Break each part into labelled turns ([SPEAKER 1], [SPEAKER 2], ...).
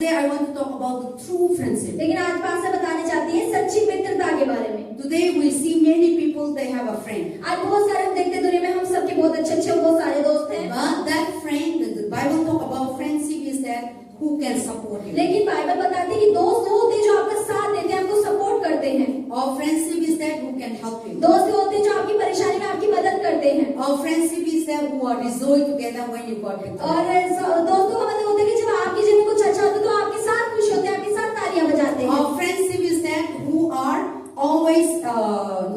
[SPEAKER 1] Today I want to talk about the true friendship.
[SPEAKER 2] लेकिन आज बात से बताने चाहती है सच्ची मित्रता के बारे में।
[SPEAKER 1] Today we see many people they have a friend.
[SPEAKER 2] आज बहुत सारे हम देखते हैं दुनिया में हम सबके बहुत अच्छे बहुत सारे दोस्त हैं।
[SPEAKER 1] But that friend, the Bible talk about friendship is that who can support you.
[SPEAKER 2] लेकिन बाइबल बताती है कि दोस्त वो होते हैं जो आपका साथ देते हैं, आपको सपोर्ट करते हैं।
[SPEAKER 1] Or friendship is that who can help you.
[SPEAKER 2] दोस्त वो होते हैं जो आपकी परेशानी में आपकी मदद करते हैं।
[SPEAKER 1] Or friendship is that who are rejoice together when you got victory.
[SPEAKER 2] और दोस्तों का मतलब होता है कि जब आपकी जीवन में कुछ अच्छा होता है तो आपके साथ खुश होते हैं, आपके साथ तालियां बजाते हैं।
[SPEAKER 1] Or friendship is that who are always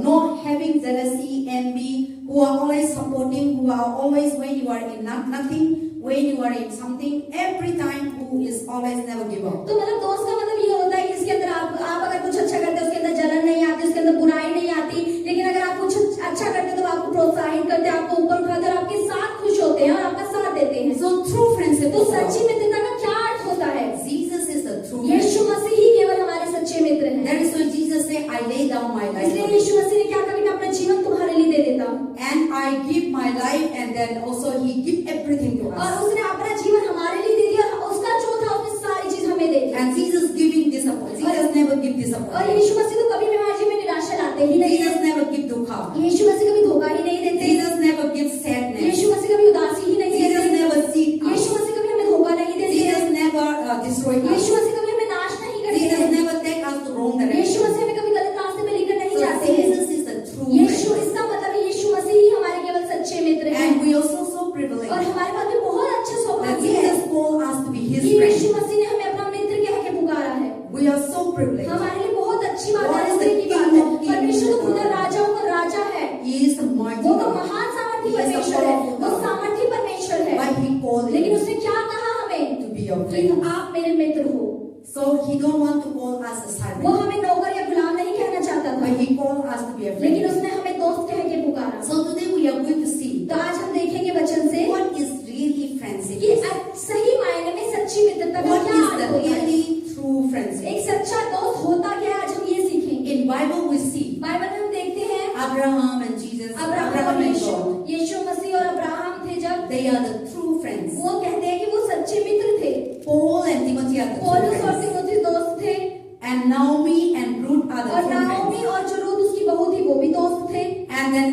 [SPEAKER 1] not having jealousy, envy, who are always supporting, who are always when you are in nothing, when you are in something, every time who is always never give up.
[SPEAKER 2] तो मतलब दोस्त का मतलब ये होता है कि इसके अंदर आप अगर कुछ अच्छा करते हैं उसके अंदर जलन नहीं आती, उसके अंदर बुराई नहीं आती, लेकिन अगर आप कुछ अच्छा करते हैं तो आपको प्रोत्साहित करते हैं, आपको ऊपर उठाते हैं और आपके साथ खुश होते हैं और आपका साथ देते हैं।
[SPEAKER 1] So true friendship.
[SPEAKER 2] तो सच्ची मित्रता का क्या अर्थ होता है?
[SPEAKER 1] Jesus is the true.
[SPEAKER 2] यीशु मसीह ही केवल हमारे सच्चे मित्र हैं।
[SPEAKER 1] That is why Jesus said, "I lay down my life."
[SPEAKER 2] इसलिए यीशु मसीह ने क्या कहा कि मैं अपना जीवन तुम्हारे लिए दे देता हूँ।
[SPEAKER 1] And I give my life, and then also He give everything to
[SPEAKER 2] और
[SPEAKER 1] us.
[SPEAKER 2] उसने अपना जीवन हमारे लिए दे दिया और उसका जो था उसने सारी चीज हमें दे दी।
[SPEAKER 1] And Jesus giving disappointment. Jesus never give disappointment.
[SPEAKER 2] और यीशु मसीह तो कभी भी हमारे जीवन में निराशा लाते ही नहीं।
[SPEAKER 1] Jesus never give dukha.
[SPEAKER 2] यीशु मसीह कभी धोखा ही नहीं देते।
[SPEAKER 1] Jesus never give sadness.
[SPEAKER 2] यीशु मसीह कभी उदासी ही नहीं
[SPEAKER 1] Jesus
[SPEAKER 2] देते।
[SPEAKER 1] never cheat us.
[SPEAKER 2] यीशु मसीह कभी हमें धोखा नहीं देते।
[SPEAKER 1] Jesus never destroy us.
[SPEAKER 2] यीशु मसीह कभी हमें नाश नहीं करते।
[SPEAKER 1] Jesus never take us to wrong direction.
[SPEAKER 2] यीशु मसीह हमें कभी गलत रास्ते में लेकर नहीं
[SPEAKER 1] So
[SPEAKER 2] जाते हैं।
[SPEAKER 1] Jesus is the true
[SPEAKER 2] Yeshu
[SPEAKER 1] friend.
[SPEAKER 2] इसका मतलब है यीशु मसीह ही हमारे केवल सच्चे मित्र हैं।
[SPEAKER 1] And we also so
[SPEAKER 2] और
[SPEAKER 1] privileged
[SPEAKER 2] हमारे पास भी बहुत अच्छे
[SPEAKER 1] that
[SPEAKER 2] सौभाग्य है
[SPEAKER 1] Jesus called us to be His
[SPEAKER 2] कि यीशु
[SPEAKER 1] friend.
[SPEAKER 2] मसीह ने हमें अपना मित्र कह के पुकारा है।
[SPEAKER 1] We are so privileged.
[SPEAKER 2] हमारे लिए बहुत अच्छी बात
[SPEAKER 1] God
[SPEAKER 2] है,
[SPEAKER 1] is the
[SPEAKER 2] मित्र की बात
[SPEAKER 1] King
[SPEAKER 2] है।
[SPEAKER 1] of kings.
[SPEAKER 2] परमेश्वर तो खुद राजाओं का राजा है।
[SPEAKER 1] He is the mighty
[SPEAKER 2] वो तो
[SPEAKER 1] God.
[SPEAKER 2] महान सामर्थी
[SPEAKER 1] He is the
[SPEAKER 2] परमेश्वर है,
[SPEAKER 1] powerful
[SPEAKER 2] वो
[SPEAKER 1] God.
[SPEAKER 2] सामर्थी परमेश्वर है।
[SPEAKER 1] But He called
[SPEAKER 2] लेकिन
[SPEAKER 1] you
[SPEAKER 2] उसने क्या कहा हमें
[SPEAKER 1] to be your
[SPEAKER 2] कि
[SPEAKER 1] friend.
[SPEAKER 2] आप मेरे मित्र हो।
[SPEAKER 1] So He don't want to call us a
[SPEAKER 2] वो
[SPEAKER 1] servant,
[SPEAKER 2] हमें नौकर या गुलाम नहीं कहना चाहता था,
[SPEAKER 1] but He called us to be a
[SPEAKER 2] लेकिन
[SPEAKER 1] friend.
[SPEAKER 2] उसने हमें दोस्त कह के पुकारा।
[SPEAKER 1] So today we are going to see
[SPEAKER 2] तो आज हम देखेंगे वचन से
[SPEAKER 1] what is really friendship.
[SPEAKER 2] कि सही मायने में सच्ची मित्रता का
[SPEAKER 1] What
[SPEAKER 2] क्या
[SPEAKER 1] is
[SPEAKER 2] अर्थ
[SPEAKER 1] the
[SPEAKER 2] होता है।
[SPEAKER 1] really true friendship?
[SPEAKER 2] एक सच्चा दोस्त होता क्या है, आज हम ये सीखेंगे।
[SPEAKER 1] In Bible we see
[SPEAKER 2] Bible में हम देखते हैं
[SPEAKER 1] Abraham and Jesus,
[SPEAKER 2] Abraham
[SPEAKER 1] Abraham
[SPEAKER 2] और
[SPEAKER 1] and
[SPEAKER 2] यीशु
[SPEAKER 1] God.
[SPEAKER 2] यीशु मसीह और अब्राहम थे जब
[SPEAKER 1] They are the true friends.
[SPEAKER 2] वो कहते हैं कि वो सच्चे मित्र थे।
[SPEAKER 1] Paul and Timothy are the true
[SPEAKER 2] पौलुस और
[SPEAKER 1] friends.
[SPEAKER 2] तीमुथी दोस्त थे
[SPEAKER 1] And Naomi and Ruth are the
[SPEAKER 2] और
[SPEAKER 1] true friends.
[SPEAKER 2] नाओमी और जो रूथ उसकी बहू थी वो भी दोस्त थे।
[SPEAKER 1] And then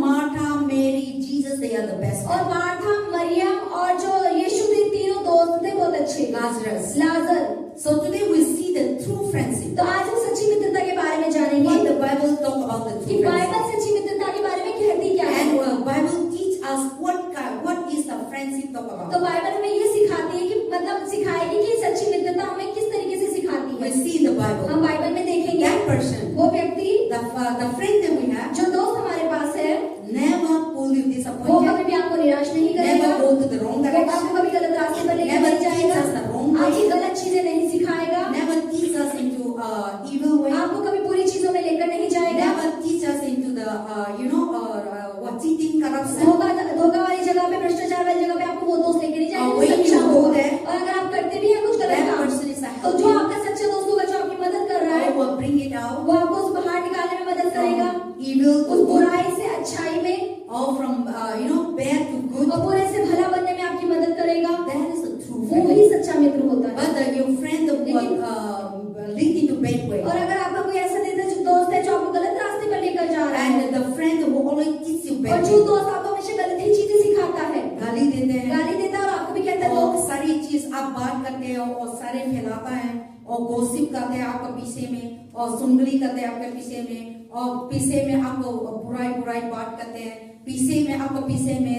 [SPEAKER 1] Martha, Mary, Jesus, they are the best
[SPEAKER 2] और
[SPEAKER 1] friends.
[SPEAKER 2] मार्था, मरियम और जो यीशु थे तीनों दोस्त थे बहुत अच्छे।
[SPEAKER 1] Lazarus.
[SPEAKER 2] Lazarus.
[SPEAKER 1] So today we see the true friendship.
[SPEAKER 2] तो आज हम सच्ची मित्रता के बारे में जानेंगे
[SPEAKER 1] What the Bible talk about the
[SPEAKER 2] कि
[SPEAKER 1] true
[SPEAKER 2] बाइबल
[SPEAKER 1] friendship.
[SPEAKER 2] सच्ची मित्रता के बारे में कहती क्या है।
[SPEAKER 1] And Bible teach us what is the friendship talk
[SPEAKER 2] तो
[SPEAKER 1] about.
[SPEAKER 2] बाइबल हमें ये सिखाती है कि मतलब सिखाएगी कि सच्ची मित्रता हमें किस तरीके से सिखाती
[SPEAKER 1] We
[SPEAKER 2] है।
[SPEAKER 1] see in the Bible
[SPEAKER 2] हम बाइबल में देखेंगे
[SPEAKER 1] that person,
[SPEAKER 2] वो व्यक्ति
[SPEAKER 1] the friend that we have,
[SPEAKER 2] जो दोस्त हमारे पास है
[SPEAKER 1] never pull you
[SPEAKER 2] वो
[SPEAKER 1] disappointed,
[SPEAKER 2] कभी भी आपको निराश नहीं करेगा,
[SPEAKER 1] never go to the wrong
[SPEAKER 2] वो
[SPEAKER 1] direction,
[SPEAKER 2] आपको कभी गलत रास्ते पर लेकर
[SPEAKER 1] never
[SPEAKER 2] नहीं
[SPEAKER 1] teach
[SPEAKER 2] जाएगा,
[SPEAKER 1] us the wrong
[SPEAKER 2] आपकी
[SPEAKER 1] way,
[SPEAKER 2] गलत चीजें नहीं सिखाएगा,
[SPEAKER 1] never teach us into evil way,
[SPEAKER 2] आपको कभी बुरी चीजों में लेकर नहीं जाएगा,
[SPEAKER 1] never teach us into the what cheating, corruption.
[SPEAKER 2] धोखा वाली जगह पे, भ्रष्टाचार वाली जगह पे आपको वो दोस्त लेकर नहीं जाएगा
[SPEAKER 1] when
[SPEAKER 2] जो
[SPEAKER 1] you
[SPEAKER 2] सच्चा
[SPEAKER 1] go
[SPEAKER 2] होगा।
[SPEAKER 1] there,
[SPEAKER 2] और अगर आप करते भी हैं कुछ गलत
[SPEAKER 1] that
[SPEAKER 2] काम
[SPEAKER 1] person is a
[SPEAKER 2] तो जो
[SPEAKER 1] helper.
[SPEAKER 2] आपका सच्चा दोस्त होगा जो आपकी मदद कर रहा है
[SPEAKER 1] I will bring it out
[SPEAKER 2] वो आपको उस बाहर निकालने में मदद करेगा,
[SPEAKER 1] from evil
[SPEAKER 2] उस
[SPEAKER 1] to good,
[SPEAKER 2] बुराई से अच्छाई में
[SPEAKER 1] or from bad to good.
[SPEAKER 2] और बुरे से भला बनने में आपकी मदद करेगा।
[SPEAKER 1] That is a true
[SPEAKER 2] वो
[SPEAKER 1] friend.
[SPEAKER 2] ही सच्चा मित्र होता है।
[SPEAKER 1] But your friend who lead into bad way,
[SPEAKER 2] और अगर आपका कोई ऐसा जो दोस्त है जो आपको गलत रास्ते पर लेकर जा रहा है
[SPEAKER 1] and the friend who always teach you
[SPEAKER 2] और
[SPEAKER 1] bad
[SPEAKER 2] जो
[SPEAKER 1] way,
[SPEAKER 2] दोस्त आपको हमेशा गलत ही चीजें सिखाता है,
[SPEAKER 1] गाली देते हैं,
[SPEAKER 2] गाली देता है और आपको भी कहता है
[SPEAKER 1] और
[SPEAKER 2] तो
[SPEAKER 1] सारी चीज आप बात करते हो और सारे फैलाता है और गॉसिप करते हैं आपके पीछे में और सुंगली करते हैं आपके पीछे में और पीछे में आपको बुराई बात करते हैं, पीछे में आपको पीछे में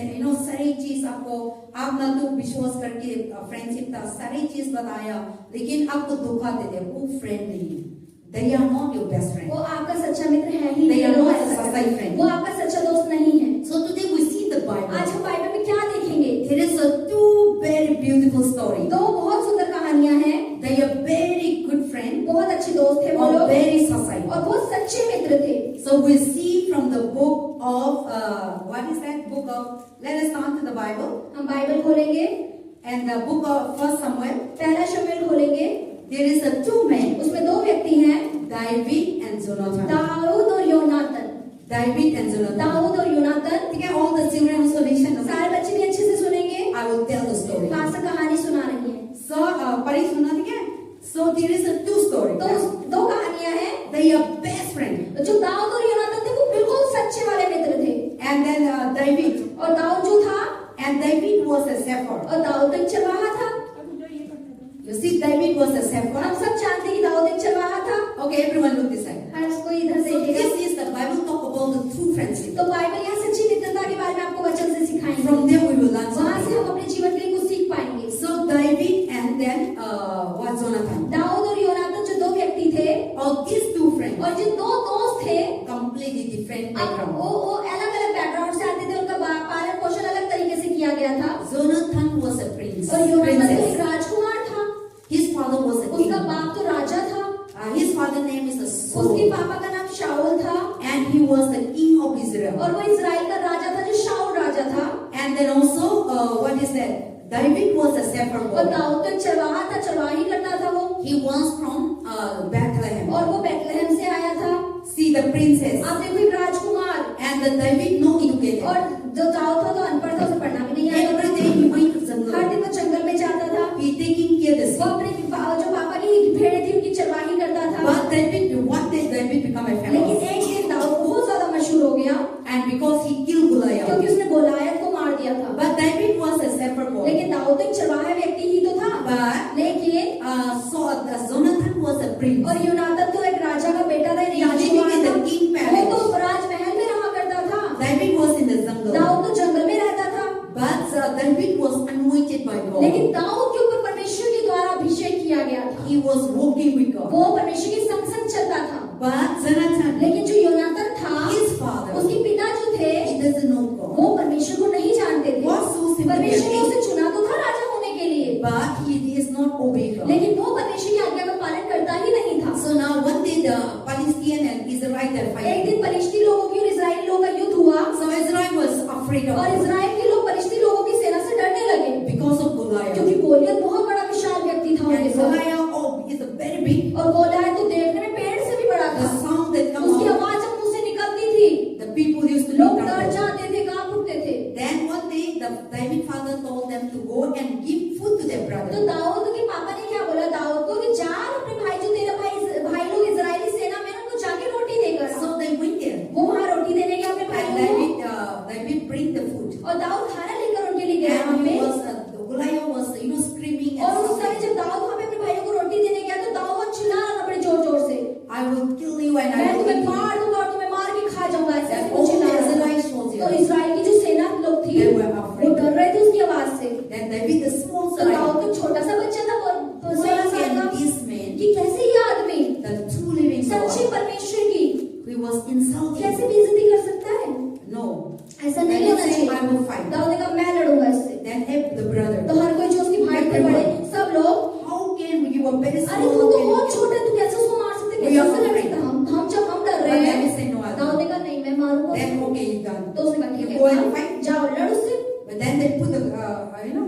[SPEAKER 1] सारी चीज आपको आप ना तो विश्वास करके फ्रेंडशिप था सारी चीज बताया लेकिन आपको धोखा देते हैं, वो फ्रेंड नहीं है. They are not your best friend.
[SPEAKER 2] वो आपका सच्चा मित्र है ही
[SPEAKER 1] They
[SPEAKER 2] नहीं,
[SPEAKER 1] are
[SPEAKER 2] वो
[SPEAKER 1] not
[SPEAKER 2] ऐसा
[SPEAKER 1] a
[SPEAKER 2] करता है।
[SPEAKER 1] friend.
[SPEAKER 2] वो आपका सच्चा दोस्त नहीं है।
[SPEAKER 1] So today we see the Bible.
[SPEAKER 2] आज हम बाइबल में क्या देखेंगे?
[SPEAKER 1] There is two very beautiful stories.
[SPEAKER 2] दो बहुत सुंदर कहानियां हैं।
[SPEAKER 1] They are very good friends
[SPEAKER 2] बहुत अच्छे दोस्त थे वो
[SPEAKER 1] or
[SPEAKER 2] लोग
[SPEAKER 1] very society.
[SPEAKER 2] और बहुत सच्चे मित्र थे।
[SPEAKER 1] So we see from the book of what is that book of? Let us turn to the Bible
[SPEAKER 2] हम बाइबल खोलेंगे
[SPEAKER 1] and the book of First Samuel.
[SPEAKER 2] पहला शमूएल खोलेंगे,
[SPEAKER 1] There is a two men,
[SPEAKER 2] उसमें दो व्यक्ति हैं,
[SPEAKER 1] David and Jonathan.
[SPEAKER 2] दाऊद और योनातन।
[SPEAKER 1] David and Jonathan.
[SPEAKER 2] दाऊद और योनातन।
[SPEAKER 1] ठीक है, all the children also listen.
[SPEAKER 2] सारे बच्चे भी अच्छे से सुनेंगे।
[SPEAKER 1] I will tell the story.
[SPEAKER 2] Pastor कहानी सुना रही है।
[SPEAKER 1] So पढ़िए So there is a two story.
[SPEAKER 2] तो दो कहानियां हैं।
[SPEAKER 1] They are best friend.
[SPEAKER 2] जो दाऊद और योनातान थे वो बिल्कुल सच्चे वाले मित्र थे।
[SPEAKER 1] And then David.
[SPEAKER 2] और दाऊद जो था,
[SPEAKER 1] And David was a shepherd.
[SPEAKER 2] और दाऊद एक चरवाहा था।
[SPEAKER 1] You see, David was a shepherd.
[SPEAKER 2] हम सब जानते हैं कि दाऊद एक चरवाहा था।
[SPEAKER 1] Okay, everyone look this side.
[SPEAKER 2] हर कोई इधर
[SPEAKER 1] So
[SPEAKER 2] देखेगा।
[SPEAKER 1] this is the Bible talk about the true friendship.
[SPEAKER 2] तो बाइबल यहाँ सच्ची मित्रता के बारे में आपको वचन से सिखाएंगे।
[SPEAKER 1] From there we will learn
[SPEAKER 2] वहाँ से
[SPEAKER 1] something.
[SPEAKER 2] हम अपने जीवन के लिए कुछ सीख पाएंगे।
[SPEAKER 1] So David and then was Jonathan.
[SPEAKER 2] Dawood और योनातान जो दो व्यक्ति थे,
[SPEAKER 1] All these two friends
[SPEAKER 2] और जो दो दोस्त थे,
[SPEAKER 1] completely different
[SPEAKER 2] अब
[SPEAKER 1] background.
[SPEAKER 2] वो अलग-अलग बैकग्राउंड से आते थे। उनका पालन पोषण अलग तरीके से किया गया था।
[SPEAKER 1] Jonathan was a prince.
[SPEAKER 2] और योनातान तो एक
[SPEAKER 1] Princess.
[SPEAKER 2] राजकुमार था।
[SPEAKER 1] His father was a king.
[SPEAKER 2] उसका बाप तो राजा था।
[SPEAKER 1] His father name is
[SPEAKER 2] उसके
[SPEAKER 1] Saul.
[SPEAKER 2] पापा का नाम शाऊल था।
[SPEAKER 1] And he was the king of Israel.
[SPEAKER 2] और वो इजराइल का राजा था जो शाऊल राजा था।
[SPEAKER 1] And then also, what is that? David was a shepherd
[SPEAKER 2] और
[SPEAKER 1] boy.
[SPEAKER 2] दाऊद तो चरवाहा था, चरवाही करता था वो।
[SPEAKER 1] He was from Bethlehem.
[SPEAKER 2] और वो बेथलेहम से आया था।
[SPEAKER 1] See the princess.
[SPEAKER 2] आप देखो एक राजकुमार।
[SPEAKER 1] And the David no educated.
[SPEAKER 2] और जो दाऊद था तो अनपढ़ था, उसे पढ़ना भी नहीं आता
[SPEAKER 1] Every
[SPEAKER 2] था।
[SPEAKER 1] day he went to jungle.
[SPEAKER 2] हर दिन वो जंगल में जाता था।
[SPEAKER 1] He taking care of the
[SPEAKER 2] वो
[SPEAKER 1] sheep.
[SPEAKER 2] अपने जो पापा की भेड़ें थी उनकी चरवाही करता था।
[SPEAKER 1] But David, one day David become a
[SPEAKER 2] लेकिन
[SPEAKER 1] famous.
[SPEAKER 2] एक दिन दाऊद बहुत ज्यादा मशहूर हो गया
[SPEAKER 1] And because he killed Goliath.
[SPEAKER 2] क्योंकि उसने गोलायत को मार दिया था।
[SPEAKER 1] But David was a shepherd boy.
[SPEAKER 2] लेकिन दाऊद एक चरवाहा व्यक्ति ही तो था।
[SPEAKER 1] But
[SPEAKER 2] लेकिन
[SPEAKER 1] Jonathan was a prince.
[SPEAKER 2] और योनातान तो एक राजा का बेटा था, एक
[SPEAKER 1] He living
[SPEAKER 2] राजकुमार
[SPEAKER 1] in
[SPEAKER 2] था।
[SPEAKER 1] the king palace.
[SPEAKER 2] वो तो राजमहल में रहा करता था।
[SPEAKER 1] David was in the jungle.
[SPEAKER 2] Dawood तो जंगल में रहता था।
[SPEAKER 1] But David was anointed by God.
[SPEAKER 2] लेकिन दाऊद के ऊपर परमेश्वर के द्वारा अभिषेक किया गया था।
[SPEAKER 1] He was walking with God.
[SPEAKER 2] वो परमेश्वर के संग संग चलता था।
[SPEAKER 1] But Jonathan,
[SPEAKER 2] लेकिन जो योनातान था,
[SPEAKER 1] his father,
[SPEAKER 2] उसके पिता जो थे,
[SPEAKER 1] he doesn't know God.
[SPEAKER 2] वो परमेश्वर को नहीं जानते थे।
[SPEAKER 1] God so simply
[SPEAKER 2] परमेश्वर ने
[SPEAKER 1] said,
[SPEAKER 2] उसे चुना तो था राजा होने के लिए,
[SPEAKER 1] but he is not obeying God.
[SPEAKER 2] लेकिन वो परमेश्वर की आज्ञा का पालन करता ही नहीं था।
[SPEAKER 1] So now one day the Palestinian and Israel are
[SPEAKER 2] एक
[SPEAKER 1] fighting.
[SPEAKER 2] दिन फलिश्ती लोगों की और इजरायली लोगों का युद्ध हुआ
[SPEAKER 1] So Israel was afraid of
[SPEAKER 2] और
[SPEAKER 1] God
[SPEAKER 2] इजराइल के लोग फलिश्ती लोगों की सेना से डरने लगे
[SPEAKER 1] because of Goliath.
[SPEAKER 2] क्योंकि गोलियत बहुत बड़ा विशाल व्यक्ति था उनके
[SPEAKER 1] And
[SPEAKER 2] साथ।
[SPEAKER 1] Goliath is a very big.
[SPEAKER 2] और गोलियत तो देखने में पेड़ से भी बड़ा
[SPEAKER 1] The
[SPEAKER 2] था।
[SPEAKER 1] sound that comes
[SPEAKER 2] उसकी
[SPEAKER 1] out,
[SPEAKER 2] आवाज जब मुंह से निकलती थी,
[SPEAKER 1] the people used to
[SPEAKER 2] लोग
[SPEAKER 1] look
[SPEAKER 2] डर
[SPEAKER 1] up.
[SPEAKER 2] जाते थे, कांप उठते थे।
[SPEAKER 1] Then one day the David father told them to go and give food to their
[SPEAKER 2] तो
[SPEAKER 1] brother.
[SPEAKER 2] दाऊद के पापा ने क्या बोला दाऊद को कि जा अपने भाई जो तेरा भाई लोग इजरायली सेना में ना उनको जाके रोटी देकर आ।
[SPEAKER 1] So they went there.
[SPEAKER 2] वो वहाँ रोटी देने गया अपने
[SPEAKER 1] And
[SPEAKER 2] भाइयों को
[SPEAKER 1] David bring the food.
[SPEAKER 2] और दाऊद खाना लेकर उनके लिए गया वहाँ
[SPEAKER 1] And
[SPEAKER 2] पे।
[SPEAKER 1] he was, Goliath was, screaming
[SPEAKER 2] और
[SPEAKER 1] and
[SPEAKER 2] उस समय
[SPEAKER 1] shouting,
[SPEAKER 2] जब दाऊद वहाँ पे अपने भाइयों को रोटी देने गया तो दाऊद चिल्ला रहा था बड़े जोर जोर से,
[SPEAKER 1] I will kill you and I
[SPEAKER 2] मैं
[SPEAKER 1] will
[SPEAKER 2] तुम्हें
[SPEAKER 1] eat you.
[SPEAKER 2] मार दूंगा और तुम्हें मार के खा जाऊंगा, ऐसे
[SPEAKER 1] And
[SPEAKER 2] ऐसे
[SPEAKER 1] all
[SPEAKER 2] चिल्ला
[SPEAKER 1] the
[SPEAKER 2] रहा था।
[SPEAKER 1] Israelite
[SPEAKER 2] तो
[SPEAKER 1] soldiers,
[SPEAKER 2] इजराइल की जो सेना लोग थी
[SPEAKER 1] they were afraid.
[SPEAKER 2] वो डर रहे थे उसकी आवाज से।
[SPEAKER 1] Then David, the small
[SPEAKER 2] तो दाऊद
[SPEAKER 1] son,
[SPEAKER 2] तो छोटा सा बच्चा था, 16 साल
[SPEAKER 1] and
[SPEAKER 2] का,
[SPEAKER 1] this man,
[SPEAKER 2] कि कैसे ये आदमी
[SPEAKER 1] the true living
[SPEAKER 2] सच्चे
[SPEAKER 1] God,
[SPEAKER 2] परमेश्वर की
[SPEAKER 1] he was insulting.
[SPEAKER 2] कैसे बेइज्जती कर सकता है?
[SPEAKER 1] No.
[SPEAKER 2] ऐसा
[SPEAKER 1] Then
[SPEAKER 2] नहीं
[SPEAKER 1] he
[SPEAKER 2] होना
[SPEAKER 1] said,
[SPEAKER 2] चाहिए।
[SPEAKER 1] I will fight.
[SPEAKER 2] दाऊद ने कहा मैं लड़ूंगा इससे।
[SPEAKER 1] Then the brother,
[SPEAKER 2] तो हर कोई जो उसके भाई थे बड़े सब लोग,
[SPEAKER 1] how can you were very
[SPEAKER 2] अरे
[SPEAKER 1] small?
[SPEAKER 2] तू
[SPEAKER 1] how
[SPEAKER 2] तो
[SPEAKER 1] can
[SPEAKER 2] बहुत
[SPEAKER 1] you-
[SPEAKER 2] छोटा है, तू कैसे उसको मार सकते,
[SPEAKER 1] We
[SPEAKER 2] कैसे
[SPEAKER 1] are
[SPEAKER 2] उससे लड़
[SPEAKER 1] afraid.
[SPEAKER 2] सकते? हम जब हम डर
[SPEAKER 1] But
[SPEAKER 2] रहे
[SPEAKER 1] then he
[SPEAKER 2] हैं।
[SPEAKER 1] said, no, I
[SPEAKER 2] Dawood
[SPEAKER 1] will.
[SPEAKER 2] ने कहा नहीं मैं मारूंगा।
[SPEAKER 1] Then okay, he's done.
[SPEAKER 2] तो उसने कहा ठीक
[SPEAKER 1] You go and
[SPEAKER 2] है
[SPEAKER 1] fight.
[SPEAKER 2] जाओ लड़ उससे।
[SPEAKER 1] But then they put the, the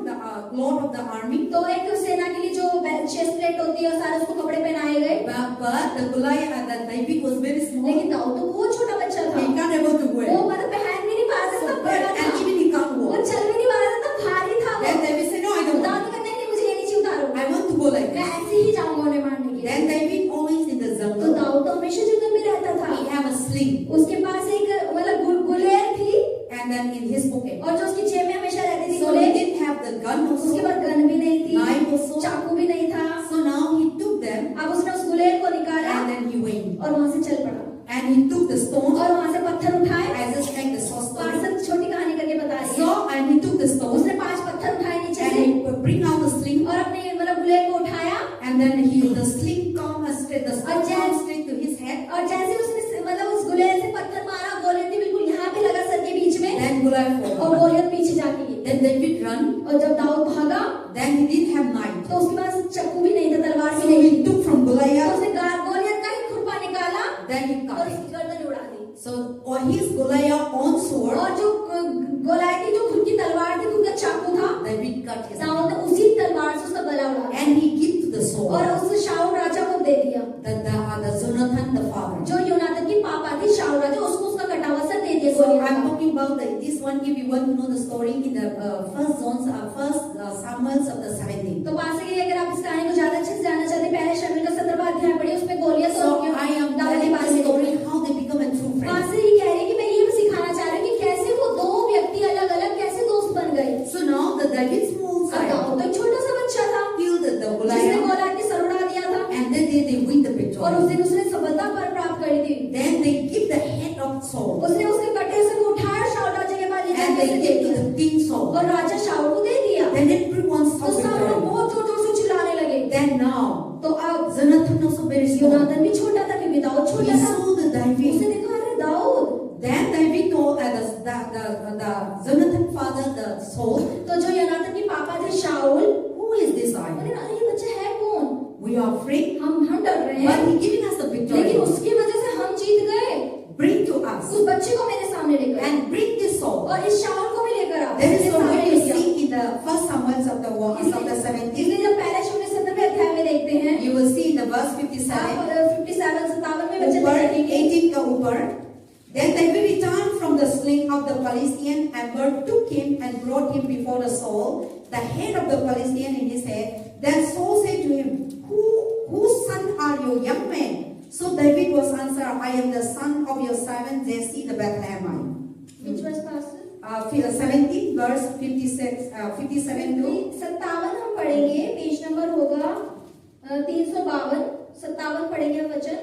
[SPEAKER 1] lord of the army.
[SPEAKER 2] तो एक सेना के लिए जो चेस्ट प्लेट होती है और सारे उसको कपड़े पहनाए गए,
[SPEAKER 1] But the Goliath, the David was very small.
[SPEAKER 2] लेकिन दाऊद तो बहुत छोटा बच्चा था।
[SPEAKER 1] He can't able to
[SPEAKER 2] वो
[SPEAKER 1] wear.
[SPEAKER 2] मतलब पहन भी नहीं पा रहा था,
[SPEAKER 1] So,
[SPEAKER 2] सब बड़ा था।
[SPEAKER 1] and even he can't
[SPEAKER 2] वो
[SPEAKER 1] walk.
[SPEAKER 2] चल भी नहीं पा रहा था, तब भारी था वो।
[SPEAKER 1] Then David said, no, I don't
[SPEAKER 2] Dawood
[SPEAKER 1] want.
[SPEAKER 2] ने कहा नहीं मुझे ये नीचे उतारो,
[SPEAKER 1] I want to go like
[SPEAKER 2] मैं
[SPEAKER 1] this.
[SPEAKER 2] ऐसे ही जाऊंगा उन्हें मारने के लिए।
[SPEAKER 1] Then David always in the
[SPEAKER 2] तो
[SPEAKER 1] jungle.
[SPEAKER 2] दाऊद तो हमेशा जंगल में रहता था।
[SPEAKER 1] He have a sling
[SPEAKER 2] उसके पास एक मतलब गुलेर थी
[SPEAKER 1] and then in his pocket.
[SPEAKER 2] और जो उसकी जेब में हमेशा रहती थी
[SPEAKER 1] So he
[SPEAKER 2] Guler.
[SPEAKER 1] didn't have the gun
[SPEAKER 2] उसके
[SPEAKER 1] also.
[SPEAKER 2] पास गन भी नहीं थी,
[SPEAKER 1] Knife also.
[SPEAKER 2] चाकू भी नहीं था।
[SPEAKER 1] So now he took them
[SPEAKER 2] अब उसने उस गुलेर को निकाला
[SPEAKER 1] and then he went.
[SPEAKER 2] और वहां से चल पड़ा
[SPEAKER 1] And he took the stone.
[SPEAKER 2] और वहां से पत्थर उठाए।
[SPEAKER 1] I just like the short story.
[SPEAKER 2] 5 छोटी कहानी करके बता रही है।
[SPEAKER 1] So and he took the stone
[SPEAKER 2] उसने 5 पत्थर उठाए नीचे
[SPEAKER 1] and
[SPEAKER 2] से
[SPEAKER 1] he bring out the sling
[SPEAKER 2] और अपने मतलब गुलेर को उठाया
[SPEAKER 1] and then the sling come straight, the stone come straight to his head.
[SPEAKER 2] और जैसे उसने मतलब उस गुलेर से पत्थर मारा, गोले थी बिल्कुल यहाँ पे लगा सर के बीच में
[SPEAKER 1] Then Goliath
[SPEAKER 2] और
[SPEAKER 1] fell.
[SPEAKER 2] गोलियत पीछे जाके गिरी।
[SPEAKER 1] Then David run.
[SPEAKER 2] और जब दाऊद भागा
[SPEAKER 1] Then he didn't have knife.
[SPEAKER 2] तो उसके पास चाकू भी नहीं था, तलवार
[SPEAKER 1] So
[SPEAKER 2] भी नहीं थी।
[SPEAKER 1] he took from
[SPEAKER 2] तो
[SPEAKER 1] Goliath.
[SPEAKER 2] उसने गोलियत का ही खुरपा निकाला
[SPEAKER 1] Then he
[SPEAKER 2] और
[SPEAKER 1] cut it.
[SPEAKER 2] उसकी गर्दन उड़ा दी।
[SPEAKER 1] So or his Goliath own sword.
[SPEAKER 2] और जो गोलियत की जो खुद की तलवार थी, खुद का चाकू था,
[SPEAKER 1] David cut his.
[SPEAKER 2] दाऊद ने उसी तलवार से उसका गला उड़ा दिया
[SPEAKER 1] And he give to the sword.
[SPEAKER 2] और उस शाऊल राजा को दे दिया।
[SPEAKER 1] The Jonathan the father.
[SPEAKER 2] जो योनातान की पापा थी शाऊल राजा, उसको उसका कटा हुआ सर दे दिया
[SPEAKER 1] So
[SPEAKER 2] गोलियत
[SPEAKER 1] I'm
[SPEAKER 2] का।
[SPEAKER 1] talking about this one. If you want to know the story in the first Samuel of the 17th.
[SPEAKER 2] तो पास अगर आप इस कहानी को ज्यादा अच्छे से जानना चाहते हैं, पहले और उस दिन उसने सफलता पर प्राप्त करी थी।
[SPEAKER 1] Then they give the head of Saul
[SPEAKER 2] उसने उसके कटे से वो उठाया शाऊल राजा के पास ले
[SPEAKER 1] and
[SPEAKER 2] जाके
[SPEAKER 1] they
[SPEAKER 2] उसे दे
[SPEAKER 1] give to
[SPEAKER 2] दिया
[SPEAKER 1] the king Saul.
[SPEAKER 2] और राजा शाऊल को दे दिया।
[SPEAKER 1] Then everyone
[SPEAKER 2] तो
[SPEAKER 1] saw
[SPEAKER 2] सब लोग
[SPEAKER 1] victory.
[SPEAKER 2] बहुत जोर जोर से चिल्लाने लगे।
[SPEAKER 1] Then now
[SPEAKER 2] तो अब
[SPEAKER 1] Jonathan also very small.
[SPEAKER 2] योनातान भी छोटा था क्योंकि दाऊद
[SPEAKER 1] He
[SPEAKER 2] छोटा था।
[SPEAKER 1] saw the
[SPEAKER 2] उसने
[SPEAKER 1] David.
[SPEAKER 2] देखा अरे Dawood.
[SPEAKER 1] Then David told the Jonathan father the Saul,
[SPEAKER 2] तो जो योनातान के पापा थे शाऊल,
[SPEAKER 1] who is this guy?
[SPEAKER 2] बोले अरे ये बच्चा है कौन?
[SPEAKER 1] We are afraid,
[SPEAKER 2] हम डर रहे
[SPEAKER 1] but
[SPEAKER 2] हैं,
[SPEAKER 1] he giving us the
[SPEAKER 2] लेकिन
[SPEAKER 1] victory.
[SPEAKER 2] उसकी वजह से हम जीत गए।
[SPEAKER 1] Bring to us
[SPEAKER 2] उस बच्चे को मेरे सामने लेकर
[SPEAKER 1] and bring this Saul.
[SPEAKER 2] और इस शाऊल को भी लेकर आओ।
[SPEAKER 1] That is
[SPEAKER 2] मेरे
[SPEAKER 1] what
[SPEAKER 2] सामने
[SPEAKER 1] you
[SPEAKER 2] लेके आओ।
[SPEAKER 1] see in the first Samuel chapter 17.
[SPEAKER 2] इसलिए जब पहले शमूएल 17वें अध्याय में देखते हैं,
[SPEAKER 1] You will see in the verse
[SPEAKER 2] आप
[SPEAKER 1] 57.
[SPEAKER 2] 57 में बच्चे
[SPEAKER 1] ऊपर
[SPEAKER 2] देखेंगे।
[SPEAKER 1] 18 का ऊपर. Then David returned from the sling of the Philistine and God took him and brought him before the Saul, the head of the Philistine in his head. Then Saul said to him, Whose son are you, young man? So David was answered, I am the son of your servant Jesse the Bethlehemite.
[SPEAKER 2] Which was pastor?
[SPEAKER 1] 17 verse 57 to
[SPEAKER 2] 57 हम पढ़ेंगे। Page number होगा 352। 57 पढ़ेंगे वचन।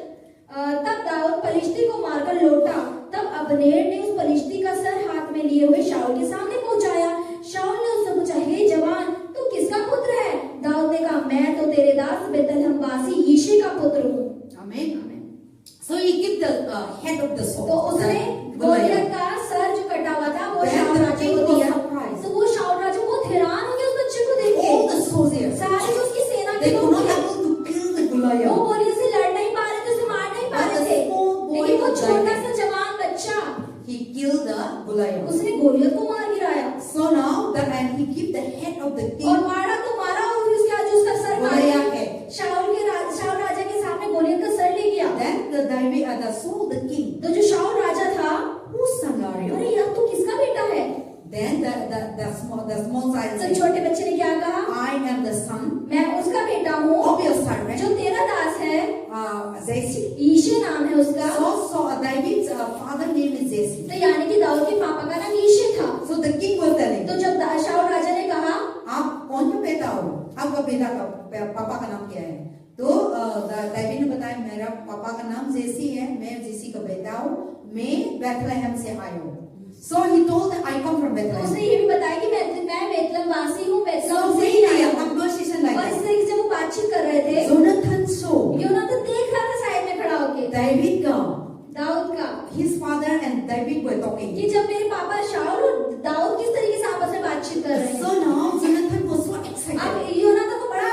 [SPEAKER 2] तब दाऊद फलिश्ती को मारकर लौटा। तब अबनेर ने उस फलिश्ती का सर हाथ में लिए हुए शाऊल के सामने पहुंचाया। शाऊल ने उससे पूछा, हे जवान, तू किसका पुत्र है? दाऊद ने कहा, मैं तो तेरे दास बेतलहम वासी यिशै का पुत्र हूँ।
[SPEAKER 1] Amen. So he give the head of the Saul.
[SPEAKER 2] तो उसने गोलियत का सर जो कटा हुआ था वो शाऊल राजा को दिया। तो वो शाऊल राजा बहुत हैरान हो गया उस बच्चे को देख के।
[SPEAKER 1] All the soldiers,
[SPEAKER 2] सारे जो उसकी सेना के
[SPEAKER 1] they could
[SPEAKER 2] लोग
[SPEAKER 1] not
[SPEAKER 2] थे,
[SPEAKER 1] able to kill the
[SPEAKER 2] वो
[SPEAKER 1] Goliath.
[SPEAKER 2] गोलियत से लड़ नहीं पा रहे थे, उसे मार नहीं पा रहे थे, लेकिन वो छोटा सा जवान बच्चा
[SPEAKER 1] He killed the Goliath.
[SPEAKER 2] उसने गोलियत को मार गिराया।
[SPEAKER 1] So now and he give the head of the
[SPEAKER 2] और
[SPEAKER 1] king.
[SPEAKER 2] मारा तो मारा और फिर उसके बाद उसका सर काट
[SPEAKER 1] गोलियत
[SPEAKER 2] दिया।
[SPEAKER 1] है।
[SPEAKER 2] शाऊल राजा के सामने गोलियत का सर ले गया।
[SPEAKER 1] Then the David, the Saul, the king,
[SPEAKER 2] तो जो शाऊल राजा था,
[SPEAKER 1] whose son are
[SPEAKER 2] अरे
[SPEAKER 1] you?
[SPEAKER 2] यार तू किसका बेटा है?
[SPEAKER 1] Then the small child
[SPEAKER 2] तो
[SPEAKER 1] said,
[SPEAKER 2] छोटे बच्चे ने क्या कहा?
[SPEAKER 1] I am the son
[SPEAKER 2] मैं उसका बेटा हूँ
[SPEAKER 1] of your servant
[SPEAKER 2] जो तेरा दास है।
[SPEAKER 1] Jesse.
[SPEAKER 2] यिशै नाम है उसका।
[SPEAKER 1] So David's father name is Jesse.
[SPEAKER 2] तो यानी कि दाऊद के पापा का नाम यिशै था।
[SPEAKER 1] So the king was telling,
[SPEAKER 2] तो जब शाऊल राजा ने कहा,
[SPEAKER 1] आप कौन सा बेटा हो? आपका बेटा का पापा का नाम क्या है? तो दावीद ने बताया, मेरा पापा का नाम जेसी है, मैं जेसी का बेटा हूँ, मैं बेथलेहम से आया हूँ। So he told that I come from
[SPEAKER 2] तो
[SPEAKER 1] Bethlehem.
[SPEAKER 2] उसने ये भी बताया कि मैं बेतलहम वासी हूँ,
[SPEAKER 1] So
[SPEAKER 2] बेतलहम से
[SPEAKER 1] we
[SPEAKER 2] ही
[SPEAKER 1] had
[SPEAKER 2] आया
[SPEAKER 1] a
[SPEAKER 2] हूँ।
[SPEAKER 1] conversation like
[SPEAKER 2] और इस
[SPEAKER 1] this.
[SPEAKER 2] तरीके से वो बातचीत कर रहे थे।
[SPEAKER 1] Jonathan saw
[SPEAKER 2] योनातान देख रहा था साइड में खड़ा होके
[SPEAKER 1] David का,
[SPEAKER 2] दाऊद का,
[SPEAKER 1] his father and David were talking.
[SPEAKER 2] कि जब मेरे पापा शाऊल और दाऊद किस तरीके से आपस में बातचीत कर रहे हैं।
[SPEAKER 1] So now Jonathan was so excited.
[SPEAKER 2] अब योनातान को बड़ा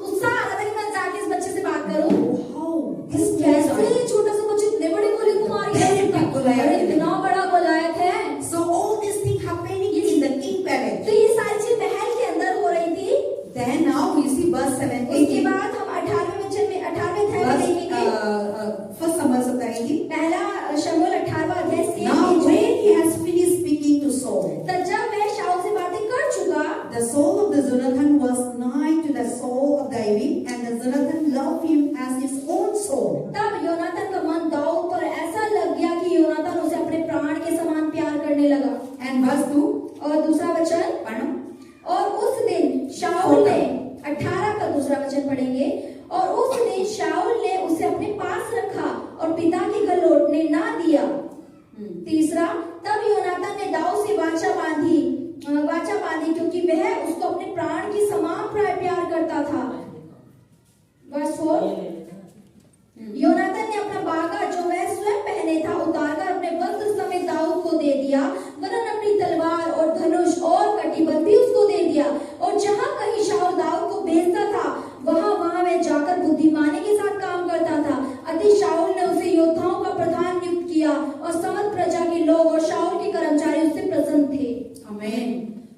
[SPEAKER 2] उत्साह आ रहा था कि मैं जाके इस बच्चे से बात करूं।
[SPEAKER 1] How this
[SPEAKER 2] कैसे
[SPEAKER 1] guy
[SPEAKER 2] ये छोटा सा बच्चा इतने बड़े गोले को मार गया?
[SPEAKER 1] Very big Goliath.
[SPEAKER 2] अरे इतना बड़ा गोलियत है।
[SPEAKER 1] So all these things happening in the king palace.
[SPEAKER 2] तो ये सारी चीज महल के अंदर हो रही थी।
[SPEAKER 1] Then now we see verse 17.
[SPEAKER 2] उसके बाद हम 18वें वचन में 18वें अध्याय में देखेंगे।
[SPEAKER 1] First Samuel बताएंगे.
[SPEAKER 2] पहला शमूएल 18वां अध्याय से
[SPEAKER 1] Now when he has finished speaking to Saul,
[SPEAKER 2] तब जब वह शाऊल से बातें कर चुका,
[SPEAKER 1] the soul of the Jonathan was nigh to the soul of David, and the Jonathan loved him as his own soul.
[SPEAKER 2] तब योनातान का मन दाऊद पर ऐसा लग गया कि योनातान उसे अपने प्राण के समान प्यार करने लगा।
[SPEAKER 1] And verse 2,
[SPEAKER 2] और दूसरा वचन,
[SPEAKER 1] पढ़ो.
[SPEAKER 2] और उस दिन शाऊल ने 18 का दूसरा वचन पढ़ेंगे। और उस दिन शाऊल ने उसे अपने पास रखा और पिता के घर लौटने ना दिया। तीसरा, तब योनातान ने दाऊद से वाचा बांधी क्योंकि वह उसको अपने प्राण की समान प्यार करता था। वर्स 4, योनातान ने अपना बागा जो वह स्वयं पहने था उतारकर अपने वस्त्र समेत दाऊद को दे दिया, वरन अपनी तलवार और धनुष और कटिबंध भी उसको दे दिया। और जहां कहीं शाऊल दाऊद को भेजता था, वहां वह जाकर बुद्धिमानी के साथ काम करता था। अतः शाऊल ने उसे योद्धाओं का प्रधान नियुक्त किया और समस्त प्रजा के लोग और शाऊल के कर्मचारी उससे प्रसन्न थे।
[SPEAKER 1] Amen.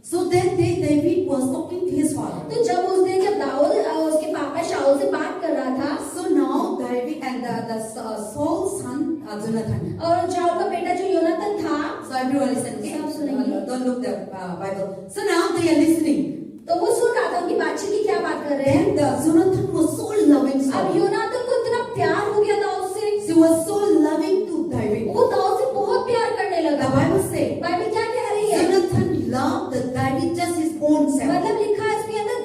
[SPEAKER 1] So then David was talking to his father.
[SPEAKER 2] तो जब उस दिन जब दाऊद उसके पापा शाऊल से बात कर रहा था,
[SPEAKER 1] So now David and the Saul's son Jonathan.
[SPEAKER 2] और शाऊल का बेटा जो योनातान था,
[SPEAKER 1] So everyone listen. Okay?
[SPEAKER 2] सब सुनेंगे।
[SPEAKER 1] Don't look the Bible. So now they are listening.
[SPEAKER 2] तो वो सुन रहा था उनकी बातचीत की क्या बात कर रहे हैं।
[SPEAKER 1] Then the Jonathan was so loving
[SPEAKER 2] अब
[SPEAKER 1] Saul.
[SPEAKER 2] योनातान को इतना प्यार हो गया दाऊद से,
[SPEAKER 1] He was so loving to David.
[SPEAKER 2] वो दाऊद से बहुत प्यार करने
[SPEAKER 1] The
[SPEAKER 2] लगा।
[SPEAKER 1] Bible says
[SPEAKER 2] बाइबल क्या कह रही है?
[SPEAKER 1] Jonathan loved the David just his own self.
[SPEAKER 2] मतलब लिखा है इसके अंदर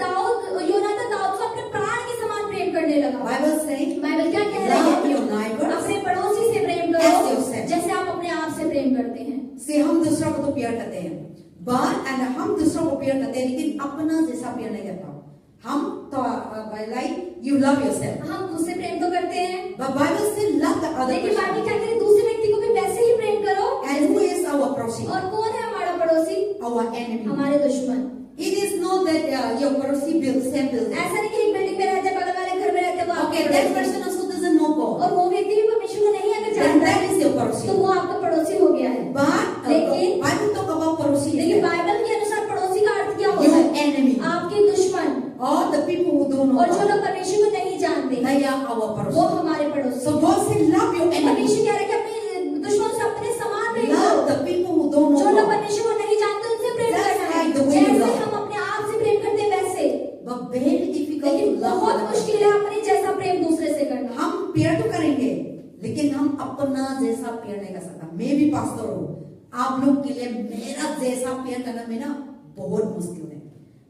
[SPEAKER 2] योनातान दाऊद को अपने प्राण के समान प्रेम करने लगा।
[SPEAKER 1] Bible says
[SPEAKER 2] बाइबल क्या कह
[SPEAKER 1] को तो प्यार करते हैं, बट एंड हम दूसरों को प्यार करते हैं, लेकिन अपना जैसा प्यार नहीं करता। हम तो लाइक यू लव योरसेल्फ,
[SPEAKER 2] हम खुद से प्रेम तो करते हैं,
[SPEAKER 1] बट बाइबल से लव द अदर
[SPEAKER 2] लेकिन
[SPEAKER 1] पर्सन।
[SPEAKER 2] बाइबल क्या कहती है, दूसरे व्यक्ति को भी वैसे ही प्रेम करो।
[SPEAKER 1] एंड हु इज आवर पड़ोसी?
[SPEAKER 2] और कौन है हमारा पड़ोसी?
[SPEAKER 1] आवर एनिमी,
[SPEAKER 2] हमारे दुश्मन।
[SPEAKER 1] It is not that your पड़ोसी बिल्ड सेम बिल्डिंग,
[SPEAKER 2] ऐसा नहीं कि एक बिल्डिंग में रहते हैं, बगल वाले घर में रहते हैं, वो आपके
[SPEAKER 1] ओके दैट
[SPEAKER 2] पड़ोसी।
[SPEAKER 1] Person also doesn't know God,
[SPEAKER 2] और वो व्यक्ति भी परमेश्वर को नहीं अगर
[SPEAKER 1] then
[SPEAKER 2] जानता
[SPEAKER 1] that
[SPEAKER 2] है
[SPEAKER 1] is your पड़ोसी।
[SPEAKER 2] तो वो आपका पड़ोसी हो गया है।
[SPEAKER 1] बट
[SPEAKER 2] लेकिन
[SPEAKER 1] बाइबल टॉक अबाउट पड़ोसी,
[SPEAKER 2] लेकिन बाइबल के अनुसार पड़ोसी का अर्थ क्या होता
[SPEAKER 1] योर
[SPEAKER 2] है?
[SPEAKER 1] एनिमी
[SPEAKER 2] आपके दुश्मन।
[SPEAKER 1] or the people who don't know
[SPEAKER 2] और जो
[SPEAKER 1] God,
[SPEAKER 2] लोग परमेश्वर को नहीं जानते
[SPEAKER 1] they are our
[SPEAKER 2] वो
[SPEAKER 1] पड़ोसी।
[SPEAKER 2] हमारे पड़ोसी।
[SPEAKER 1] So God said love your enemy,
[SPEAKER 2] परमेश्वर कह रहा है कि अपने दुश्मनों से अपने समान प्रेम
[SPEAKER 1] love
[SPEAKER 2] करो।
[SPEAKER 1] the people who don't
[SPEAKER 2] जो
[SPEAKER 1] know
[SPEAKER 2] लोग
[SPEAKER 1] God,
[SPEAKER 2] परमेश्वर को नहीं जानते उनसे प्रेम
[SPEAKER 1] That's
[SPEAKER 2] करना है,
[SPEAKER 1] like the way you
[SPEAKER 2] जैसे
[SPEAKER 1] love.
[SPEAKER 2] हम अपने आप से प्रेम करते हैं वैसे।
[SPEAKER 1] but very difficult
[SPEAKER 2] लेकिन
[SPEAKER 1] to love
[SPEAKER 2] बहुत
[SPEAKER 1] other
[SPEAKER 2] मुश्किल
[SPEAKER 1] people।
[SPEAKER 2] है अपने जैसा प्रेम दूसरे से करना।
[SPEAKER 1] हम प्यार तो करेंगे, लेकिन हम अपना जैसा प्यार नहीं कर सकता। मैं भी पास्टर हूँ, आप लोग के लिए मेरा जैसा प्यार करना में ना बहुत मुश्किल है,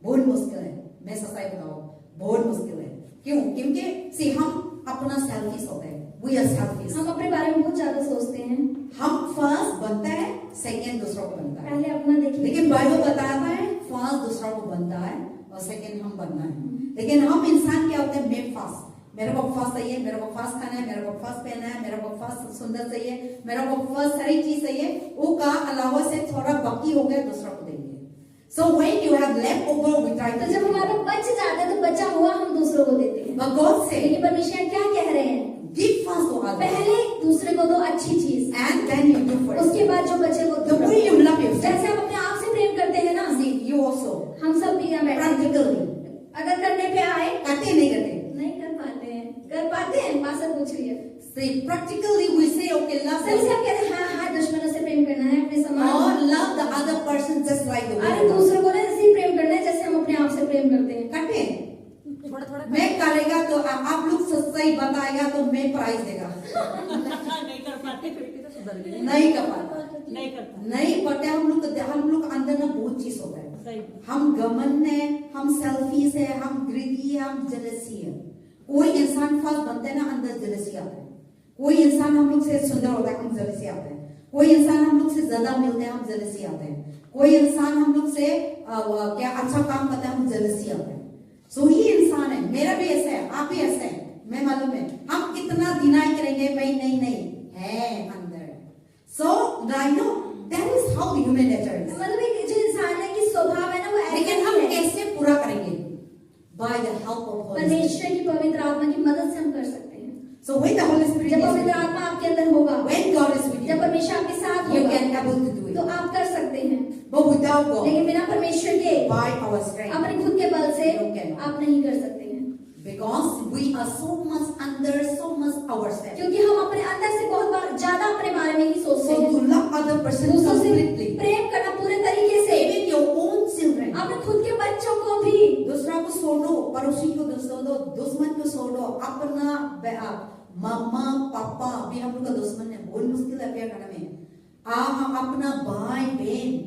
[SPEAKER 1] बहुत मुश्किल है। मैं सच्चाई बताऊं, बहुत मुश्किल है। क्यों? क्योंकि सी हम अपना सेल्फिश होते हैं, वी आर सेल्फिश।
[SPEAKER 2] हम अपने बारे में बहुत ज्यादा सोचते हैं,
[SPEAKER 1] हम फर्स्ट बनता है, सेकंड दूसरों को बनता है।
[SPEAKER 2] पहले अपना देखिए।
[SPEAKER 1] लेकिन बाइबल बताता है फर्स्ट दूसरों को बनता है और सेकंड हम बनना है। लेकिन हम इंसान क्या होते हैं, मैं फर्स्ट, मेरे को फर्स्ट चाहिए, मेरे को फर्स्ट खाना है, मेरे को फर्स्ट पहनना है, मेरे को फर्स्ट सुंदर चाहिए, मेरे को फर्स्ट सारी चीज चाहिए। वो का अलावा से थोड़ा बाकी हो गया दूसरों को देंगे। So when you have left over, we try
[SPEAKER 2] तो
[SPEAKER 1] to
[SPEAKER 2] जब हमारा बच जाता है तो बचा हुआ हम दूसरों को देते हैं।
[SPEAKER 1] But God said,
[SPEAKER 2] लेकिन परमेश्वर क्या कह रहे हैं?
[SPEAKER 1] give first to others,
[SPEAKER 2] पहले दूसरे को दो अच्छी चीज,
[SPEAKER 1] and then you do for
[SPEAKER 2] उसके
[SPEAKER 1] yourself.
[SPEAKER 2] बाद जो बचे वो
[SPEAKER 1] The
[SPEAKER 2] दो।
[SPEAKER 1] way you love yourself,
[SPEAKER 2] जैसे हम अपने आप से प्रेम करते हैं ना,
[SPEAKER 1] see, you also
[SPEAKER 2] हम सब भी यहाँ बैठे हैं।
[SPEAKER 1] practically
[SPEAKER 2] अगर करने पे आए
[SPEAKER 1] करते नहीं करते।
[SPEAKER 2] नहीं कर पाते हैं, कर पाते हैं? पास्टर पूछ रही है।
[SPEAKER 1] See, practically we say, okay, love
[SPEAKER 2] सही से
[SPEAKER 1] yourself,
[SPEAKER 2] हम कहते हैं हाँ हाँ दुश्मनों से प्रेम करना है, अपने
[SPEAKER 1] or
[SPEAKER 2] समान।
[SPEAKER 1] love the other person just like the way
[SPEAKER 2] अरे
[SPEAKER 1] you love.
[SPEAKER 2] दूसरों को ना ऐसे ही प्रेम करना है जैसे हम अपने आप से प्रेम करते हैं।
[SPEAKER 1] करते हैं। मैं करेगा तो आप लोग सच्चाई बताएगा तो मैं प्राइज देगा।
[SPEAKER 3] नहीं कर पाते फिर भी तो सुधर गए।
[SPEAKER 1] नहीं कर पाता,
[SPEAKER 3] नहीं करता।
[SPEAKER 1] नहीं पता। हम लोग अंदर ना बहुत चीज होता है।
[SPEAKER 3] सही।
[SPEAKER 1] हम घमंड है, हम सेल्फिश है, हम ग्रीडी है, हम जेलसी है। कोई इंसान फर्स्ट बनते हैं ना, अंदर जेलसी आता है। कोई इंसान हम लोग से सुंदर होता है, हम जेलसी आते हैं। कोई इंसान हम लोग से ज्यादा मिलते हैं, हम जेलसी आते हैं। कोई इंसान हम लोग से क्या अच्छा काम करता है, हम जेलसी आते हैं। सो ये इंसान है, मेरा भी ऐसा है, आप भी ऐसा है, मैं मालूम है। हम कितना डिनाई करेंगे, भाई नहीं नहीं है अंदर। So I know that is how human nature is.
[SPEAKER 2] मतलब एक जो इंसान है कि स्वभाव है ना वो ऐसा
[SPEAKER 1] लेकिन हम
[SPEAKER 2] है।
[SPEAKER 1] कैसे पूरा करेंगे? By the help of Holi spirit.
[SPEAKER 2] परमेश्वर की पवित्र आत्मा की मदद से हम कर सकते हैं।
[SPEAKER 1] So when the Holi spirit
[SPEAKER 2] जब
[SPEAKER 1] इज
[SPEAKER 2] पवित्र आत्मा आपके अंदर होगा,
[SPEAKER 1] व्हेन गॉड इज विद
[SPEAKER 2] जब परमेश्वर आपके साथ
[SPEAKER 1] यू
[SPEAKER 2] होगा,
[SPEAKER 1] कैन एबल टू डू
[SPEAKER 2] तो
[SPEAKER 1] इट।
[SPEAKER 2] आप कर सकते हैं।
[SPEAKER 1] बट विदाउट गॉड,
[SPEAKER 2] लेकिन बिना परमेश्वर के
[SPEAKER 1] बाय आवर स्ट्रेंथ,
[SPEAKER 2] अपने खुद के बल से
[SPEAKER 1] You cannot.
[SPEAKER 2] आप नहीं कर सकते हैं,
[SPEAKER 1] because we are so much under, so much ourselves.
[SPEAKER 2] क्योंकि हम अपने अंदर से बहुत बार ज्यादा अपने बारे में ही सोचते
[SPEAKER 1] सो
[SPEAKER 2] हैं।
[SPEAKER 1] टू लव अदर पर्सन
[SPEAKER 2] दूसरों से
[SPEAKER 1] कंप्लीटली,
[SPEAKER 2] प्रेम करना पूरे तरीके से,
[SPEAKER 1] इवन योर ओन चिल्ड्रन।
[SPEAKER 2] अपने खुद के बच्चों को भी।
[SPEAKER 1] दूसरा को छोड़ो, पड़ोसी को छोड़ो, दुश्मन को छोड़ो, अपना मामा पापा भी हम लोग का दुश्मन है। बहुत मुश्किल है प्यार करने में। हम अपना भाई बहन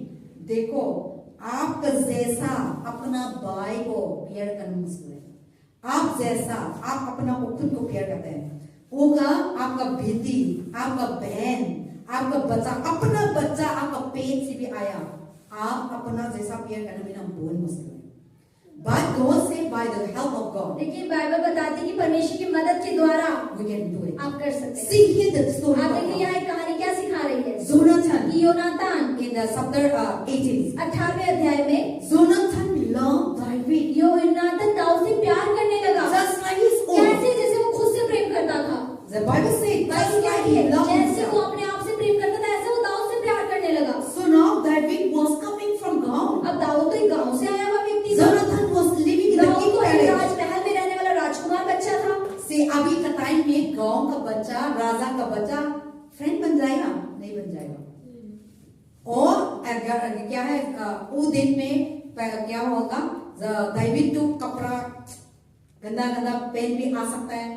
[SPEAKER 1] देखो, आपका जैसा अपना भाई को प्यार करना मुश्किल है। आप जैसा आप अपना को खुद को प्यार करते हैं, होगा आपका बेटी, आपका बहन, आपका बच्चा, अपना बच्चा आपका पेट से भी आया, आप अपना जैसा प्यार करने में ना बहुत मुश्किल है। But God said by the help of God,
[SPEAKER 2] लेकिन बाइबल बताती है कि परमेश्वर की मदद के द्वारा
[SPEAKER 1] we can do it.
[SPEAKER 2] आप कर सकते हैं।
[SPEAKER 1] See here the story
[SPEAKER 2] आप
[SPEAKER 1] of
[SPEAKER 2] देखिए यहाँ एक कहानी क्या सिखा रही है।
[SPEAKER 1] Jonathan
[SPEAKER 2] कि योनातान
[SPEAKER 1] in the chapter 18.
[SPEAKER 2] 18वें अध्याय में
[SPEAKER 1] Jonathan loved David
[SPEAKER 2] योनातान दाऊद से प्यार करने लगा,
[SPEAKER 1] just like his own.
[SPEAKER 2] कैसे जैसे वो खुद से प्रेम करता था।
[SPEAKER 1] The Bible says just
[SPEAKER 2] Bible
[SPEAKER 1] like
[SPEAKER 2] कहती
[SPEAKER 1] he
[SPEAKER 2] है
[SPEAKER 1] loved
[SPEAKER 2] जैसे वो
[SPEAKER 1] himself.
[SPEAKER 2] अपने आप से प्रेम करता था ऐसे वो दाऊद से प्यार करने लगा।
[SPEAKER 1] So now David was coming from God.
[SPEAKER 2] अब दाऊद तो एक गांव से आया हुआ व्यक्ति था।
[SPEAKER 1] Jonathan was living in the
[SPEAKER 2] Dawood
[SPEAKER 1] king
[SPEAKER 2] तो एक
[SPEAKER 1] palace.
[SPEAKER 2] राजमहल में रहने वाला राजकुमार बच्चा था।
[SPEAKER 1] See अभी का टाइम में गांव का बच्चा, राजा का बच्चा फ्रेंड बन जाएगा? नहीं बन जाएगा। और अगर क्या है वो दिन में क्या होगा, दावीद तो कपड़ा गंदा गंदा पहन भी आ सकता है,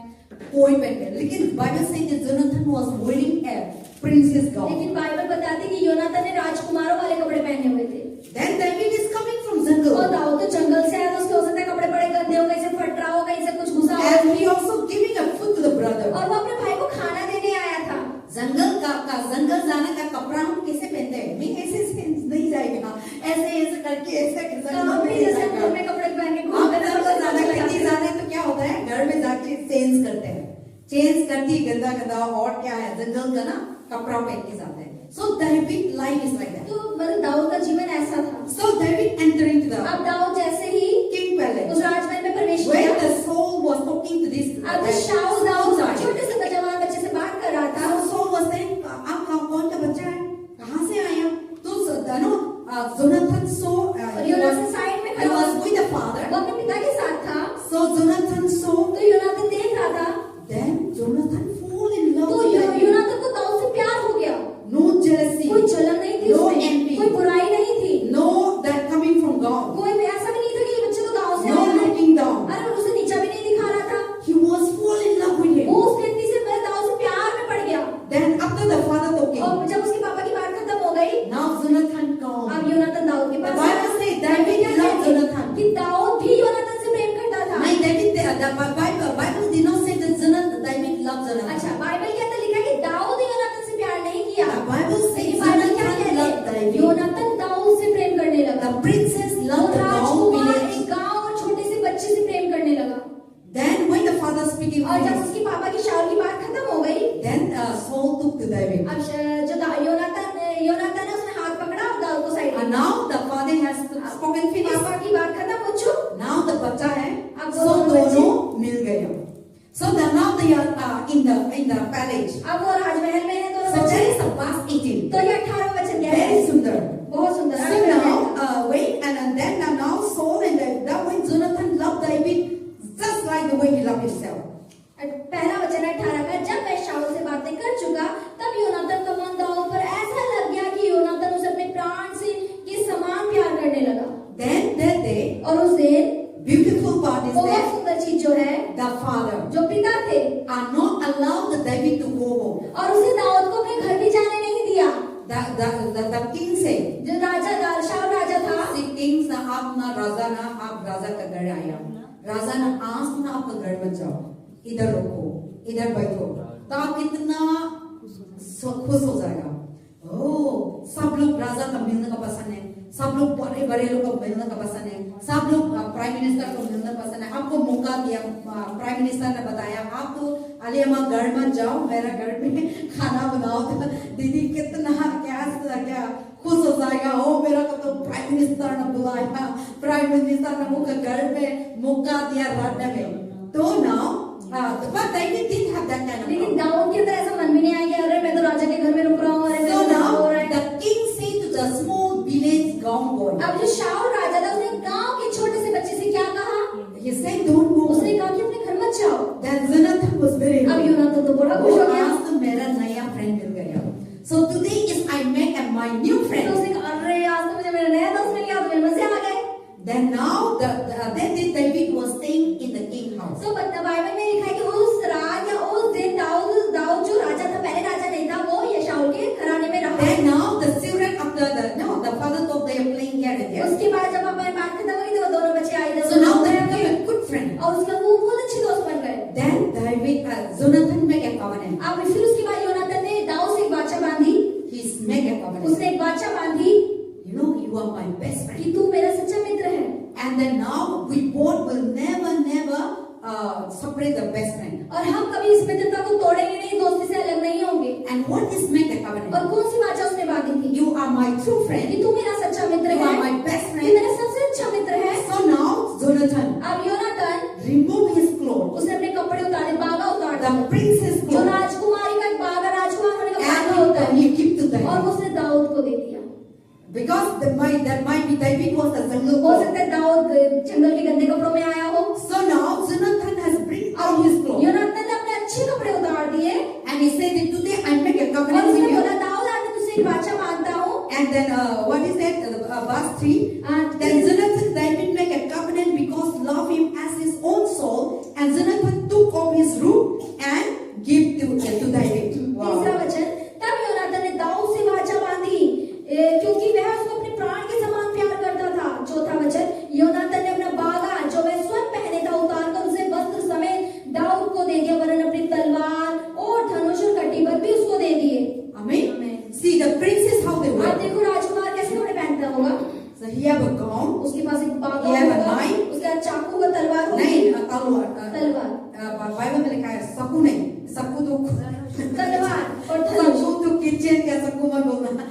[SPEAKER 1] कोई पहन के, लेकिन बाइबल से Jonathan was wearing A princess gown.
[SPEAKER 2] लेकिन बाइबल बताती है कि योनातान ने राजकुमारों वाले कपड़े पहने हुए थे।
[SPEAKER 1] Then David is coming from jungle
[SPEAKER 2] और दाऊद तो जंगल से आया, तो उसके हो सकता है कपड़े बड़े गंदे हो, कहीं से फट रहा हो, कहीं से कुछ घुसा हो,
[SPEAKER 1] and he also giving a food to the brother.
[SPEAKER 2] और वो अपने भाई को खाना देने आया था।
[SPEAKER 1] जंगल का जंगल जाने का कपड़ा हम कैसे पहनते हैं? मैं ऐसे चेंज करते हैं, चेंज करके गंदा गंदा और क्या है जंगल का ना कपड़ा पहन के जाते हैं. So David life is like that.
[SPEAKER 2] तो मतलब दाऊद का जीवन ऐसा था.
[SPEAKER 1] So David entered into the
[SPEAKER 2] अब दाऊद जैसे ही
[SPEAKER 1] king palace.
[SPEAKER 2] उस राजमहल में प्रवेश
[SPEAKER 1] When
[SPEAKER 2] किया,
[SPEAKER 1] the Saul was talking to this,
[SPEAKER 2] अब जब शाऊल दाऊद छोटे से जवान बच्चे से बात कर रहा था,
[SPEAKER 1] So Saul was saying, आप कौन सा बच्चा है? कहाँ से आए आप? तो Jonathan saw, he
[SPEAKER 2] Yonatan side में
[SPEAKER 1] was
[SPEAKER 2] खड़ा
[SPEAKER 1] with the father.
[SPEAKER 2] वो अपने पिता के साथ था.
[SPEAKER 1] So Jonathan saw,
[SPEAKER 2] तो योनाथन देख रहा था,
[SPEAKER 1] then Jonathan fall in love
[SPEAKER 2] तो
[SPEAKER 1] with David.
[SPEAKER 2] योनाथन को दाऊद से प्यार हो गया.
[SPEAKER 1] No jealousy,
[SPEAKER 2] कोई जलन नहीं थी
[SPEAKER 1] No
[SPEAKER 2] उसमें,
[SPEAKER 1] envy.
[SPEAKER 2] कोई बुराई नहीं थी,
[SPEAKER 1] no that coming from God,
[SPEAKER 2] कोई ऐसा भी नहीं था कि ये बच्चे तो गाँव से
[SPEAKER 1] no
[SPEAKER 2] आया है.
[SPEAKER 1] looking down.
[SPEAKER 2] अरे वो उसे नीचा भी नहीं दिखा रहा था.
[SPEAKER 1] He was fall in love with
[SPEAKER 2] वो
[SPEAKER 1] him.
[SPEAKER 2] उस व्यक्ति से दाऊद से प्यार में पड़ गया.
[SPEAKER 1] Then after the father talking,
[SPEAKER 2] और जब उसके पापा की बात खत्म हो गई,
[SPEAKER 1] now Jonathan come.
[SPEAKER 2] अब योनाथन दाऊद के
[SPEAKER 1] The
[SPEAKER 2] pass
[SPEAKER 1] Bible says David loved Jonathan.
[SPEAKER 2] कि दाऊद भी योनाथन से प्रेम करता था.
[SPEAKER 1] नहीं, the Bible did not say that David loved Jonathan.
[SPEAKER 2] अच्छा, बाइबल के अंदर लिखा है कि दाऊद योनाथन से प्यार नहीं किया.
[SPEAKER 1] The Bible says
[SPEAKER 2] लेकिन बाइबल क्या
[SPEAKER 1] Jonathan
[SPEAKER 2] कहती
[SPEAKER 1] loved
[SPEAKER 2] है?
[SPEAKER 1] David.
[SPEAKER 2] योनाथन दाऊद से प्रेम करने लगा.
[SPEAKER 1] The princess loved the Gaon
[SPEAKER 2] Rajkumar
[SPEAKER 1] village.
[SPEAKER 2] एक गांव और छोटे से बच्चे से प्रेम करने लगा.
[SPEAKER 1] Then when the father speaking
[SPEAKER 2] और जब
[SPEAKER 1] finished,
[SPEAKER 2] उसके पापा की शाऊल की बात खत्म हो गई,
[SPEAKER 1] then Saul took to David.
[SPEAKER 2] अब योनाथन ने उसने हाथ पकड़ा और दाऊद को side
[SPEAKER 1] And now the father has spoken finished.
[SPEAKER 2] पापा की बात खत्म हो चुकी.
[SPEAKER 1] Now the बच्चा है,
[SPEAKER 2] अब
[SPEAKER 1] so
[SPEAKER 2] दोनों बच्चे-
[SPEAKER 1] दोनों मिल गए. So now they are in the palace.
[SPEAKER 2] अब वो राजमहल में है दोनों
[SPEAKER 1] So
[SPEAKER 2] बच्चे.
[SPEAKER 1] there is a verse 18.
[SPEAKER 2] तो ये 18 वचन क्या
[SPEAKER 1] Very
[SPEAKER 2] है?
[SPEAKER 1] सुंदर.
[SPEAKER 2] बहुत सुंदर.
[SPEAKER 1] So now, wait, and then now Saul and that when Jonathan loved David just like the way he loved himself.
[SPEAKER 2] पहला वचन है 18 का, जब मैं शाऊल से बातें कर चुका तब योनाथन का मन दाऊद पर ऐसा लग गया कि योनाथन उसे अपने प्राण से के समान प्यार करने लगा.
[SPEAKER 1] Then that day,
[SPEAKER 2] और उस दिन
[SPEAKER 1] beautiful part is
[SPEAKER 2] बहुत
[SPEAKER 1] that
[SPEAKER 2] सुंदर चीज जो है,
[SPEAKER 1] the father
[SPEAKER 2] जो पिता थे
[SPEAKER 1] are not allowed the David to go home.
[SPEAKER 2] और उसे दाऊद को अपने घर भी जाने नहीं दिया.
[SPEAKER 1] The king said,
[SPEAKER 2] जो राजा शाऊल राजा था,
[SPEAKER 1] "See, king ना आप ना आप राजा का घर आया, राजा ना आज ना आपका घर मत जाओ, इधर रुको, इधर बैठो, तो आप कितना खुश हो जाएगा. ओह, सब लोग राजा का मिलने का पसंद है, सब लोग बड़े बड़े लोग को मिलने का पसंद है, सब लोग प्राइम मिनिस्टर को मिलना पसंद है. आपको मौका दिया, प्राइम मिनिस्टर ने बताया आप तो अलियमा घर मत जाओ, मेरा घर में खाना बनाओ. तो दीदी कितना क्या खुश हो जाएगा. ओ मेरा तो प्राइम मिनिस्टर ने बुलाया, प्राइम मिनिस्टर ने मुझे घर में मौका दिया रहने में. तो now but David didn't have that kind of
[SPEAKER 2] लेकिन दाऊद के अंदर ऐसा मन भी नहीं आया कि अरे मैं तो राजा के घर में रुक रहा हूँ, अरे
[SPEAKER 1] So
[SPEAKER 2] मेरा
[SPEAKER 1] now
[SPEAKER 2] हो रहा है.
[SPEAKER 1] the king said to the small village Gaon boy,
[SPEAKER 2] अब जो शाऊल राजा था उसने गांव के छोटे से बच्चे से क्या कहा?
[SPEAKER 1] he said, "Don't go."
[SPEAKER 2] उसने कहा कि अपने घर मत जाओ.
[SPEAKER 1] Then Jonathan was very
[SPEAKER 2] अब
[SPEAKER 1] happy.
[SPEAKER 2] योनाथन तो बड़ा खुश हो गया.
[SPEAKER 1] आज तो मेरा नया फ्रेंड मिल गया. So today is I met my new
[SPEAKER 2] तो
[SPEAKER 1] friend.
[SPEAKER 2] उसने कहा अरे आज तो मुझे मेरा नया दोस्त मिल गया, तो मेरे मजे आ गए.
[SPEAKER 1] Then now then David was staying in the king house.
[SPEAKER 2] तो बाइबल में लिखा है कि उस रात या उस दिन दाऊद जो राजा था, पहले राजा नहीं था, वो ये शाऊल के घराने में रहा.
[SPEAKER 1] Then now the children after the father thought they are playing here and there.
[SPEAKER 2] उसके बाद जब हमारी बात खत्म हुई तो वो दोनों बच्चे आए इधर
[SPEAKER 1] So now
[SPEAKER 2] उधर
[SPEAKER 1] they
[SPEAKER 2] आ
[SPEAKER 1] became
[SPEAKER 2] गए
[SPEAKER 1] a good friend.
[SPEAKER 2] और उसके बाद वो बहुत अच्छे दोस्त बन गए.
[SPEAKER 1] Then Jonathan make a covenant.
[SPEAKER 2] अब फिर उसके बाद योनाथन ने दाऊद से एक बाचा बांधी.
[SPEAKER 1] He's make a covenant.
[SPEAKER 2] उसने एक बाचा बांधी
[SPEAKER 1] You know, you are my best friend.
[SPEAKER 2] कि तू मेरा सच्चा मित्र है.
[SPEAKER 1] And then now we both will never separate the best friend.
[SPEAKER 2] और हम कभी इस मित्रता को तोड़ेंगे नहीं, दोस्ती से अलग नहीं होंगे.
[SPEAKER 1] And what is make a covenant?
[SPEAKER 2] और कौन सी बाचा उसने बांधी थी?
[SPEAKER 1] You are my true friend.
[SPEAKER 2] कि तू मेरा सच्चा मित्र
[SPEAKER 1] You
[SPEAKER 2] है,
[SPEAKER 1] are my best
[SPEAKER 2] कि
[SPEAKER 1] friend.
[SPEAKER 2] मेरा सबसे अच्छा मित्र है.
[SPEAKER 1] So now Jonathan
[SPEAKER 2] अब योनाथन
[SPEAKER 1] remove his clothes,
[SPEAKER 2] उसने अपने कपड़े उतारे, बागा उतार
[SPEAKER 1] the
[SPEAKER 2] दिया.
[SPEAKER 1] princess
[SPEAKER 2] जो
[SPEAKER 1] clothes,
[SPEAKER 2] राजकुमारी का एक बागा, राजकुमार होने का बागा होता
[SPEAKER 1] and
[SPEAKER 2] है,
[SPEAKER 1] he keep to
[SPEAKER 2] और
[SPEAKER 1] them.
[SPEAKER 2] वो उसने दाऊद को दे दिया.
[SPEAKER 1] Because that might be David was a jungle
[SPEAKER 2] हो
[SPEAKER 1] boy.
[SPEAKER 2] सकता है दाऊद जंगल के गंदे कपड़ों में आया हो.
[SPEAKER 1] So now Jonathan has bring out his clothes
[SPEAKER 2] Yonatan ने अपने अच्छे कपड़े उतार दिए
[SPEAKER 1] and he said that today I make a
[SPEAKER 2] और
[SPEAKER 1] covenant
[SPEAKER 2] उसने
[SPEAKER 1] with you.
[SPEAKER 2] बोला दाऊद आज मैं तुझसे एक बाचा मांगता हूँ.
[SPEAKER 1] And then what is that? Verse 3. Then Jonathan David make a covenant because love him as his own soul. And Jonathan took off his robe and give to David.
[SPEAKER 2] तीसरा वचन, तब योनाथन ने दाऊद से वाचा बांधी क्योंकि वह उसको अपने प्राण के समान प्यार करता था. चौथा वचन, योनाथन ने अपना बागा जो वह स्वयं पहने था उतार कर उसे वस्त्र समेत दाऊद को दे दिया, वरन अपनी तलवार और धनुष और कटीबद्ध भी उसको दे दिए.
[SPEAKER 1] Amen. See the princes how they
[SPEAKER 2] आप
[SPEAKER 1] were.
[SPEAKER 2] देखो राजकुमार कैसे कपड़े पहनता होगा.
[SPEAKER 1] So he have a gown.
[SPEAKER 2] उसके पास एक बागा
[SPEAKER 1] He have a
[SPEAKER 2] होगा,
[SPEAKER 1] knife.
[SPEAKER 2] उसके पास चाकू का तलवार होगी.
[SPEAKER 1] नहीं तलवार.
[SPEAKER 2] तलवार तलवार
[SPEAKER 1] बाइबल में लिखा है सकू नहीं, सकू तो
[SPEAKER 2] तलवार और धनुष।
[SPEAKER 1] सकू तो किचन का सकू मत बोलना।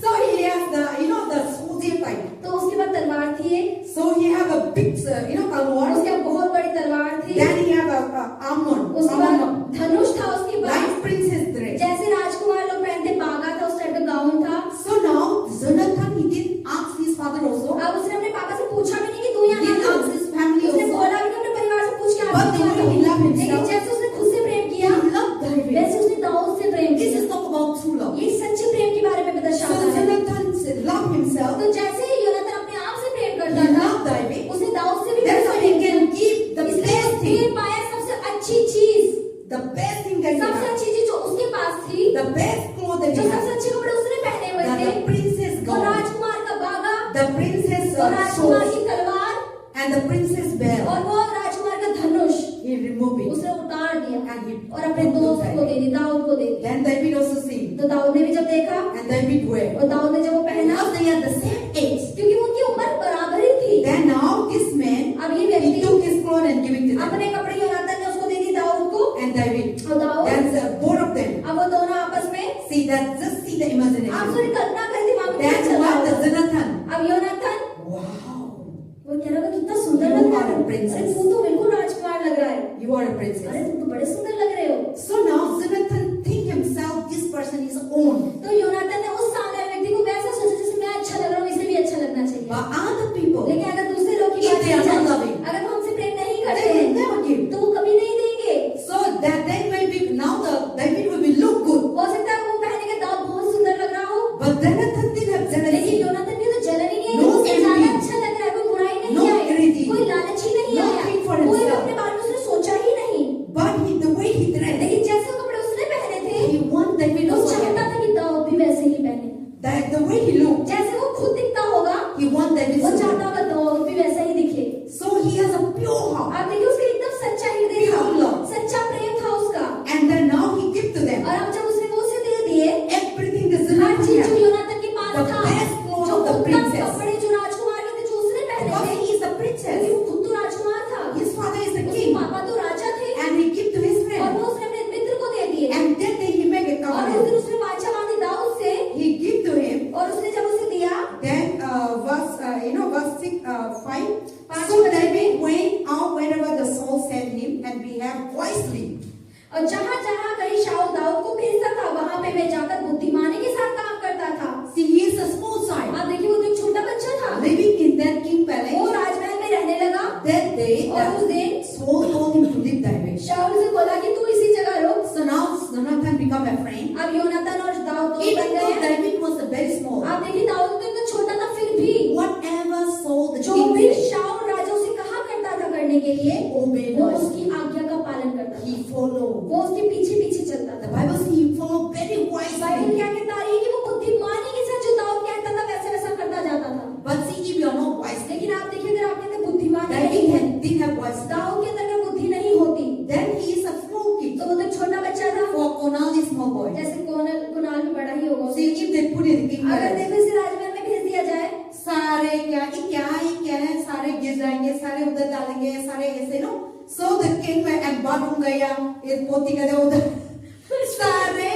[SPEAKER 1] So he has the soldier type.
[SPEAKER 2] तो उसके बाद तलवार थी एक,
[SPEAKER 1] So he have a big तलवार.
[SPEAKER 2] उसके बाद बहुत बड़ी तलवार थी।
[SPEAKER 1] Then he have a armor.
[SPEAKER 2] उसके बाद धनुष था, उसके बाद
[SPEAKER 1] Like princess dress.
[SPEAKER 2] जैसे राजकुमार लोग पहनते बागा था, उस टाइप का गाउन था।
[SPEAKER 1] So now Jonathan he didn't ask his father also.
[SPEAKER 2] अब उसने अपने पापा से पूछा भी नहीं कि तू यहाँ
[SPEAKER 1] He didn't
[SPEAKER 2] क्या
[SPEAKER 1] ask his family
[SPEAKER 2] उसने
[SPEAKER 1] also.
[SPEAKER 2] बोला भी कि अपने परिवार से पूछ के
[SPEAKER 1] But the way he loved himself.
[SPEAKER 2] लेकिन जैसे उसने खुद से प्रेम किया,
[SPEAKER 1] He loved David.
[SPEAKER 2] वैसे उसने दाऊद से प्रेम
[SPEAKER 1] This
[SPEAKER 2] किया।
[SPEAKER 1] is talk about true love.
[SPEAKER 2] ये सच्चे प्रेम के बारे में दर्शाता
[SPEAKER 1] So
[SPEAKER 2] है।
[SPEAKER 1] Jonathan loved himself.
[SPEAKER 2] तो जैसे ही योनातान अपने आप से प्रेम
[SPEAKER 1] He
[SPEAKER 2] करता था,
[SPEAKER 1] loved David.
[SPEAKER 2] उसने दाऊद से भी
[SPEAKER 1] That's why he
[SPEAKER 2] प्रेम किया।
[SPEAKER 1] can give the
[SPEAKER 2] इसलिए
[SPEAKER 1] best
[SPEAKER 2] उसने
[SPEAKER 1] thing.
[SPEAKER 2] पाया सबसे अच्छी चीज,
[SPEAKER 1] The best thing that he
[SPEAKER 2] सबसे
[SPEAKER 1] had.
[SPEAKER 2] अच्छी चीज जो उसके पास थी,
[SPEAKER 1] The best clothes that
[SPEAKER 2] जो
[SPEAKER 1] he
[SPEAKER 2] सबसे
[SPEAKER 1] had.
[SPEAKER 2] अच्छे कपड़े उसने पहने हुए
[SPEAKER 1] The
[SPEAKER 2] थे,
[SPEAKER 1] princess
[SPEAKER 2] वो
[SPEAKER 1] gown.
[SPEAKER 2] राजकुमार का बागा
[SPEAKER 1] The princess
[SPEAKER 2] और राजकुमार
[SPEAKER 1] sword.
[SPEAKER 2] की तलवार
[SPEAKER 1] And the princess bell.
[SPEAKER 2] और वो राजकुमार का धनुष
[SPEAKER 1] He removed it.
[SPEAKER 2] उसने उतार दिया
[SPEAKER 1] And he
[SPEAKER 2] और अपने दोस्त को दे दी, दाऊद को दे दी।
[SPEAKER 1] Then David also seen.
[SPEAKER 2] तो दाऊद ने भी जब देखा
[SPEAKER 1] And David wear.
[SPEAKER 2] और दाऊद ने जब वो पहना,
[SPEAKER 1] Because they are the same age.
[SPEAKER 2] क्योंकि उनकी उम्र बराबर ही थी।
[SPEAKER 1] Then now this man,
[SPEAKER 2] अब ये
[SPEAKER 1] he
[SPEAKER 2] व्यक्ति
[SPEAKER 1] took his clothes and gave it to them.
[SPEAKER 2] अपने कपड़े योनातान ने उसको दे दी दाऊद को,
[SPEAKER 1] And David.
[SPEAKER 2] और Dawood,
[SPEAKER 1] Then both of them.
[SPEAKER 2] अब वो दोनों आपस में,
[SPEAKER 1] See that, just see the
[SPEAKER 2] आप
[SPEAKER 1] imagination.
[SPEAKER 2] थोड़ी कल्पना करें दिमाग में क्या
[SPEAKER 1] Then
[SPEAKER 2] चल रहा
[SPEAKER 1] what
[SPEAKER 2] होगा।
[SPEAKER 1] the Jonathan.
[SPEAKER 2] अब योनातान
[SPEAKER 1] Wow.
[SPEAKER 2] वो कह रहा होगा कितना सुंदर
[SPEAKER 1] You
[SPEAKER 2] लग रहा
[SPEAKER 1] are a
[SPEAKER 2] है,
[SPEAKER 1] princess.
[SPEAKER 2] अरे तू तो बिल्कुल राजकुमार लग रहा है,
[SPEAKER 1] You are a
[SPEAKER 2] अरे
[SPEAKER 1] princess.
[SPEAKER 2] तुम तो बड़े सुंदर लग रहे हो।
[SPEAKER 1] So now Jonathan think himself this person is own.
[SPEAKER 2] तो योनातान ने उस सामने वाले व्यक्ति को वैसा सोचा जैसे मैं अच्छा लग रहा हूँ, इसे भी अच्छा लगना चाहिए।
[SPEAKER 1] But other people,
[SPEAKER 2] लेकिन अगर दूसरे लोग की
[SPEAKER 1] If
[SPEAKER 2] बात
[SPEAKER 1] they are
[SPEAKER 2] की जाए,
[SPEAKER 1] not loving,
[SPEAKER 2] अगर वो हमसे प्रेम नहीं
[SPEAKER 1] they
[SPEAKER 2] करते
[SPEAKER 1] will
[SPEAKER 2] हैं
[SPEAKER 1] never give.
[SPEAKER 2] तो वो कभी नहीं देंगे।
[SPEAKER 1] So that they may be now the David will be look good.
[SPEAKER 2] हो सकता है वो पहने के दाऊद बहुत सुंदर लग रहा हो,
[SPEAKER 1] But Jonathan didn't have
[SPEAKER 2] लेकिन
[SPEAKER 1] jealousy.
[SPEAKER 2] योनातान की तो जलन ही नहीं है,
[SPEAKER 1] No
[SPEAKER 2] उससे
[SPEAKER 1] envy.
[SPEAKER 2] ज्यादा अच्छा लग रहा है, कोई बुराई नहीं
[SPEAKER 1] No
[SPEAKER 2] आई,
[SPEAKER 1] greedy.
[SPEAKER 2] कोई लालची नहीं
[SPEAKER 1] No
[SPEAKER 2] आया,
[SPEAKER 1] think for
[SPEAKER 2] कोई
[SPEAKER 1] himself.
[SPEAKER 2] अपने बारे में उसने सोचा ही नहीं।
[SPEAKER 1] But the way he dressed,
[SPEAKER 2] लेकिन जैसे कपड़े उसने पहने थे,
[SPEAKER 1] he want David
[SPEAKER 2] वो
[SPEAKER 1] also.
[SPEAKER 2] चाहता था कि दाऊद भी वैसे ही पहने,
[SPEAKER 1] The way he looked,
[SPEAKER 2] जैसे वो खुद दिखता होगा,
[SPEAKER 1] he want David
[SPEAKER 2] वो
[SPEAKER 1] to
[SPEAKER 2] चाहता
[SPEAKER 1] look.
[SPEAKER 2] होगा दाऊद भी वैसा ही दिखे।
[SPEAKER 1] So he has a pure heart.
[SPEAKER 2] आप देखिए उसका एकदम सच्चा हृदय था,
[SPEAKER 1] Pure love.
[SPEAKER 2] सच्चा प्रेम था उसका।
[SPEAKER 1] And then now he give to them
[SPEAKER 2] और अब जब उसने वो उसे दे दिए,
[SPEAKER 1] everything the
[SPEAKER 2] हर
[SPEAKER 1] Jonathan
[SPEAKER 2] चीज जो
[SPEAKER 1] had.
[SPEAKER 2] योनातान के पास
[SPEAKER 1] The
[SPEAKER 2] था,
[SPEAKER 1] best clothes
[SPEAKER 2] जो
[SPEAKER 1] of the
[SPEAKER 2] उत्तम
[SPEAKER 1] princess.
[SPEAKER 2] कपड़े जो राजकुमार के थे, जो उसने पहने
[SPEAKER 1] Because
[SPEAKER 2] थे,
[SPEAKER 1] he is the
[SPEAKER 2] क्योंकि
[SPEAKER 1] princess.
[SPEAKER 2] वो खुद तो राजकुमार था,
[SPEAKER 1] His father is the
[SPEAKER 2] उसके
[SPEAKER 1] king.
[SPEAKER 2] पापा तो राजा थे,
[SPEAKER 1] And he give to his
[SPEAKER 2] और
[SPEAKER 1] friend.
[SPEAKER 2] वो उसने अपने मित्र को दे दिए।
[SPEAKER 1] And then he make a
[SPEAKER 2] और उस
[SPEAKER 1] covenant.
[SPEAKER 2] दिन उसने वाचा बांधी दाऊद से,
[SPEAKER 1] He give to him.
[SPEAKER 2] और उसने जब उसे दिया,
[SPEAKER 1] Then verse 6, 5.
[SPEAKER 2] पांच
[SPEAKER 1] So
[SPEAKER 2] वचन
[SPEAKER 1] David went out wherever the soul sent him and behaved wisely.
[SPEAKER 2] और जहाँ जहाँ कहीं शाऊल दाऊद को भेजता था, वहाँ पे वह जाकर बुद्धिमानी के साथ काम करता था।
[SPEAKER 1] See, he is a small child
[SPEAKER 2] आप देखिए वो तो एक छोटा बच्चा था,
[SPEAKER 1] living in that king
[SPEAKER 2] वो
[SPEAKER 1] palace.
[SPEAKER 2] राजमहल में रहने लगा।
[SPEAKER 1] That day,
[SPEAKER 2] और उस दिन
[SPEAKER 1] Saul told him to leave David.
[SPEAKER 2] शाऊल से बोला कि तू इसी जगह रुक।
[SPEAKER 1] So now Jonathan become a friend.
[SPEAKER 2] अब योनातान और दाऊद दोस्त
[SPEAKER 1] Even
[SPEAKER 2] बन गए
[SPEAKER 1] though
[SPEAKER 2] हैं।
[SPEAKER 1] David was very small,
[SPEAKER 2] आप देखिए दाऊद तो इतना छोटा था, फिर भी
[SPEAKER 1] whatever Saul the
[SPEAKER 2] जो
[SPEAKER 1] king
[SPEAKER 2] भी
[SPEAKER 1] said,
[SPEAKER 2] शाऊल राजा उसे कहा करता था करने के लिए,
[SPEAKER 1] obeyed
[SPEAKER 2] वो
[SPEAKER 1] wisely.
[SPEAKER 2] उसकी आज्ञा का पालन करता था,
[SPEAKER 1] He followed.
[SPEAKER 2] वो उसके पीछे पीछे चलता
[SPEAKER 1] The
[SPEAKER 2] था।
[SPEAKER 1] Bible says he followed very
[SPEAKER 2] Bible
[SPEAKER 1] wisely.
[SPEAKER 2] क्या कहता है कि वो बुद्धिमानी के साथ जो दाऊद कहता था वैसे वैसा करता जाता था।
[SPEAKER 1] But see, if you are not wise,
[SPEAKER 2] लेकिन आप देखिए अगर आपके अंदर बुद्धिमानी
[SPEAKER 1] David
[SPEAKER 2] नहीं है,
[SPEAKER 1] didn't have wisdom.
[SPEAKER 2] दाऊद के अंदर अगर बुद्धि नहीं होती,
[SPEAKER 1] Then he is a small kid.
[SPEAKER 2] तो वो तो एक छोटा बच्चा था,
[SPEAKER 1] For Konal is small boy.
[SPEAKER 2] जैसे कुणाल भी बड़ा ही होगा।
[SPEAKER 1] See, if they put it in king
[SPEAKER 2] अगर
[SPEAKER 1] palace,
[SPEAKER 2] देखो इसे राजमहल में भेज दिया जाए,
[SPEAKER 1] सारे क्या है सारे गिर जाएंगे, सारे उधर डालेंगे, सारे ऐसे नो. So the king में एक बाथरूम गया, एक पोती गया उधर, सारे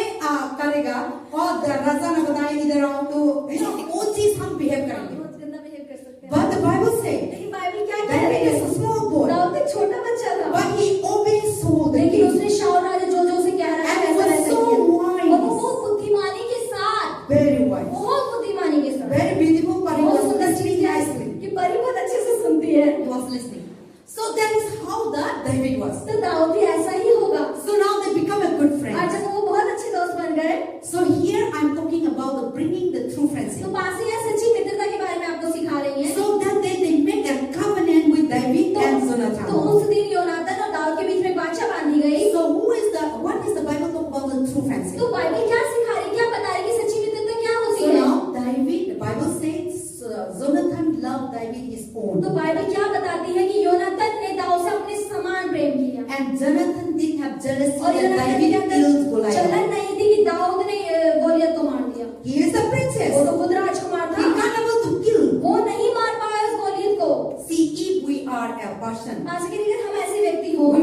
[SPEAKER 1] करेगा और राजा ने बताया इधर आओ तो वो चीज हम बिहेव करेंगे.
[SPEAKER 2] बहुत गंदा बिहेव कर सकते हैं।
[SPEAKER 1] But the Bible says
[SPEAKER 2] लेकिन बाइबल क्या कहती
[SPEAKER 1] David
[SPEAKER 2] है?
[SPEAKER 1] is a small boy,
[SPEAKER 2] Dawood एक छोटा बच्चा था,
[SPEAKER 1] but he obeys Saul the
[SPEAKER 2] लेकिन
[SPEAKER 1] king.
[SPEAKER 2] उसने शाऊल राजा जो उसे कह रहा है
[SPEAKER 1] And
[SPEAKER 2] वैसा
[SPEAKER 1] was
[SPEAKER 2] वैसा
[SPEAKER 1] so
[SPEAKER 2] किया।
[SPEAKER 1] wise.
[SPEAKER 2] और वो बहुत बुद्धिमानी के साथ,
[SPEAKER 1] Very wise,
[SPEAKER 2] बहुत बुद्धिमानी के साथ,
[SPEAKER 1] very beautiful, but he
[SPEAKER 2] बहुत
[SPEAKER 1] was
[SPEAKER 2] सुंदर
[SPEAKER 1] listening
[SPEAKER 2] चीज है
[SPEAKER 1] nicely.
[SPEAKER 2] कि परी बहुत अच्छे से सुनती है।
[SPEAKER 1] He was listening. So that is how that David was.
[SPEAKER 2] तो दाऊद भी ऐसा ही होगा।
[SPEAKER 1] So now they become a good
[SPEAKER 2] और
[SPEAKER 1] friend.
[SPEAKER 2] जब वो बहुत अच्छे दोस्त बन गए,
[SPEAKER 1] So here I'm talking about the bringing the true
[SPEAKER 2] तो
[SPEAKER 1] friendship.
[SPEAKER 2] पासी या सच्ची मित्रता के बारे में आपको सिखा रही है।
[SPEAKER 1] So that they make a covenant with David and
[SPEAKER 2] तो
[SPEAKER 1] Jonathan.
[SPEAKER 2] उस दिन योनातान और दाऊद के बीच में वाचा बांधी गई।
[SPEAKER 1] So what is the Bible talk about the true friendship?
[SPEAKER 2] तो बाइबल क्या सिखा रही है, क्या बता रही है कि सच्ची मित्रता क्या होती
[SPEAKER 1] So
[SPEAKER 2] है?
[SPEAKER 1] now David, the Bible says Jonathan loved David his own.
[SPEAKER 2] तो बाइबल क्या बताती है कि योनातान ने दाऊद से अपने समान प्रेम किया,
[SPEAKER 1] And Jonathan didn't have jealousy
[SPEAKER 2] और
[SPEAKER 1] that
[SPEAKER 2] योनातान
[SPEAKER 1] David
[SPEAKER 2] के
[SPEAKER 1] killed
[SPEAKER 2] अंदर
[SPEAKER 1] Goliath.
[SPEAKER 2] जलन नहीं थी कि दाऊद ने गोलियत को मार दिया।
[SPEAKER 1] He is a princess.
[SPEAKER 2] वो तो खुद राजकुमार
[SPEAKER 1] He
[SPEAKER 2] था,
[SPEAKER 1] can't able to kill.
[SPEAKER 2] वो नहीं मार पाया उस गोलियत को।
[SPEAKER 1] See, if we are a person,
[SPEAKER 2] आज के दिन हम ऐसे व्यक्ति हो,
[SPEAKER 1] we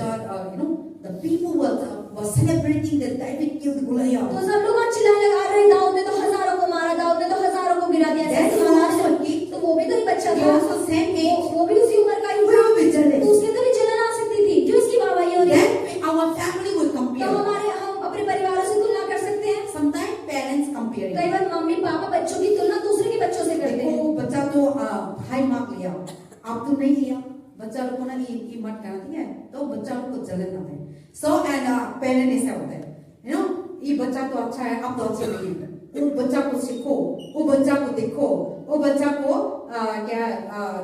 [SPEAKER 1] the people were celebrating that David killed Goliath.
[SPEAKER 2] तो सब लोग चिल्लाने लगा रहे दाऊद ने तो हजारों को मारा, दाऊद ने तो हजारों को गिरा दिया।
[SPEAKER 1] That's
[SPEAKER 2] जैसे
[SPEAKER 1] also
[SPEAKER 2] महाराज
[SPEAKER 1] a kid.
[SPEAKER 2] तो वो भी तो एक बच्चा
[SPEAKER 1] He
[SPEAKER 2] था,
[SPEAKER 1] also same age.
[SPEAKER 2] वो भी उसी उम्र का ही
[SPEAKER 1] We will be
[SPEAKER 2] था,
[SPEAKER 1] jealous.
[SPEAKER 2] तो उसके तो भी जलन आ सकती थी, क्यों इसकी वाहवाही हो रही है?
[SPEAKER 1] Then our family will
[SPEAKER 2] तो
[SPEAKER 1] compare.
[SPEAKER 2] हम अपने परिवारों से तुलना कर सकते हैं।
[SPEAKER 1] Sometimes parents comparing.
[SPEAKER 2] कई बार मम्मी पापा बच्चों की तुलना दूसरे के बच्चों से करते हैं।
[SPEAKER 1] देखो बच्चा तो हाई मार्क लिया, आप तो नहीं लिया, बच्चा लोग को ना ये मत करना, ठीक है? तो बच्चा लोग को जलन आता है। So and पेरेंट ऐसा होता है, ये बच्चा तो अच्छा है, आप तो अच्छे नहीं है। वो बच्चा को सीखो, वो बच्चा को देखो, वो बच्चा को क्या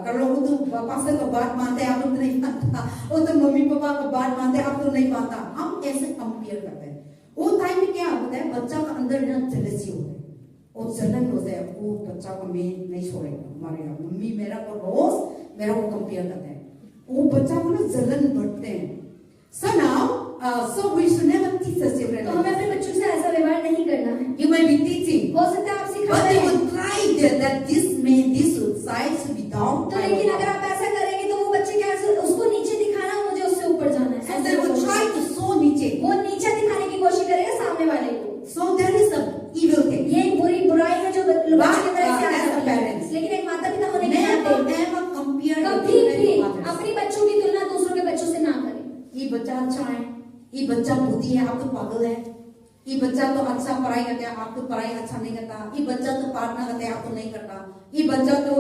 [SPEAKER 1] कर लो, वो तो पापा का बात मानते हैं, आप लोग तो नहीं मानता, वो तो मम्मी पापा का बात मानते हैं, आप तो नहीं मानता। हम ऐसे कंपेयर करते हैं। वो टाइम में क्या होता है, बच्चा का अंदर ना जेलसी होता है, और जलन होता है, वो बच्चा को मैं नहीं छोड़ेगा, मारेगा, मम्मी मेरा को रोज मेरा को कंपेयर करते हैं, वो बच्चा को ना जलन बढ़ते हैं। So now, so we should never teach the children.
[SPEAKER 2] तो हमें अपने बच्चों से ऐसा व्यवहार नहीं करना है।
[SPEAKER 1] You may be teaching,
[SPEAKER 2] हो सकता है आप सिखा
[SPEAKER 1] but
[SPEAKER 2] रहे
[SPEAKER 1] they
[SPEAKER 2] हैं,
[SPEAKER 1] will try that this side should be down.
[SPEAKER 2] तो लेकिन अगर आप ऐसा करेंगे तो वो बच्चे क्या उसको नीचे दिखाना, मुझे उससे ऊपर जाना है,
[SPEAKER 1] So they will try to show नीचे.
[SPEAKER 2] वो नीचे दिखाने की कोशिश करेगा सामने वाले को।
[SPEAKER 1] So there is a evil thing.
[SPEAKER 2] ये बुराई है जो बच्चे की तरफ से आ
[SPEAKER 1] as a
[SPEAKER 2] सकती है।
[SPEAKER 1] parents,
[SPEAKER 2] लेकिन एक माता पिता होने के
[SPEAKER 1] never
[SPEAKER 2] नाते
[SPEAKER 1] ever compare your
[SPEAKER 2] कभी
[SPEAKER 1] children
[SPEAKER 2] भी
[SPEAKER 1] to others.
[SPEAKER 2] अपनी बच्चों की तुलना दूसरों के बच्चों से ना करें।
[SPEAKER 1] ये बच्चा अच्छा है, ये बच्चा बुद्धि है, आप तो पागल है, ये बच्चा तो अच्छा पढ़ाई करता है, आप तो पढ़ाई अच्छा नहीं करता, ये बच्चा तो प्रार्थना करता है, आप तो नहीं करता, ये बच्चा तो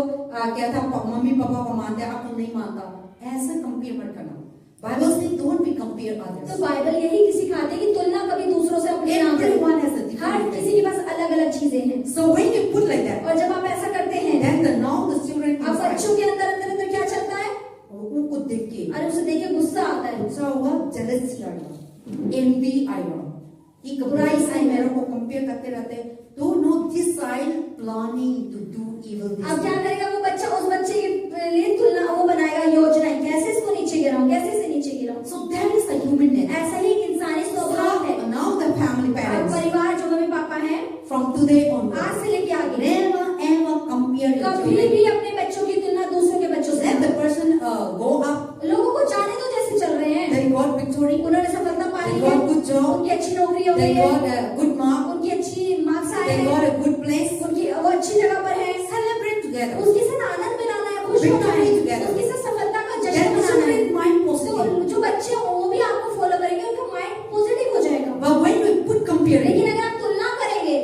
[SPEAKER 1] क्या था मम्मी पापा को मानते हैं, आप तो नहीं मानता। ऐसा कंपेयर मत करना। बाइबल से डोंट बी कंपेयर
[SPEAKER 2] तो
[SPEAKER 1] अदर्स।
[SPEAKER 2] बाइबल यही सिखाती है कि तुलना कभी दूसरों से अपनी ना करें।
[SPEAKER 1] Everyone has a different
[SPEAKER 2] हर किसी के पास अलग अलग चीजें हैं।
[SPEAKER 1] So when you put like that,
[SPEAKER 2] और जब आप ऐसा करते हैं,
[SPEAKER 1] then now the children
[SPEAKER 2] अब
[SPEAKER 1] inside,
[SPEAKER 2] बच्चों के अंदर अंदर अंदर क्या चलता है?
[SPEAKER 1] उनको देख के
[SPEAKER 2] अरे उसे देख के गुस्सा आता है,
[SPEAKER 1] गुस्सा होगा, jealousy आएगा, envy आएगा, एक बुराई से मेरे को कंपेयर करते रहते हैं। तो no this side planning to do evil.
[SPEAKER 2] अब क्या करेगा वो बच्चा? उस बच्चे के लिए तुलना वो बनाएगा योजनाएं, कैसे इसको नीचे गिराऊं, कैसे इसे नीचे गिराऊं।
[SPEAKER 1] So that is the human nature.
[SPEAKER 2] ऐसा ही एक इंसानी स्वभाव है।
[SPEAKER 1] So now the family
[SPEAKER 2] अब
[SPEAKER 1] parents,
[SPEAKER 2] परिवार जो मम्मी पापा हैं,
[SPEAKER 1] from today onwards,
[SPEAKER 2] आज से लेके आगे
[SPEAKER 1] never ever compare your
[SPEAKER 2] कभी
[SPEAKER 1] children.
[SPEAKER 2] भी अपने बच्चों की तुलना दूसरों के बच्चों से
[SPEAKER 1] Let
[SPEAKER 2] ना
[SPEAKER 1] the person go up.
[SPEAKER 2] लोगों को जाने दो जैसे चल रहे हैं।
[SPEAKER 1] They got victory.
[SPEAKER 2] उन्होंने सफलता पा
[SPEAKER 1] They
[SPEAKER 2] ली
[SPEAKER 1] got
[SPEAKER 2] है,
[SPEAKER 1] good job.
[SPEAKER 2] उनकी अच्छी नौकरी हो
[SPEAKER 1] They
[SPEAKER 2] गई है,
[SPEAKER 1] got a good mark.
[SPEAKER 2] उनकी अच्छी मार्क्स आए
[SPEAKER 1] They
[SPEAKER 2] हैं,
[SPEAKER 1] got a good place.
[SPEAKER 2] उनकी वो अच्छी जगह पर है।
[SPEAKER 1] Celebrate together.
[SPEAKER 2] उसके साथ आनंद मिलाना है, खुश होना है,
[SPEAKER 1] Victory together.
[SPEAKER 2] उसके साथ सफलता का जश्न
[SPEAKER 1] Then
[SPEAKER 2] मनाना है।
[SPEAKER 1] children mind positive.
[SPEAKER 2] तो जो बच्चे हों वो भी आपको फॉलो करेंगे, उनका माइंड पॉजिटिव हो जाएगा।
[SPEAKER 1] But when we put comparing,
[SPEAKER 2] लेकिन अगर आप तुलना करेंगे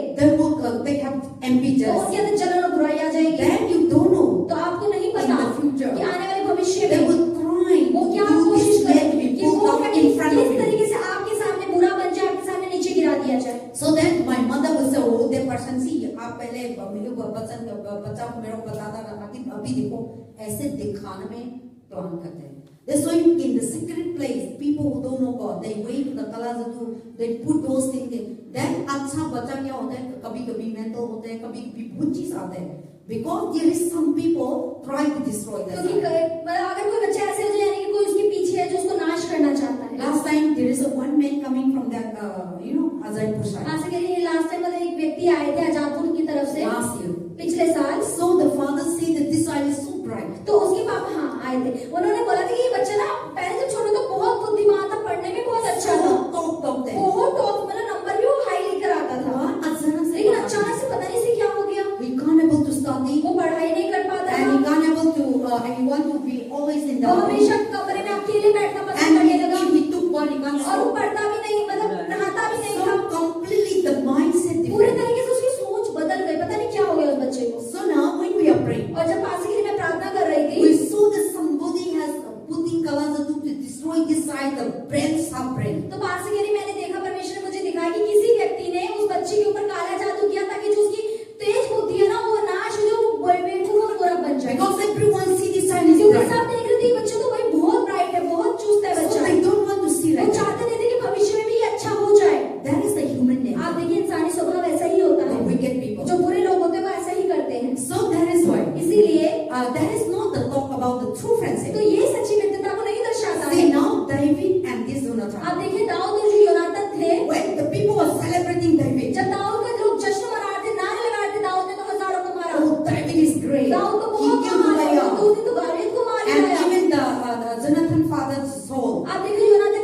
[SPEAKER 1] they have envy,
[SPEAKER 2] तो उनके
[SPEAKER 1] jealousy.
[SPEAKER 2] अंदर जलन और बुराई आ जाएगी।
[SPEAKER 1] Then you don't know.
[SPEAKER 2] तो आपको नहीं
[SPEAKER 1] In
[SPEAKER 2] पता
[SPEAKER 1] the future,
[SPEAKER 2] कि आने वाले भविष्य
[SPEAKER 1] they
[SPEAKER 2] में
[SPEAKER 1] will try
[SPEAKER 2] वो
[SPEAKER 1] to
[SPEAKER 2] क्या
[SPEAKER 1] do
[SPEAKER 2] कोशिश
[SPEAKER 1] this way to
[SPEAKER 2] करेंगे
[SPEAKER 1] be
[SPEAKER 2] कि वो
[SPEAKER 1] put up in front of
[SPEAKER 2] किस
[SPEAKER 1] you.
[SPEAKER 2] तरीके से आपके सामने बुरा बन जाए, आपके सामने नीचे गिरा दिया जाए।
[SPEAKER 1] So then my mother would say, oh, that person, see, आप पहले मेरे को बच्चा को मेरे को बताता था कि अभी देखो ऐसे दिखाने में प्लान करते हैं। That's why in the secret place, people who don't know God, they wait to the colors to, they put those things in. Then अच्छा बच्चा क्या होता है, कभी कभी mental होते हैं, कभी कभी बहुत चीज आते हैं, because there is some people try to destroy that.
[SPEAKER 2] क्योंकि अगर कोई बच्चा ऐसे हो जाए यानी कि कोई उसके पीछे है जो उसको नाश करना चाहता है।
[SPEAKER 1] Last time there is a one man coming from that Azaipur side.
[SPEAKER 2] हाँ, से लास्ट टाइम मतलब एक व्यक्ति आए थे आजादपुर की तरफ से
[SPEAKER 1] Last year.
[SPEAKER 2] पिछले साल।
[SPEAKER 1] So the father said that this child is so bright.
[SPEAKER 2] तो उसके पापा हाँ आए थे, उन्होंने बोला था कि ये बच्चा ना पहले जब छोटा था बहुत बुद्धिमान था, पढ़ने में बहुत अच्छा था,
[SPEAKER 1] Top
[SPEAKER 2] बहुत टॉप मतलब नंबर भी वो हाई लेकर आता था। लेकिन अचानक से पता नहीं से क्या हो गया,
[SPEAKER 1] We can't able to study,
[SPEAKER 2] वो पढ़ाई नहीं कर पाता
[SPEAKER 1] and
[SPEAKER 2] था,
[SPEAKER 1] he can't able to, and he want to be always in the
[SPEAKER 2] वो
[SPEAKER 1] house.
[SPEAKER 2] हमेशा कमरे में अकेले बैठना पसंद
[SPEAKER 1] And
[SPEAKER 2] करने लगा,
[SPEAKER 1] if he took one, he can't
[SPEAKER 2] और वो
[SPEAKER 1] stop.
[SPEAKER 2] पढ़ता भी नहीं, मतलब नहाता भी नहीं था।
[SPEAKER 1] So completely the mindset
[SPEAKER 2] पूरे
[SPEAKER 1] different.
[SPEAKER 2] तरीके से उसकी सोच बदल गई, पता नहीं क्या हो गया उस बच्चे को।
[SPEAKER 1] So now when we are praying,
[SPEAKER 2] और जब पास के लिए मैं प्रार्थना कर रही थी,
[SPEAKER 1] we saw that somebody has putting colors to destroy this side, the brain, sub-brain.
[SPEAKER 2] तो पास के लिए मैंने देखा, परमेश्वर ने मुझे दिखाया कि किसी व्यक्ति ने उस बच्चे के ऊपर काला जादू किया ताकि जो उसकी तेज बुद्धि है ना वो नाश हो जाए, वो बेवकूफ और बुरा बन जाए।
[SPEAKER 1] Because everyone see this side is
[SPEAKER 2] क्योंकि
[SPEAKER 1] bright.
[SPEAKER 2] सब देख रहे थे बच्चे तो भाई बहुत ब्राइट है, बहुत चुस्त है
[SPEAKER 1] So
[SPEAKER 2] बच्चा,
[SPEAKER 1] they don't want to see
[SPEAKER 2] वो
[SPEAKER 1] like that.
[SPEAKER 2] चाहते नहीं थे कि भविष्य में भी ये अच्छा हो जाए।
[SPEAKER 1] That is the human nature.
[SPEAKER 2] आप देखिए इंसानी स्वभाव ऐसा ही होता
[SPEAKER 1] The
[SPEAKER 2] है,
[SPEAKER 1] wicked people.
[SPEAKER 2] जो बुरे लोग होते हैं वो ऐसा ही करते हैं।
[SPEAKER 1] So that is why.
[SPEAKER 2] इसीलिए
[SPEAKER 1] That is not the talk about the true friendship.
[SPEAKER 2] तो ये सच्ची मित्रता को नहीं दर्शाता
[SPEAKER 1] See
[SPEAKER 2] है।
[SPEAKER 1] now David and this Jonathan.
[SPEAKER 2] आप देखिए दाऊद और जो योनातन थे,
[SPEAKER 1] When the people were celebrating David,
[SPEAKER 2] जब दाऊद का लोग जश्न मना रहे थे, नारे लगा रहे थे, दाऊद ने तो हजारों को मारा,
[SPEAKER 1] oh David is great.
[SPEAKER 2] Dawood को
[SPEAKER 1] He
[SPEAKER 2] बहुत
[SPEAKER 1] killed
[SPEAKER 2] मारा,
[SPEAKER 1] Goliath.
[SPEAKER 2] तो उसने तो गालियत को मार
[SPEAKER 1] And
[SPEAKER 2] दिया।
[SPEAKER 1] even the Jonathan father Saul.
[SPEAKER 2] आप देखिए योनातन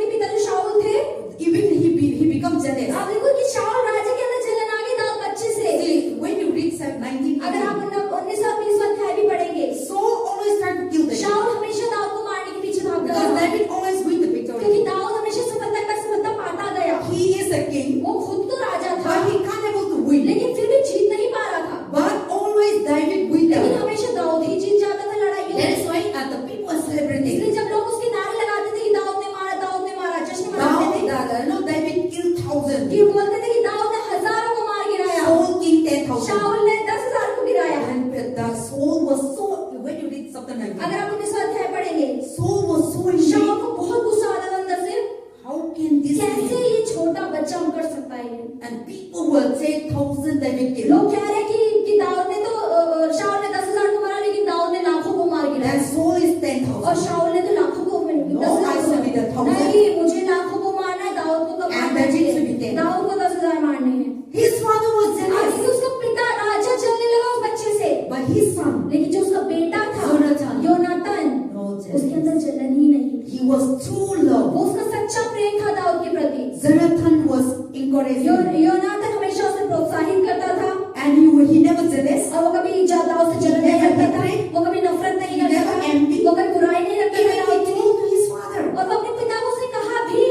[SPEAKER 2] अंदर जलन ही नहीं थी।
[SPEAKER 1] He was true love.
[SPEAKER 2] वो उसका सच्चा प्रेम था दाऊद के प्रति।
[SPEAKER 1] Jonathan was encouraging.
[SPEAKER 2] योनाथन हमेशा उसे प्रोत्साहित करता था
[SPEAKER 1] And he never jealous.
[SPEAKER 2] और वो कभी दाऊद से जलन नहीं करता था, वो कभी नफरत नहीं करता था, वो कभी बुराई नहीं रखता
[SPEAKER 1] Even
[SPEAKER 2] था दाऊद
[SPEAKER 1] he
[SPEAKER 2] की।
[SPEAKER 1] told to his father,
[SPEAKER 2] और वो अपने पिता को उसने कहा भी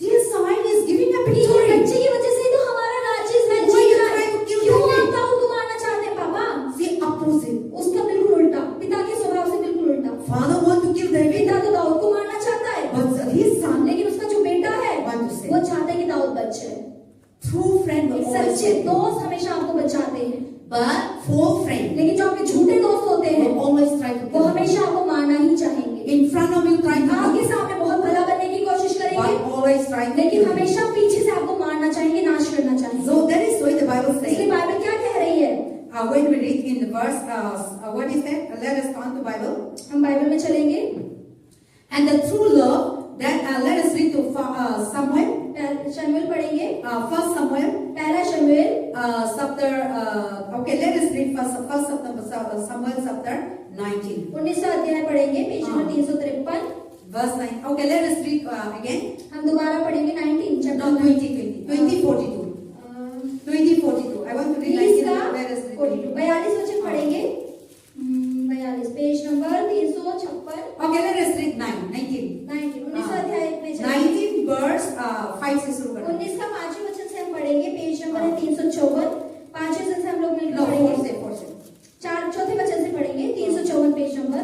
[SPEAKER 1] this sign is giving a
[SPEAKER 2] कि ये
[SPEAKER 1] victory.
[SPEAKER 2] बच्चे की वजह से तो हमारा राज्य है
[SPEAKER 1] Why
[SPEAKER 2] जीत
[SPEAKER 1] you
[SPEAKER 2] रहा है।
[SPEAKER 1] trying to kill
[SPEAKER 2] क्यों
[SPEAKER 1] David?
[SPEAKER 2] आप दाऊद को मारना चाहते हैं पापा?
[SPEAKER 1] See, opposite.
[SPEAKER 2] उसका बिल्कुल उल्टा, पिता के स्वभाव से बिल्कुल उल्टा।
[SPEAKER 1] Father want to kill David,
[SPEAKER 2] पिता तो दाऊद को मारना चाहता है,
[SPEAKER 1] but his son
[SPEAKER 2] लेकिन उसका जो बेटा है
[SPEAKER 1] want to say,
[SPEAKER 2] वो चाहता है कि दाऊद बचे।
[SPEAKER 1] true friend will
[SPEAKER 2] एक
[SPEAKER 1] always
[SPEAKER 2] सच्चे
[SPEAKER 1] say,
[SPEAKER 2] दोस्त हमेशा आपको बचाते हैं,
[SPEAKER 1] but false friend
[SPEAKER 2] लेकिन जो आपके झूठे दोस्त होते हैं
[SPEAKER 1] will always try to
[SPEAKER 2] वो
[SPEAKER 1] kill you.
[SPEAKER 2] हमेशा आपको मारना ही चाहेंगे।
[SPEAKER 1] In front of you try to
[SPEAKER 2] आपके
[SPEAKER 1] kill,
[SPEAKER 2] सामने बहुत भला बनने की कोशिश करेंगे,
[SPEAKER 1] but always try to
[SPEAKER 2] लेकिन
[SPEAKER 1] kill you.
[SPEAKER 2] हमेशा पीछे से आपको मारना चाहेंगे, नाश करना चाहेंगे।
[SPEAKER 1] So that is why the Bible
[SPEAKER 2] इसलिए
[SPEAKER 1] says,
[SPEAKER 2] बाइबल क्या कह रही है?
[SPEAKER 1] when we read in the verse, what is that? Let us turn to Bible.
[SPEAKER 2] हम बाइबल में चलेंगे।
[SPEAKER 1] And the true love that let us read to Samuel,
[SPEAKER 2] शमूएल पढ़ेंगे,
[SPEAKER 1] First Samuel,
[SPEAKER 2] पहला शमूएल
[SPEAKER 1] chapter. Okay, let us read first Samuel chapter 19,
[SPEAKER 2] 19वां अध्याय पढ़ेंगे, page number 353।
[SPEAKER 1] verse 9. Okay, let us read again.
[SPEAKER 2] हम दोबारा पढ़ेंगे 19
[SPEAKER 1] No, 2042. 2042. I want to read 19. Let us read
[SPEAKER 2] 42 42 वचन पढ़ेंगे। 42 page number 356।
[SPEAKER 1] Okay, let us read 19.
[SPEAKER 2] 19वां अध्याय में चलेंगे।
[SPEAKER 1] 19 verse 5 से शुरू करें.
[SPEAKER 2] 19 का 5वें वचन से हम पढ़ेंगे, पेज नंबर है 354। 5वें वचन से हम लोग मिलकर
[SPEAKER 1] No,
[SPEAKER 2] पढ़ेंगे।
[SPEAKER 1] 4 से.
[SPEAKER 2] चौथे वचन से पढ़ेंगे, 354 पेज नंबर।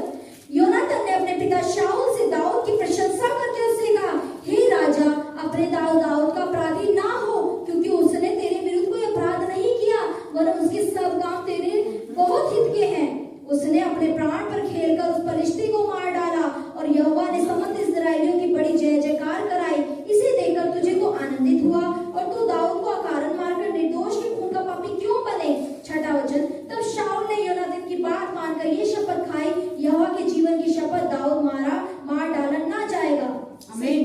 [SPEAKER 2] योनातान ने अपने पिता शाऊल से दाऊद की प्रशंसा करके उससे कहा, हे राजा, अपने दाऊद का अपराधी ना हो, क्योंकि उसने तेरे विरुद्ध कोई अपराध नहीं किया, वरन उसके सब काम तेरे बहुत हित के हैं। उसने अपने प्राण पर खेलकर उस फलिश्ती को मार डाला और यहोवा ने समस्त इस्राएलियों की बड़ी जय जयकार कराई। इसे देखकर तुझे तो आनंदित हुआ और तू दाऊद को अकारण मारकर निर्दोष के खून का पापी क्यों बने? 6वां वचन, तब शाऊल ने योनातान की बात मानकर ये शपथ खाई, यहोवा के जीवन की शपथ, दाऊद मार डाला ना जाएगा।
[SPEAKER 1] Amen.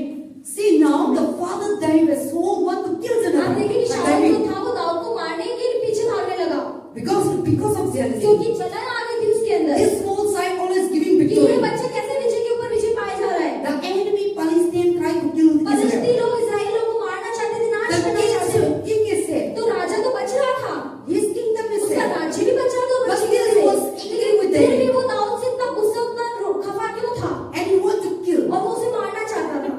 [SPEAKER 1] See now the father David so want to kill
[SPEAKER 2] आप
[SPEAKER 1] Jonathan.
[SPEAKER 2] देखिए कि शाऊल जो था वो दाऊद को मारने के पीछे भागने लगा,
[SPEAKER 1] Because of jealousy.
[SPEAKER 2] क्योंकि जलन आ गई थी उसके अंदर
[SPEAKER 1] This small side always giving
[SPEAKER 2] कि ये
[SPEAKER 1] victory.
[SPEAKER 2] बच्चा कैसे विजय के ऊपर विजय पाया जा रहा है।
[SPEAKER 1] The enemy Palestine try to kill
[SPEAKER 2] फलिश्ती
[SPEAKER 1] Israel.
[SPEAKER 2] लोग इस्राएल लोगों को मारना चाहते थे, नाश
[SPEAKER 1] The
[SPEAKER 2] करना चाहते थे।
[SPEAKER 1] king is saved.
[SPEAKER 2] तो राजा तो बच रहा था,
[SPEAKER 1] His kingdom is
[SPEAKER 2] उसका
[SPEAKER 1] saved.
[SPEAKER 2] राज्य भी बचा, तो
[SPEAKER 1] But
[SPEAKER 2] बच
[SPEAKER 1] still he was angry with
[SPEAKER 2] फिर भी
[SPEAKER 1] David.
[SPEAKER 2] वो दाऊद से इतना गुस्सा, उतना खफा क्यों था?
[SPEAKER 1] And he want to kill.
[SPEAKER 2] और वो उसे मारना चाहता था।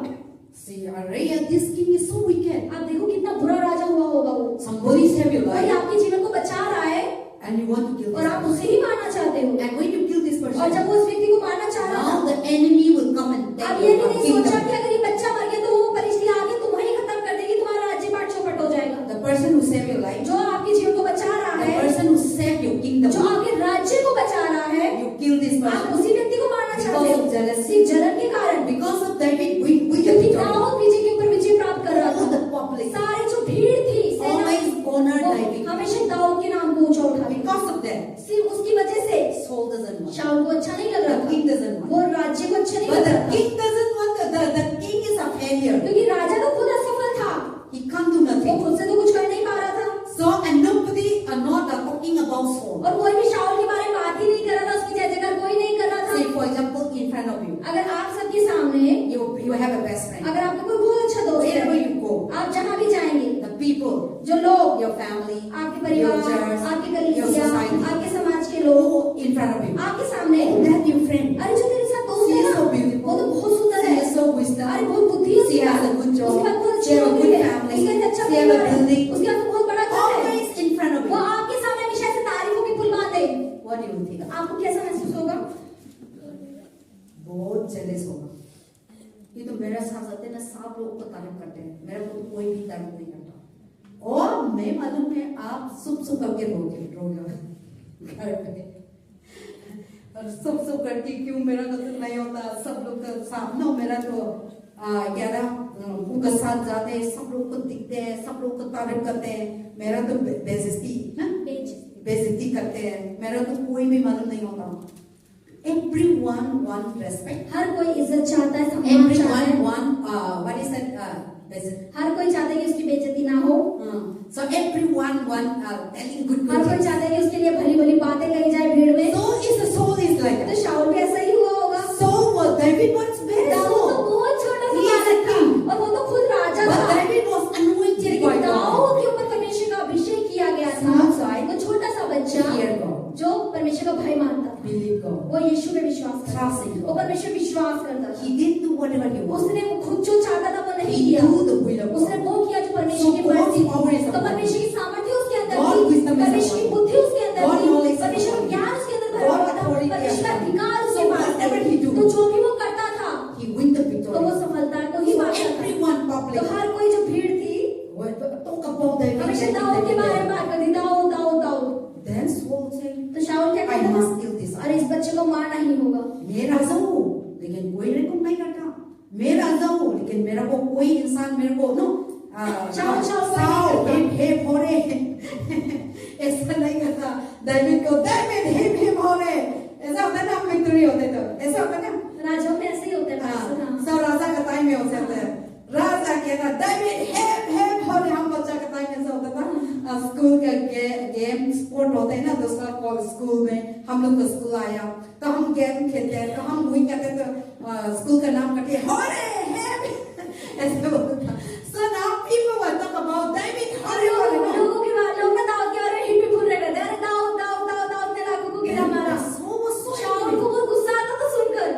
[SPEAKER 1] See, Araya, this king is so wicked.
[SPEAKER 2] आप देखो कितना बुरा राजा हुआ होगा वो।
[SPEAKER 1] Somebody save your
[SPEAKER 2] कोई
[SPEAKER 1] life
[SPEAKER 2] आपके जीवन को बचा रहा है
[SPEAKER 1] and you want to kill
[SPEAKER 2] और
[SPEAKER 1] this
[SPEAKER 2] आप
[SPEAKER 1] person.
[SPEAKER 2] उसे ही मारना चाहते हो।
[SPEAKER 1] And when you kill this
[SPEAKER 2] और
[SPEAKER 1] person,
[SPEAKER 2] जब वो उस व्यक्ति को मारना चाह रहा था,
[SPEAKER 1] now the enemy will come and
[SPEAKER 2] अब
[SPEAKER 1] take
[SPEAKER 2] ये भी
[SPEAKER 1] your
[SPEAKER 2] नहीं सोचा
[SPEAKER 1] kingdom.
[SPEAKER 2] कि अगर ये बच्चा मर गया तो वो फलिश्ती आके तुम्हें ही खत्म कर देगी, तुम्हारा राज्य पाट चौपट हो जाएगा।
[SPEAKER 1] The person who save your life,
[SPEAKER 2] जो आपके जीवन को बचा रहा
[SPEAKER 1] the
[SPEAKER 2] है,
[SPEAKER 1] person who save your
[SPEAKER 2] जो
[SPEAKER 1] kingdom,
[SPEAKER 2] आपके राज्य को बचा रहा है,
[SPEAKER 1] you kill this
[SPEAKER 2] आप
[SPEAKER 1] person.
[SPEAKER 2] उसी व्यक्ति को मारना चाहते
[SPEAKER 1] Because
[SPEAKER 2] हो
[SPEAKER 1] of jealousy.
[SPEAKER 2] सिर्फ जलन के कारण।
[SPEAKER 1] Because of David, we get
[SPEAKER 2] क्योंकि
[SPEAKER 1] victory.
[SPEAKER 2] दाऊद विजय के ऊपर विजय प्राप्त कर रहा
[SPEAKER 1] All the
[SPEAKER 2] था।
[SPEAKER 1] public
[SPEAKER 2] सारी जो भीड़ थी, सेना,
[SPEAKER 1] always honor
[SPEAKER 2] वो
[SPEAKER 1] David.
[SPEAKER 2] हमेशा दाऊद के नाम को ऊंचा उठाती।
[SPEAKER 1] Because of that,
[SPEAKER 2] सिर्फ उसकी वजह से
[SPEAKER 1] Saul doesn't want.
[SPEAKER 2] शाऊल को अच्छा नहीं लग रहा
[SPEAKER 1] The
[SPEAKER 2] था,
[SPEAKER 1] king doesn't want.
[SPEAKER 2] वो राज्य को अच्छा नहीं
[SPEAKER 1] But
[SPEAKER 2] लग
[SPEAKER 1] the
[SPEAKER 2] रहा था,
[SPEAKER 1] king doesn't want. The king is a failure.
[SPEAKER 2] क्योंकि राजा तो खुद असफल था,
[SPEAKER 1] He can't do
[SPEAKER 2] वो
[SPEAKER 1] nothing.
[SPEAKER 2] खुद से तो कुछ कर नहीं पा रहा था।
[SPEAKER 1] So and nobody are not talking about Saul.
[SPEAKER 2] और कोई भी शाऊल के बारे में बात ही नहीं कर रहा था, उसकी जय जयकार कोई नहीं कर रहा
[SPEAKER 1] Say
[SPEAKER 2] था।
[SPEAKER 1] for example, in front of you,
[SPEAKER 2] अगर आप सबके सामने,
[SPEAKER 1] you have a best friend.
[SPEAKER 2] अगर आपका कोई बहुत अच्छा दोस्त
[SPEAKER 1] Wherever
[SPEAKER 2] है,
[SPEAKER 1] you go,
[SPEAKER 2] आप जहाँ भी जाएंगे,
[SPEAKER 1] the people,
[SPEAKER 2] जो लोग,
[SPEAKER 1] your family,
[SPEAKER 2] आपके
[SPEAKER 1] your
[SPEAKER 2] परिवार,
[SPEAKER 1] church,
[SPEAKER 2] आपके
[SPEAKER 1] your
[SPEAKER 2] कलीसिया,
[SPEAKER 1] society,
[SPEAKER 2] आपके समाज के लोग
[SPEAKER 1] all in front of you.
[SPEAKER 2] आपके सामने,
[SPEAKER 1] That your friend.
[SPEAKER 2] अरे जो तेरे साथ दोस्त
[SPEAKER 1] She
[SPEAKER 2] है
[SPEAKER 1] is
[SPEAKER 2] ना,
[SPEAKER 1] so beautiful.
[SPEAKER 2] वो तो बहुत सुंदर
[SPEAKER 1] She
[SPEAKER 2] है,
[SPEAKER 1] is so wisdom.
[SPEAKER 2] अरे बहुत बुद्धि है
[SPEAKER 1] She
[SPEAKER 2] उसके
[SPEAKER 1] has
[SPEAKER 2] pass,
[SPEAKER 1] a good job.
[SPEAKER 2] उसके पास बहुत अच्छी
[SPEAKER 1] She have a
[SPEAKER 2] नौकरी
[SPEAKER 1] good
[SPEAKER 2] है,
[SPEAKER 1] family.
[SPEAKER 2] उसके पास अच्छा
[SPEAKER 1] She have a
[SPEAKER 2] परिवार है,
[SPEAKER 1] building.
[SPEAKER 2] उसके पास बहुत बड़ा घर है,
[SPEAKER 1] Always in front of
[SPEAKER 2] वो
[SPEAKER 1] you.
[SPEAKER 2] आपके सामने हमेशा ऐसे तारीफों की पुल बांधे,
[SPEAKER 1] What do you think?
[SPEAKER 2] आपको कैसा महसूस होगा?
[SPEAKER 1] बहुत जेलस होगा। ये तो मेरे साथ रहते ना, सब लोग को तारीफ करते हैं, मेरे को तो कोई भी तारीफ नहीं करता। और मैं मालूम है आप सुप करके रोगे घर पे, और सुप करके क्यों मेरा तो नहीं होता। सब लोग का सामने मेरा तो 11 उनके साथ जाते हैं, सब लोग को दिखते हैं, सब लोग को तारीफ करते हैं, मेरा तो बेइज्जती ना, बेइज्जती करते हैं, मेरा तो कोई भी मालूम नहीं होता। Everyone want respect.
[SPEAKER 2] हर कोई इज्जत चाहता है, सम्मान चाहता है,
[SPEAKER 1] Everyone want what is that?
[SPEAKER 2] हर कोई चाहता है कि उसकी बेइज्जती ना हो,
[SPEAKER 1] So everyone want telling good
[SPEAKER 2] हर कोई
[SPEAKER 1] things.
[SPEAKER 2] चाहता है कि उसके लिए भली भली बातें कही जाए भीड़ में।
[SPEAKER 1] So is the soul is like
[SPEAKER 2] तो
[SPEAKER 1] that.
[SPEAKER 2] शाऊल भी ऐसा ही हुआ होगा।
[SPEAKER 1] So David David was very
[SPEAKER 2] Dawood तो
[SPEAKER 1] small.
[SPEAKER 2] बहुत छोटा सा
[SPEAKER 1] He is a
[SPEAKER 2] बालक था
[SPEAKER 1] king.
[SPEAKER 2] और वो तो खुद राजा
[SPEAKER 1] But
[SPEAKER 2] था
[SPEAKER 1] David was anointed by
[SPEAKER 2] लेकिन
[SPEAKER 1] God.
[SPEAKER 2] दाऊद के ऊपर परमेश्वर का अभिषेक किया गया था
[SPEAKER 1] Small child.
[SPEAKER 2] वो छोटा सा बच्चा
[SPEAKER 1] Fear God.
[SPEAKER 2] जो परमेश्वर का भय मानता था
[SPEAKER 1] Believe God.
[SPEAKER 2] वो यीशु में विश्वास करता
[SPEAKER 1] Trust in
[SPEAKER 2] था
[SPEAKER 1] God.
[SPEAKER 2] वो परमेश्वर में विश्वास करता था
[SPEAKER 1] He didn't do whatever he wanted.
[SPEAKER 2] उसने वो खुद जो चाहता था वो नहीं
[SPEAKER 1] He
[SPEAKER 2] किया
[SPEAKER 1] knew the will of
[SPEAKER 2] उसने
[SPEAKER 1] God.
[SPEAKER 2] वो किया जो परमेश्वर की
[SPEAKER 1] So God's
[SPEAKER 2] मर्जी
[SPEAKER 1] power is
[SPEAKER 2] थी तो
[SPEAKER 1] upon
[SPEAKER 2] परमेश्वर की सामर्थ्य उसके अंदर
[SPEAKER 1] God
[SPEAKER 2] थी
[SPEAKER 1] wisdom is
[SPEAKER 2] परमेश्वर की
[SPEAKER 1] upon
[SPEAKER 2] बुद्धि उसके अंदर
[SPEAKER 1] God
[SPEAKER 2] थी
[SPEAKER 1] knowledge is
[SPEAKER 2] परमेश्वर का
[SPEAKER 1] upon
[SPEAKER 2] ज्ञान उसके अंदर भरा
[SPEAKER 1] God
[SPEAKER 2] हुआ था
[SPEAKER 1] authority
[SPEAKER 2] परमेश्वर का
[SPEAKER 1] upon
[SPEAKER 2] अधिकार
[SPEAKER 1] So
[SPEAKER 2] उसके पास
[SPEAKER 1] whatever he do,
[SPEAKER 2] था तो जो भी वो करता था
[SPEAKER 1] He win the
[SPEAKER 2] तो वो
[SPEAKER 1] victory.
[SPEAKER 2] सफलता को ही
[SPEAKER 1] So
[SPEAKER 2] पाता था
[SPEAKER 1] everyone
[SPEAKER 2] तो
[SPEAKER 1] public
[SPEAKER 2] हर कोई जो भीड़ थी
[SPEAKER 1] talk about David.
[SPEAKER 2] हमेशा दाऊद के बारे में बात करती Dawood Dawood Dawood
[SPEAKER 1] Then Saul said,
[SPEAKER 2] तो शाऊल क्या
[SPEAKER 1] I
[SPEAKER 2] कहता
[SPEAKER 1] must
[SPEAKER 2] था
[SPEAKER 1] kill this.
[SPEAKER 2] अरे इस बच्चे को मारना ही होगा
[SPEAKER 1] मैं राजा हूँ लेकिन कोई मेरे को नहीं करता. मैं राजा हूँ लेकिन मेरा को कोई इंसान मेरे को नो
[SPEAKER 2] शाऊल
[SPEAKER 1] हे भोरे ऐसा नहीं करता. दाऊद को दाऊद हे भोरे ऐसा होता है ना विक्ट्री होते तो ऐसा होता है ना.
[SPEAKER 2] राजाओं में ऐसे ही होता है पास्टर, हाँ।
[SPEAKER 1] सब राजा का टाइम में हो जाता है. राजा कहता दाऊद हे भोरे. हम बच्चा का टाइम ऐसा होता था. स्कूल का गेम स्पोर्ट होते हैं ना दूसरा स्कूल में हम लोग का स्कूल आया तो हम गेम खेलते हैं तो हम वही कहते तो स्कूल का नाम करके होरे ऐसे बोलता था. So now people were talking about David
[SPEAKER 2] और लोगों के बाद लोग ना दाऊद के बारे में हिप हिप रहे थे अरे दाऊद दाऊद दाऊद दाऊद ने लाखों को गिरा मारा शाऊल को बहुत गुस्सा आता था सुनकर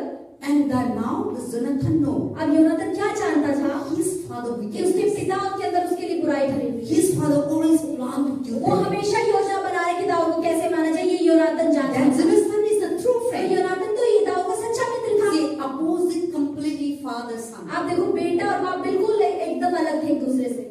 [SPEAKER 1] And now Jonathan know
[SPEAKER 2] अब योनाथन क्या जानता था
[SPEAKER 1] his father
[SPEAKER 2] कि उसके
[SPEAKER 1] wicked.
[SPEAKER 2] पिता उसके अंदर उसके लिए बुराई भरी हुई है।
[SPEAKER 1] His father always planned to kill
[SPEAKER 2] वो
[SPEAKER 1] David.
[SPEAKER 2] हमेशा योजना बना रहे कि दाऊद को कैसे मारा जाए ये योनाथन जानता
[SPEAKER 1] And
[SPEAKER 2] था
[SPEAKER 1] Jonathan is the true
[SPEAKER 2] तो
[SPEAKER 1] friend.
[SPEAKER 2] योनाथन तो ये दाऊद का सच्चा मित्र था
[SPEAKER 1] They opposite completely father son.
[SPEAKER 2] आप देखो बेटा और बाप बिल्कुल एकदम अलग थे एक दूसरे से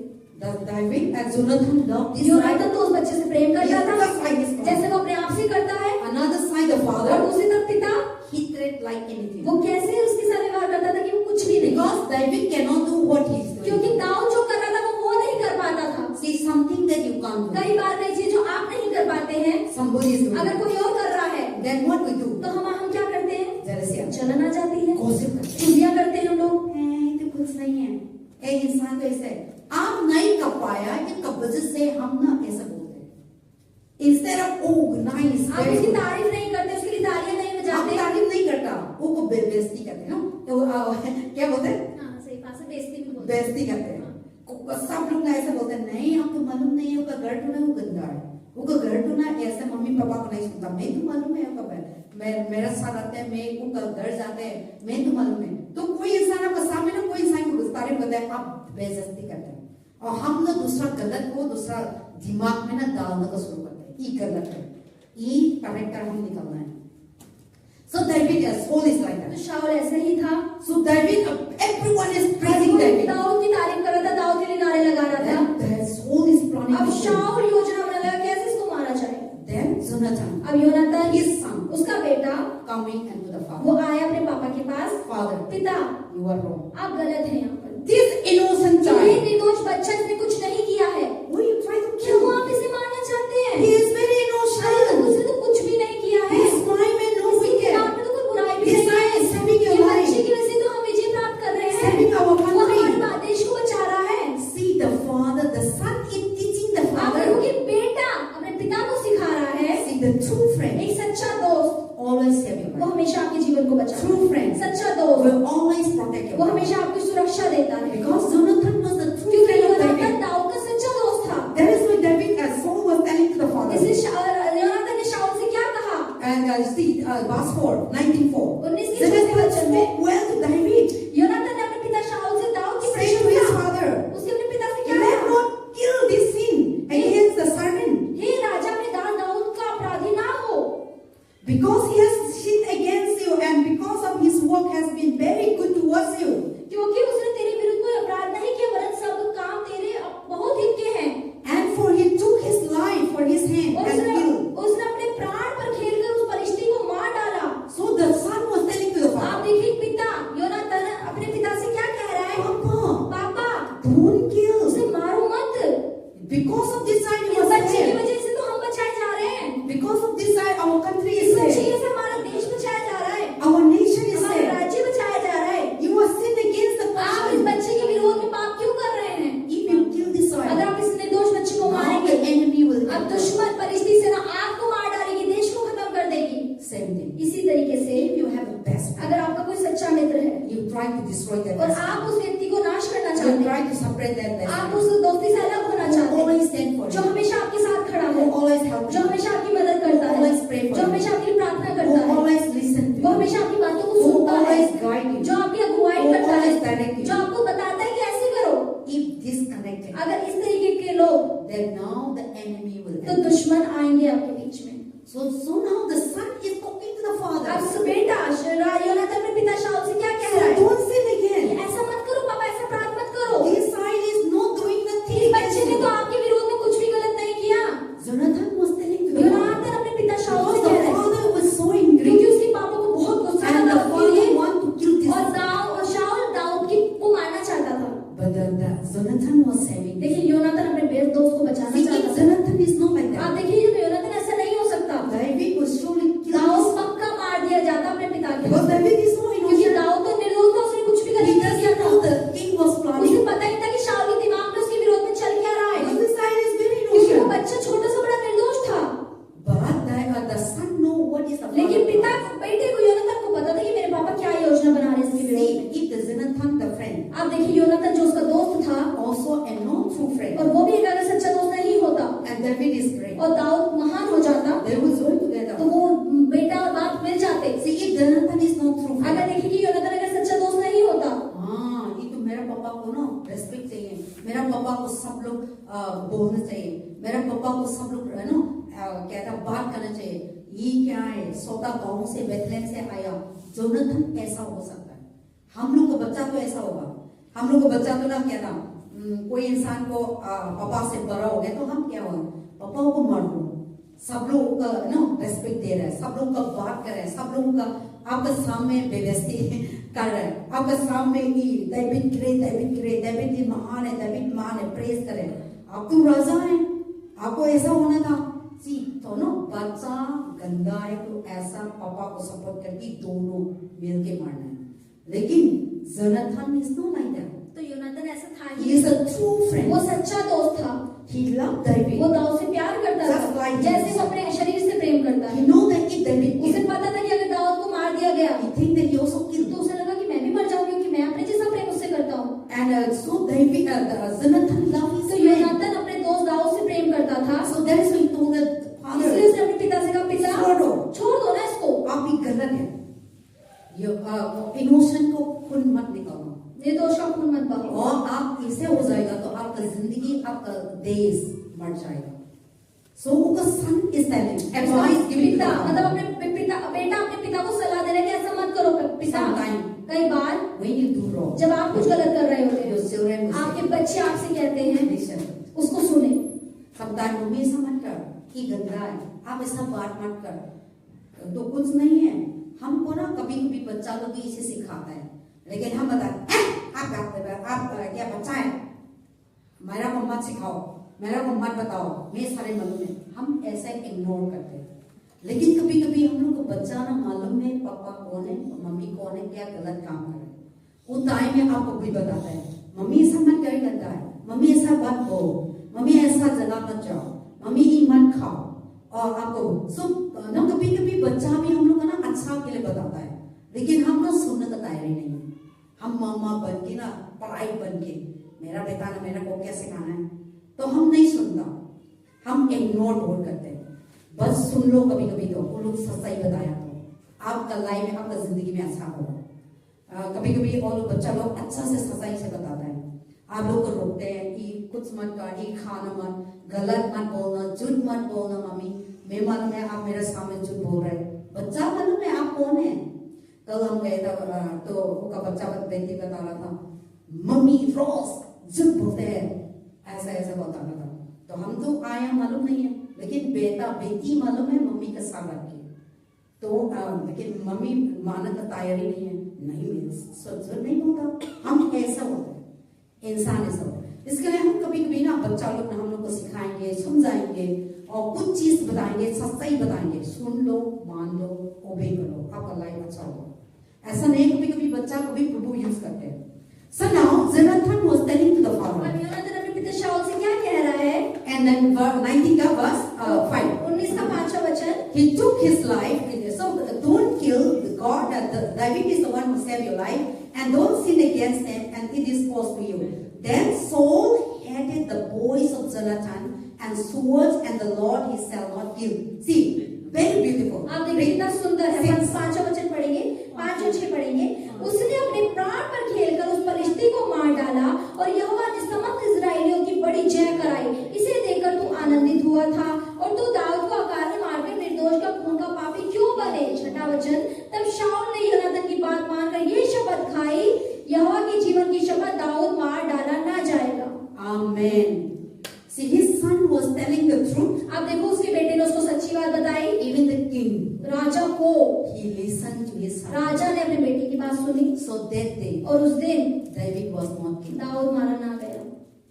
[SPEAKER 1] David and Jonathan loved this
[SPEAKER 2] Yonatan
[SPEAKER 1] side.
[SPEAKER 2] तो उस बच्चे से प्रेम करता
[SPEAKER 1] Yes,
[SPEAKER 2] था
[SPEAKER 1] that's why he's called.
[SPEAKER 2] जैसे वो अपने आप से करता है
[SPEAKER 1] Another side the
[SPEAKER 2] और
[SPEAKER 1] father
[SPEAKER 2] दूसरी तरफ पिता
[SPEAKER 1] he treated like anything.
[SPEAKER 2] वो कैसे उसके साथ व्यवहार करता था कि वो कुछ भी नहीं
[SPEAKER 1] Because David cannot do what he's doing.
[SPEAKER 2] क्योंकि दाऊद जो कर रहा था वो नहीं कर पाता था
[SPEAKER 1] See something that you can't do.
[SPEAKER 2] कई बार कई चीज जो आप नहीं कर पाते हैं
[SPEAKER 1] Somebody is doing.
[SPEAKER 2] अगर कोई और कर रहा है
[SPEAKER 1] Then what we do?
[SPEAKER 2] तो हम क्या करते हैं
[SPEAKER 1] Jealousy.
[SPEAKER 2] जलन आ जाती है
[SPEAKER 1] Gossip करते हैं.
[SPEAKER 2] चुगलियां करते हैं हम लोग
[SPEAKER 1] तो कुछ नहीं है. एक इंसान तो ऐसे आप नहीं कर पाया कि कब वजह से हम ना ऐसा बोलते हैं. Instead of oh nice.
[SPEAKER 2] आप उसकी तारीफ नहीं करते उसके लिए तालियां नहीं
[SPEAKER 1] हम
[SPEAKER 2] बजाते
[SPEAKER 1] तारीफ नहीं करता. वो को बेइज्जती करते हैं ना. तो क्या बोलते हैं?
[SPEAKER 2] हाँ सही बात है बेइज्जती भी बोलते
[SPEAKER 1] बेइज्जती करते हैं. सब लोग ना ऐसे बोलते हैं नहीं हमको मालूम नहीं है उसका घर टूना वो गंदा है. उसका घर टूना ऐसे मम्मी पापा को नहीं सुनता. मैं तो मालूम है कब है. मेरा साथ आते हैं मैं उनका घर जाते हैं मैं तो मालूम है. तो कोई इंसान आपके सामने ना कोई इंसान को तारीफ करता है आप बेइज्जती करते हैं और हम ना दूसरा गलत को दूसरा दिमाग में ना डालने का शुरू करते हैं. ये गलत है. ये कैरेक्टर हम निकालना है. So David, Saul is like
[SPEAKER 2] तो
[SPEAKER 1] that.
[SPEAKER 2] शाऊल ऐसे ही था
[SPEAKER 1] So David, everyone is praising David.
[SPEAKER 2] Dawood की तारीफ कर रहा था दाऊद के लिए नारे लगा रहा था
[SPEAKER 1] Then Saul is planning
[SPEAKER 2] अब
[SPEAKER 1] to kill.
[SPEAKER 2] शाऊल योजना बना लगा कैसे इसको मारा जाए
[SPEAKER 1] Then Jonathan,
[SPEAKER 2] अब योनाथन
[SPEAKER 1] his son,
[SPEAKER 2] उसका बेटा
[SPEAKER 1] coming unto the
[SPEAKER 2] वो
[SPEAKER 1] father.
[SPEAKER 2] आया अपने पापा के पास
[SPEAKER 1] Father,
[SPEAKER 2] पिता
[SPEAKER 1] you are wrong.
[SPEAKER 2] आप गलत हैं यहाँ पर
[SPEAKER 1] This innocent
[SPEAKER 2] ये
[SPEAKER 1] child,
[SPEAKER 2] निर्दोष बच्चा इसने कुछ नहीं किया है
[SPEAKER 1] who you try to
[SPEAKER 2] क्यों
[SPEAKER 1] kill?
[SPEAKER 2] आप इसे मारना चाहते हैं
[SPEAKER 1] He is very
[SPEAKER 2] अरे
[SPEAKER 1] innocent.
[SPEAKER 2] उसने तो कुछ भी नहीं किया है
[SPEAKER 1] His mind may no
[SPEAKER 2] इसके
[SPEAKER 1] wicked.
[SPEAKER 2] दिमाग में तो कोई बुराई भी
[SPEAKER 1] His
[SPEAKER 2] नहीं
[SPEAKER 1] mind
[SPEAKER 2] है
[SPEAKER 1] is saving your
[SPEAKER 2] ये
[SPEAKER 1] life.
[SPEAKER 2] बच्चे की वजह से तो हम विजय प्राप्त कर रहे हैं
[SPEAKER 1] Saving our
[SPEAKER 2] वो हमारे
[SPEAKER 1] country.
[SPEAKER 2] देश को बचा रहा है
[SPEAKER 1] See the father, the son is teaching the
[SPEAKER 2] आप
[SPEAKER 1] father.
[SPEAKER 2] देखो कि बेटा अपने पिता को सिखा रहा है
[SPEAKER 1] See the true friend
[SPEAKER 2] एक सच्चा दोस्त
[SPEAKER 1] always save your
[SPEAKER 2] वो
[SPEAKER 1] life.
[SPEAKER 2] हमेशा आपके जीवन को बचाता
[SPEAKER 1] True
[SPEAKER 2] है
[SPEAKER 1] friend
[SPEAKER 2] सच्चा दोस्त
[SPEAKER 1] will always protect your
[SPEAKER 2] वो
[SPEAKER 1] life.
[SPEAKER 2] हमेशा आपको सुरक्षा देता है
[SPEAKER 1] Because Jonathan was the true
[SPEAKER 2] क्योंकि
[SPEAKER 1] friend of
[SPEAKER 2] योनाथन
[SPEAKER 1] David.
[SPEAKER 2] दाऊद का सच्चा दोस्त था
[SPEAKER 1] That is why David, as Saul was telling to the father.
[SPEAKER 2] इसलिए योनाथन ने शाऊल से क्या कहा
[SPEAKER 1] And see, verse 4, 19:4.
[SPEAKER 2] 19 के
[SPEAKER 1] Jonathan
[SPEAKER 2] चौथे वचन में
[SPEAKER 1] spoke well to David,
[SPEAKER 2] Yonatan ने अपने पिता शाऊल से दाऊद की
[SPEAKER 1] saying to his
[SPEAKER 2] प्रशंसा
[SPEAKER 1] father,
[SPEAKER 2] उसके अपने पिता से क्या
[SPEAKER 1] let
[SPEAKER 2] कहा
[SPEAKER 1] not kill this sin against the servant,
[SPEAKER 2] हे राजा अपने दाऊद का अपराधी ना हो
[SPEAKER 1] because he has sinned against you, and because of his work has been very good try to destroy their
[SPEAKER 2] और
[SPEAKER 1] destiny.
[SPEAKER 2] आप उस व्यक्ति को नाश करना
[SPEAKER 1] You
[SPEAKER 2] चाहते
[SPEAKER 1] try
[SPEAKER 2] हैं,
[SPEAKER 1] to separate their
[SPEAKER 2] आप
[SPEAKER 1] destiny.
[SPEAKER 2] उस दोस्ती से अलग होना
[SPEAKER 1] Who
[SPEAKER 2] चाहते हैं,
[SPEAKER 1] always stand for
[SPEAKER 2] जो
[SPEAKER 1] you.
[SPEAKER 2] हमेशा आपके साथ खड़ा
[SPEAKER 1] Who
[SPEAKER 2] है,
[SPEAKER 1] always help
[SPEAKER 2] जो
[SPEAKER 1] you.
[SPEAKER 2] हमेशा आपकी मदद करता है,
[SPEAKER 1] Always pray for
[SPEAKER 2] जो
[SPEAKER 1] you.
[SPEAKER 2] हमेशा आपकी प्रार्थना
[SPEAKER 1] Who
[SPEAKER 2] करता है,
[SPEAKER 1] always listen to
[SPEAKER 2] वो
[SPEAKER 1] you.
[SPEAKER 2] हमेशा आपकी बातों को
[SPEAKER 1] Who
[SPEAKER 2] सुनता है,
[SPEAKER 1] always guide you.
[SPEAKER 2] जो आपकी अगुवाई
[SPEAKER 1] Who
[SPEAKER 2] करता है,
[SPEAKER 1] always direct you.
[SPEAKER 2] जो आपको बताता है कि ऐसे करो।
[SPEAKER 1] If disconnected,
[SPEAKER 2] अगर इस तरीके के लोग,
[SPEAKER 1] then now the enemy will
[SPEAKER 2] तो
[SPEAKER 1] enter.
[SPEAKER 2] दुश्मन आएंगे आपके बीच में।
[SPEAKER 1] So now the son is talking to the
[SPEAKER 2] अब
[SPEAKER 1] father.
[SPEAKER 2] बेटा योनातान अपने पिता शाऊल से क्या कह
[SPEAKER 1] So
[SPEAKER 2] रहा है?
[SPEAKER 1] don't sin again.
[SPEAKER 2] ऐसा मत करो पापा, ऐसा अपराध मत करो।
[SPEAKER 1] This side is not doing nothing
[SPEAKER 2] इस
[SPEAKER 1] against
[SPEAKER 2] बच्चे ने तो
[SPEAKER 1] you.
[SPEAKER 2] आपके विरोध में कुछ भी गलत नहीं किया।
[SPEAKER 1] Jonathan was telling to the father.
[SPEAKER 2] योनातान अपने पिता शाऊल से
[SPEAKER 1] Because
[SPEAKER 2] कह
[SPEAKER 1] the
[SPEAKER 2] रहा है,
[SPEAKER 1] father was so angry.
[SPEAKER 2] क्योंकि उसके पापा को बहुत गुस्सा
[SPEAKER 1] And
[SPEAKER 2] था
[SPEAKER 1] the
[SPEAKER 2] उसके लिए,
[SPEAKER 1] father want to kill this.
[SPEAKER 2] और शाऊल दाऊद को मारना चाहता था।
[SPEAKER 1] But Jonathan was saving.
[SPEAKER 2] देखिए योनातान अपने बेस्ट दोस्त को बचाना
[SPEAKER 1] See,
[SPEAKER 2] चाहता
[SPEAKER 1] if
[SPEAKER 2] था।
[SPEAKER 1] Jonathan is not like
[SPEAKER 2] आप
[SPEAKER 1] that,
[SPEAKER 2] देखिए जब योनातान ऐसा नहीं हो सकता,
[SPEAKER 1] David was surely killed.
[SPEAKER 2] Dawood पक्का मार दिया जाता अपने पिता के,
[SPEAKER 1] Because David is not
[SPEAKER 2] क्योंकि
[SPEAKER 1] innocent.
[SPEAKER 2] दाऊद तो निर्दोष था, उसने कुछ भी
[SPEAKER 1] He
[SPEAKER 2] गलत नहीं किया
[SPEAKER 1] doesn't know
[SPEAKER 2] था।
[SPEAKER 1] the king was
[SPEAKER 2] उसे
[SPEAKER 1] planning.
[SPEAKER 2] पता ही था कि शाऊल के दिमाग में उसके विरोध में चल क्या रहा है,
[SPEAKER 1] Because this side is very
[SPEAKER 2] क्योंकि वो
[SPEAKER 1] innocent.
[SPEAKER 2] बच्चा छोटा सा बड़ा निर्दोष था।
[SPEAKER 1] But the son know what is the
[SPEAKER 2] लेकिन
[SPEAKER 1] father
[SPEAKER 2] पिता
[SPEAKER 1] plan.
[SPEAKER 2] को, बेटे को, योनातान को पता था कि मेरे पापा क्या योजना बना रहे हैं इसके विरोध में।
[SPEAKER 1] See, if the Jonathan, the friend,
[SPEAKER 2] आप देखिए योनातान जो उसका दोस्त था,
[SPEAKER 1] also a non-true friend,
[SPEAKER 2] और वो भी एक अगर सच्चा दोस्त नहीं होता
[SPEAKER 1] and David is great,
[SPEAKER 2] और दाऊद महान हो जाता,
[SPEAKER 1] they will join
[SPEAKER 2] तो
[SPEAKER 1] together.
[SPEAKER 2] वो बेटा और बाप मिल जाते।
[SPEAKER 1] See, if Jonathan is not true friend,
[SPEAKER 2] अगर देखिए कि योनातान अगर सच्चा दोस्त नहीं होता,
[SPEAKER 1] हाँ, ये तो मेरा पापा को ना रेस्पेक्ट चाहिए, मेरा पापा को सब लोग बोलना चाहिए, मेरा पापा को सब लोग है ना क्या था बात करना चाहिए। ये क्या है, सोता गांव से बेथलेहम से आया, जोनाथन ऐसा हो सकता है। हम लोग का बच्चा तो ऐसा होगा, हम लोग का बच्चा तो ना क्या था, कोई इंसान को पापा से बड़ा हो गया तो हम क्या होगा, पापा को मार दो, सब लोग का ना रेस्पेक्ट दे रहे हैं, सब लोग का बात कर रहे हैं, सब लोग का आपका सामने बेइज्जती कर रहे हैं, आपका सामने ही डेविड की महान है, डेविड महान है, प्रेज करें, आप तो राजा हैं, आपको ऐसा होना था। सी तो ना बच्चा गंदा है तो ऐसा पापा को सपोर्ट करके दोनों मिलके मारना है, लेकिन Jonathan is not like that.
[SPEAKER 2] तो योनातान ऐसा था
[SPEAKER 1] He
[SPEAKER 2] he,
[SPEAKER 1] is a true friend.
[SPEAKER 2] वो सच्चा दोस्त था,
[SPEAKER 1] He loved David.
[SPEAKER 2] वो दाऊद से प्यार करता
[SPEAKER 1] Just
[SPEAKER 2] था
[SPEAKER 1] like
[SPEAKER 2] जैसे
[SPEAKER 1] Jesus.
[SPEAKER 2] वो अपने शरीर से प्रेम करता
[SPEAKER 1] He
[SPEAKER 2] है।
[SPEAKER 1] know that if David
[SPEAKER 2] उसे
[SPEAKER 1] killed,
[SPEAKER 2] पता था कि अगर दाऊद को मार दिया गया
[SPEAKER 1] he think that he also killed.
[SPEAKER 2] तो उसे लगा कि मैं भी मर जाऊंगी, क्योंकि मैं अपने जैसा प्रेम उससे करता हूँ।
[SPEAKER 1] And so David, Jonathan loved his
[SPEAKER 2] तो
[SPEAKER 1] friend.
[SPEAKER 2] योनातान अपने दोस्त दाऊद से प्रेम करता था,
[SPEAKER 1] So that is why he told the
[SPEAKER 2] इसलिए
[SPEAKER 1] father,
[SPEAKER 2] उसने अपने पिता से कहा, पिता छोड़ दो ना इसको,
[SPEAKER 1] आप ही गलत है, इमोशन को खून मत निकालो,
[SPEAKER 2] निर्दोष का खून मत बहाओ।
[SPEAKER 1] और आप इससे हो जाएगा तो आपका जिंदगी, आपका देश मर जाएगा। So the son is telling, advice giving to
[SPEAKER 2] पिता
[SPEAKER 1] the
[SPEAKER 2] मतलब
[SPEAKER 1] father.
[SPEAKER 2] अपने पिता, बेटा अपने पिता को सलाह दे रहा है कि ऐसा मत करो पिता।
[SPEAKER 1] Sometime
[SPEAKER 2] कई बार
[SPEAKER 1] when you do wrong,
[SPEAKER 2] जब आप कुछ गलत कर रहे होते
[SPEAKER 1] your
[SPEAKER 2] हैं,
[SPEAKER 1] children will
[SPEAKER 2] आपके
[SPEAKER 1] say,
[SPEAKER 2] बच्चे आपसे कहते हैं
[SPEAKER 1] listen.
[SPEAKER 2] उसको सुने।
[SPEAKER 1] Sometimes मम्मी ऐसा मत कर, ये गंदा है, आप ऐसा बात मत कर, तो कुछ नहीं है। हमको ना कभी कभी बच्चा लोग भी इसे सिखाता है, लेकिन हम बताते आप क्या बच्चा है, मेरा को मत सिखाओ, मेरा को मत बताओ, मैं सारे मालूम है, हम ऐसा इग्नोर करते हैं। लेकिन कभी कभी हम लोग को बच्चा ना मालूम है पापा कौन है, मम्मी कौन है, क्या गलत काम कर रहे हैं, वो टाइम में आपको भी बताता है, मम्मी ऐसा मत कर करता है, मम्मी ऐसा बात बोलो, मम्मी ऐसा जगह मत जाओ, मम्मी ये मत खाओ, और आपको ना कभी कभी बच्चा भी हम लोग का ना अच्छा के लिए बताता है, लेकिन हम ना सुनने का तैयारी नहीं है। हम मामा बन के ना पढ़ाई बन के मेरा बेटा ना मेरा को क्या सिखाना है, तो हम नहीं सुनता, हम इग्नोर बहुत करते हैं। बस सुन लो कभी कभी, तो वो लोग सच्चाई बताया तो आपका लाइफ में, आपका जिंदगी में अच्छा होगा। कभी कभी और बच्चा लोग अच्छा से सच्चाई से बताता है, आप लोग को रोकते हैं कि कुछ मत कर, ये खाना मत, गलत मत बोलना, झूठ मत बोलना, मम्मी मैं मालूम है आप मेरे सामने झूठ बोल रहे हैं, बच्चा मालूम है आप कौन है। कल हम गए था तो उसका बच्चा बेटी बता रहा था, मम्मी रोज झूठ बोलते हैं, ऐसा ऐसा बता रहा था। तो हम तो आया मालूम नहीं है, लेकिन बेटा बेटी मालूम है मम्मी का साथ रख के, तो लेकिन मम्मी मानने का तैयारी नहीं है, नहीं सच नहीं होता, हम ऐसा होता है, इंसान ऐसा होता है। इसके लिए हम कभी कभी ना बच्चा लोग ना हम लोग को सिखाएंगे, समझाएंगे और कुछ चीज बताएंगे, सच्चाई बताएंगे, सुन लो, मान लो, ओबे करो, आपका लाइफ अच्छा होगा। ऐसा नहीं, कभी कभी बच्चा को भी प्रभु यूज करते हैं। So now Jonathan was telling to the father,
[SPEAKER 2] अब योनातान अपने पिता शाऊल से क्या कह रहा है,
[SPEAKER 1] and then 19 का verse 5,
[SPEAKER 2] 19 का 5वां वचन,
[SPEAKER 1] he took his life, so don't kill God, David is the one who saved your life, and don't sin against them, and it is caused to you. Then Saul hated the boys of Jonathan and swords, and the Lord he shall not kill. See, very beautiful.
[SPEAKER 2] आप देखिए कितना सुंदर है। पांचों वचन पढ़ेंगे, 5 और 6 पढ़ेंगे। उसने अपने प्राण पर खेलकर उस पलिश्ती को मार डाला और यहोवा ने समस्त इस्राएलियों की बड़ी जय कराई। इसे देखकर तू आनंदित हुआ था और तू दाऊद को अकारण मारकर निर्दोष का खून का पापी क्यों बने? 6वां वचन, तब शाऊल ने योनातान की बात मानकर ये शपथ खाई, यहोवा के जीवन की शपथ, दाऊद मार डाला ना जाएगा।
[SPEAKER 1] Amen. See, his son was telling the truth.
[SPEAKER 2] आप देखो उसके बेटे ने उसको सच्ची बात बताई।
[SPEAKER 1] Even the king,
[SPEAKER 2] राजा को,
[SPEAKER 1] he listened to his son.
[SPEAKER 2] राजा ने अपने बेटे की बात सुनी।
[SPEAKER 1] So that day,
[SPEAKER 2] और उस दिन
[SPEAKER 1] David was not killed,
[SPEAKER 2] Dawood मारा ना गया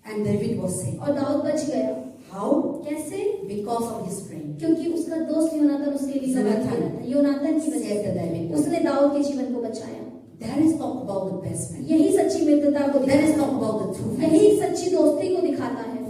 [SPEAKER 1] and David was saved.
[SPEAKER 2] और दाऊद बच गया।
[SPEAKER 1] How?
[SPEAKER 2] कैसे?
[SPEAKER 1] Because of his friend.
[SPEAKER 2] क्योंकि उसका दोस्त योनातान उसके लिए गवाह
[SPEAKER 1] योनातान।
[SPEAKER 2] था। योनातान की वजह
[SPEAKER 1] Saved David.
[SPEAKER 2] से उसने दाऊद के जीवन को बचाया।
[SPEAKER 1] That is talk about the best friend.
[SPEAKER 2] यही सच्ची मित्रता को
[SPEAKER 1] That is
[SPEAKER 2] दिखाता
[SPEAKER 1] talk
[SPEAKER 2] है।
[SPEAKER 1] about the true
[SPEAKER 2] यही
[SPEAKER 1] friend.
[SPEAKER 2] सच्ची दोस्ती को दिखाता है।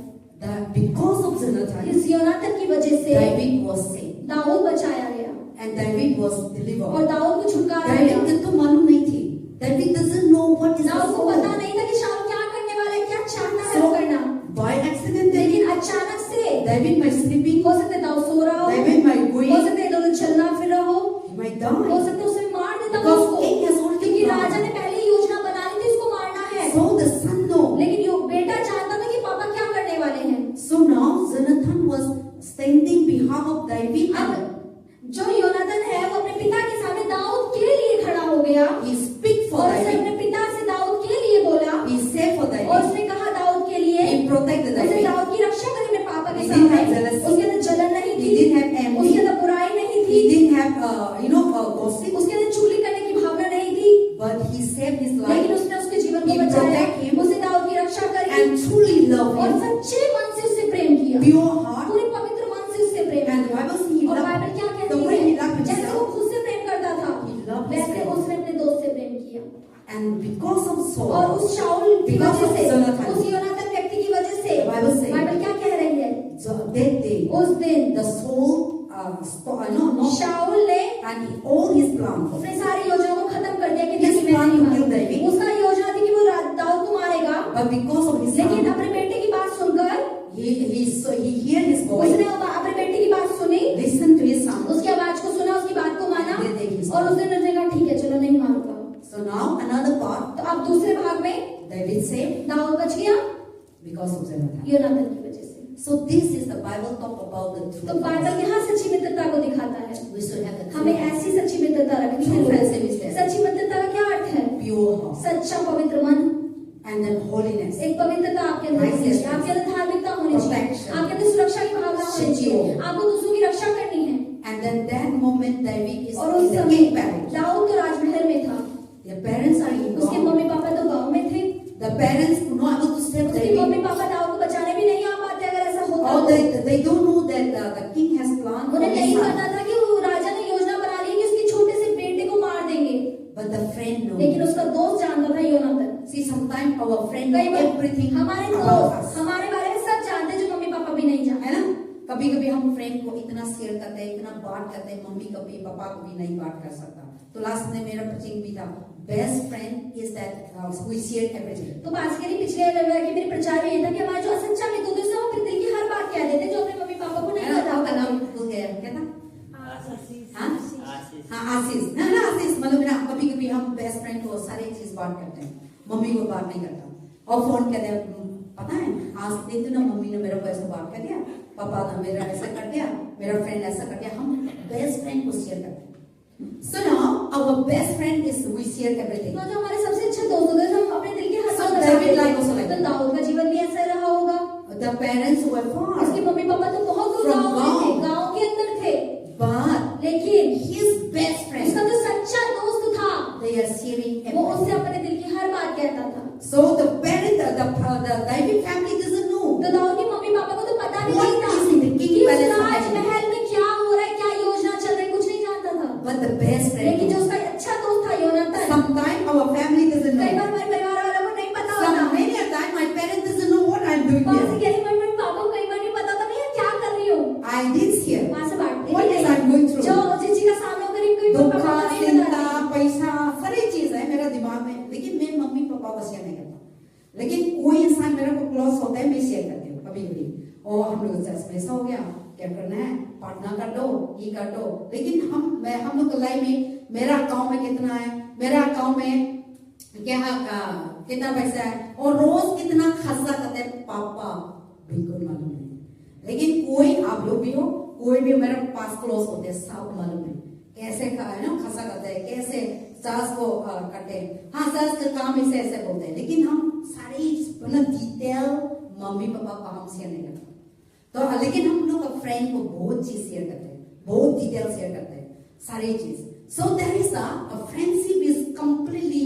[SPEAKER 1] That because of Jonathan,
[SPEAKER 2] इस योनातान की वजह से
[SPEAKER 1] David was saved,
[SPEAKER 2] दाऊद बचाया गया
[SPEAKER 1] and David was
[SPEAKER 2] और
[SPEAKER 1] delivered.
[SPEAKER 2] दाऊद को छुटकारा
[SPEAKER 1] David
[SPEAKER 2] मिला।
[SPEAKER 1] को तो मालूम नहीं थी. David doesn't know what is
[SPEAKER 2] Dawood को
[SPEAKER 1] the
[SPEAKER 2] पता
[SPEAKER 1] soul.
[SPEAKER 2] नहीं था कि शाऊल क्या करने वाला है, क्या चाहता है
[SPEAKER 1] So,
[SPEAKER 2] वो करना।
[SPEAKER 1] by accident,
[SPEAKER 2] लेकिन अचानक से
[SPEAKER 1] David might sleeping,
[SPEAKER 2] हो सकता है दाऊद सो रहा हो,
[SPEAKER 1] David might
[SPEAKER 2] हो
[SPEAKER 1] going,
[SPEAKER 2] सकता है इधर चलना फिर रहा हो,
[SPEAKER 1] he might
[SPEAKER 2] हो
[SPEAKER 1] die.
[SPEAKER 2] सकता है उसे मार देता हो
[SPEAKER 1] Because
[SPEAKER 2] उसको,
[SPEAKER 1] king has already
[SPEAKER 2] क्योंकि
[SPEAKER 1] planned.
[SPEAKER 2] राजा ने पहले ही योजना बना ली थी इसको मारना है।
[SPEAKER 1] So the son know.
[SPEAKER 2] लेकिन यो बेटा जानता था कि पापा क्या करने वाले हैं।
[SPEAKER 1] So now Jonathan was standing behalf of David,
[SPEAKER 2] अब
[SPEAKER 1] and
[SPEAKER 2] जो योनातान है वो अपने पिता के सामने दाऊद के लिए खड़ा हो गया
[SPEAKER 1] he speak for
[SPEAKER 2] और उसने
[SPEAKER 1] David.
[SPEAKER 2] अपने पिता से दाऊद के लिए बोला
[SPEAKER 1] He said for
[SPEAKER 2] और
[SPEAKER 1] David.
[SPEAKER 2] उसने कहा दाऊद के लिए,
[SPEAKER 1] He protected
[SPEAKER 2] उसने
[SPEAKER 1] David.
[SPEAKER 2] दाऊद की रक्षा करी अपने पापा के
[SPEAKER 1] He didn't
[SPEAKER 2] सामने।
[SPEAKER 1] have jealousy.
[SPEAKER 2] उसके अंदर जलन नहीं
[SPEAKER 1] He
[SPEAKER 2] थी,
[SPEAKER 1] didn't have envy.
[SPEAKER 2] उसके अंदर बुराई नहीं
[SPEAKER 1] He
[SPEAKER 2] थी,
[SPEAKER 1] didn't have gossip,
[SPEAKER 2] उसके अंदर चुगली करने की भावना नहीं थी,
[SPEAKER 1] but he saved his
[SPEAKER 2] लेकिन
[SPEAKER 1] life
[SPEAKER 2] उसने उसके जीवन को
[SPEAKER 1] He
[SPEAKER 2] बचाया।
[SPEAKER 1] protect him.
[SPEAKER 2] उसने दाऊद की रक्षा करी
[SPEAKER 1] and truly loved
[SPEAKER 2] और
[SPEAKER 1] him.
[SPEAKER 2] सच्चे मन से उससे प्रेम किया,
[SPEAKER 1] Pure heart.
[SPEAKER 2] पूरे पवित्र मन से उससे प्रेम
[SPEAKER 1] And the
[SPEAKER 2] किया।
[SPEAKER 1] Bible says he
[SPEAKER 2] और
[SPEAKER 1] loved
[SPEAKER 2] बाइबल क्या
[SPEAKER 1] the
[SPEAKER 2] कहती
[SPEAKER 1] way
[SPEAKER 2] है,
[SPEAKER 1] he loved
[SPEAKER 2] जैसे वो
[SPEAKER 1] himself.
[SPEAKER 2] खुद से प्रेम करता था
[SPEAKER 1] He loved his
[SPEAKER 2] वैसे
[SPEAKER 1] friend.
[SPEAKER 2] उसने अपने दोस्त से प्रेम किया।
[SPEAKER 1] And because of
[SPEAKER 2] और
[SPEAKER 1] Saul,
[SPEAKER 2] उस शाऊल की
[SPEAKER 1] Because
[SPEAKER 2] वजह
[SPEAKER 1] of
[SPEAKER 2] से,
[SPEAKER 1] Jonathan.
[SPEAKER 2] उस योनातान व्यक्ति की वजह से
[SPEAKER 1] The Bible says-
[SPEAKER 2] बाइबल क्या कह रही है,
[SPEAKER 1] so that day,
[SPEAKER 2] उस दिन
[SPEAKER 1] the soul,
[SPEAKER 2] शाऊल ने
[SPEAKER 1] and all his plans.
[SPEAKER 2] अपने सारी योजनाओं को खत्म कर दिया कि
[SPEAKER 1] His
[SPEAKER 2] नहीं, मैं
[SPEAKER 1] plan
[SPEAKER 2] नहीं
[SPEAKER 1] to kill
[SPEAKER 2] मारूंगा।
[SPEAKER 1] David.
[SPEAKER 2] उसका योजना थी कि वो दाऊद को मारेगा,
[SPEAKER 1] But because of his
[SPEAKER 2] लेकिन
[SPEAKER 1] son,
[SPEAKER 2] अपने बेटे की बात सुनकर
[SPEAKER 1] he hear his voice,
[SPEAKER 2] उसने अपने बेटे की बात सुनी,
[SPEAKER 1] listen to his son.
[SPEAKER 2] उसकी आवाज को सुना, उसकी बात को माना
[SPEAKER 1] दे दे his
[SPEAKER 2] और उस दिन उसने कहा ठीक है चलो नहीं मारूंगा।
[SPEAKER 1] So now another part,
[SPEAKER 2] तो अब दूसरे भाग में
[SPEAKER 1] David saved
[SPEAKER 2] दाऊद बच गया
[SPEAKER 1] because of Jonathan.
[SPEAKER 2] योनातान की वजह से।
[SPEAKER 1] So this is the Bible talk about the
[SPEAKER 2] तो
[SPEAKER 1] truth.
[SPEAKER 2] बाइबल यहाँ सच्ची मित्रता को दिखाता है।
[SPEAKER 1] We should have the
[SPEAKER 2] हमें
[SPEAKER 1] truth.
[SPEAKER 2] ऐसी सच्ची मित्रता रखनी
[SPEAKER 1] True
[SPEAKER 2] है।
[SPEAKER 1] friendship is there.
[SPEAKER 2] सच्ची मित्रता का क्या अर्थ है?
[SPEAKER 1] Pure heart
[SPEAKER 2] सच्चा पवित्र मन,
[SPEAKER 1] and then holiness.
[SPEAKER 2] एक पवित्रता आपके अंदर होनी चाहिए, आपके अंदर धार्मिकता होनी चाहिए,
[SPEAKER 1] Protection.
[SPEAKER 2] आपके अंदर सुरक्षा की भावना होनी चाहिए,
[SPEAKER 1] Secure.
[SPEAKER 2] आपको दूसरों की रक्षा करनी है।
[SPEAKER 1] And then that moment David is
[SPEAKER 2] और
[SPEAKER 1] in
[SPEAKER 2] उस
[SPEAKER 1] the
[SPEAKER 2] समय
[SPEAKER 1] king palace.
[SPEAKER 2] दाऊद तो राजमहल में था,
[SPEAKER 1] The parents are in
[SPEAKER 2] उसके
[SPEAKER 1] God.
[SPEAKER 2] मम्मी पापा तो गांव में थे,
[SPEAKER 1] The parents could not able to save
[SPEAKER 2] उसके
[SPEAKER 1] David.
[SPEAKER 2] मम्मी पापा दाऊद को बचाने भी नहीं आ पाते अगर ऐसा होता
[SPEAKER 1] Or
[SPEAKER 2] तो।
[SPEAKER 1] they don't know that the king has planned for
[SPEAKER 2] उन्हें
[SPEAKER 1] his
[SPEAKER 2] नहीं
[SPEAKER 1] son.
[SPEAKER 2] पता था कि वो राजा ने योजना बना ली कि उसके छोटे से बेटे को मार देंगे,
[SPEAKER 1] But the friend
[SPEAKER 2] लेकिन
[SPEAKER 1] knows.
[SPEAKER 2] उसका दोस्त जानता था योनातान।
[SPEAKER 1] See, sometimes our friend
[SPEAKER 2] कई
[SPEAKER 1] knows
[SPEAKER 2] बार
[SPEAKER 1] everything
[SPEAKER 2] हमारे
[SPEAKER 1] about
[SPEAKER 2] दोस्त
[SPEAKER 1] us.
[SPEAKER 2] हमारे बारे में सब जानते हैं जो मम्मी पापा भी नहीं जानते।
[SPEAKER 1] है ना? कभी कभी हम फ्रेंड को इतना शेयर करते हैं, इतना बात करते हैं, मम्मी कभी पापा को भी नहीं बात कर सकता। तो लास्ट में मेरा प्रचिंग भी था, best friend is that we share everything.
[SPEAKER 2] तो बास्केरी पिछले रविवार की मेरी प्रचार में ये था कि हमारा जो सच्चा मित्र होता है उससे हम अपने दिल की हर बात कह देते हैं जो अपने मम्मी पापा को नहीं
[SPEAKER 1] आपका
[SPEAKER 2] बताते।
[SPEAKER 1] नाम भूल गया क्या था?
[SPEAKER 3] आशीष।
[SPEAKER 1] हाँ?
[SPEAKER 3] आशीष।
[SPEAKER 1] हाँ, आशीष ना आशीष, मतलब ना कभी कभी हम बेस्ट फ्रेंड को सारी चीज बात करते हैं, मम्मी को बात नहीं करता और फोन कहते हैं पता है आज दिन तो ना मम्मी ने मेरे को ऐसा बात कर दिया, पापा ने मेरा ऐसा कर दिया, मेरा फ्रेंड ऐसा कर दिया। हम बेस्ट फ्रेंड को शेयर करते हैं। So now our best friend is we share everything.
[SPEAKER 2] तो जो हमारे सबसे अच्छे दोस्त होते हैं हम अपने दिल की हर
[SPEAKER 1] So
[SPEAKER 2] बात
[SPEAKER 1] David
[SPEAKER 2] बताते
[SPEAKER 1] like
[SPEAKER 2] हैं।
[SPEAKER 1] also like
[SPEAKER 2] तो दाऊद का जीवन भी ऐसा रहा होगा।
[SPEAKER 1] The parents were
[SPEAKER 2] उसके
[SPEAKER 1] far,
[SPEAKER 2] मम्मी पापा तो बहुत दूर
[SPEAKER 1] From
[SPEAKER 2] गाँव में थे,
[SPEAKER 1] गाँव।
[SPEAKER 2] गाँव के अंदर थे,
[SPEAKER 1] but
[SPEAKER 2] लेकिन
[SPEAKER 1] his best
[SPEAKER 2] उसका
[SPEAKER 1] friend,
[SPEAKER 2] जो सच्चा दोस्त था
[SPEAKER 1] they are sharing
[SPEAKER 2] वो उससे
[SPEAKER 1] everything.
[SPEAKER 2] अपने दिल की हर बात कहता था।
[SPEAKER 1] So the parent, the David family doesn't know
[SPEAKER 2] तो दाऊद की मम्मी पापा को तो पता भी
[SPEAKER 1] what
[SPEAKER 2] नहीं था
[SPEAKER 1] is in the king
[SPEAKER 2] कि उस
[SPEAKER 1] palace happening.
[SPEAKER 2] राजमहल में क्या हो रहा है, क्या योजना चल रही है, कुछ नहीं जानता था।
[SPEAKER 1] But the best friend
[SPEAKER 2] लेकिन जो
[SPEAKER 1] knows.
[SPEAKER 2] उसका अच्छा दोस्त था योनातान,
[SPEAKER 1] Sometimes our family doesn't
[SPEAKER 2] कई
[SPEAKER 1] know.
[SPEAKER 2] बार हमारे परिवार वालों को नहीं पता होता।
[SPEAKER 1] Many a time my parents doesn't know what I'm doing
[SPEAKER 2] वहाँ से
[SPEAKER 1] here.
[SPEAKER 2] कह रही मम्मी पापा को कई बार नहीं पता था मैं ये क्या कर रही हूँ।
[SPEAKER 1] I did here.
[SPEAKER 2] वहाँ से बांटते
[SPEAKER 1] What
[SPEAKER 2] भी
[SPEAKER 1] is
[SPEAKER 2] नहीं।
[SPEAKER 1] I'm going through?
[SPEAKER 2] जो जिस चीज का सामना करी कोई
[SPEAKER 1] दुख,
[SPEAKER 2] पापा को नहीं
[SPEAKER 1] चिंता,
[SPEAKER 2] बताती।
[SPEAKER 1] पैसा, सारी चीज है मेरा दिमाग में, लेकिन पापा शेयर नहीं करता, लेकिन कोई इंसान मेरे को क्लोज होता है, मैं शेयर करती हूँ कभी कभी। और हम लोग चर्च में ऐसा हो गया, क्या करना है, प्रार्थना कर दो, ये कर दो। लेकिन हम लोग लाइफ में मेरा अकाउंट में कितना है, मेरा अकाउंट में क्या कितना पैसा है, और रोज कितना खर्चा करते हैं, पापा बिल्कुल मालूम नहीं। लेकिन कोई आप लोग भी हो, कोई भी मेरे पास क्लोज होते हैं, सब मालूम है कैसे खर्चा करते हैं, कैसे सास को करते हैं। हाँ, सास का काम ऐसे ऐसे बोलते हैं, लेकिन हम सारी डिटेल मम्मी पापा को हम शेयर नहीं करते। तो लेकिन हम लोग फ्रेंड को बहुत चीज शेयर करते हैं, बहुत डिटेल शेयर करते हैं, सारी चीज। So there is a friendship is completely,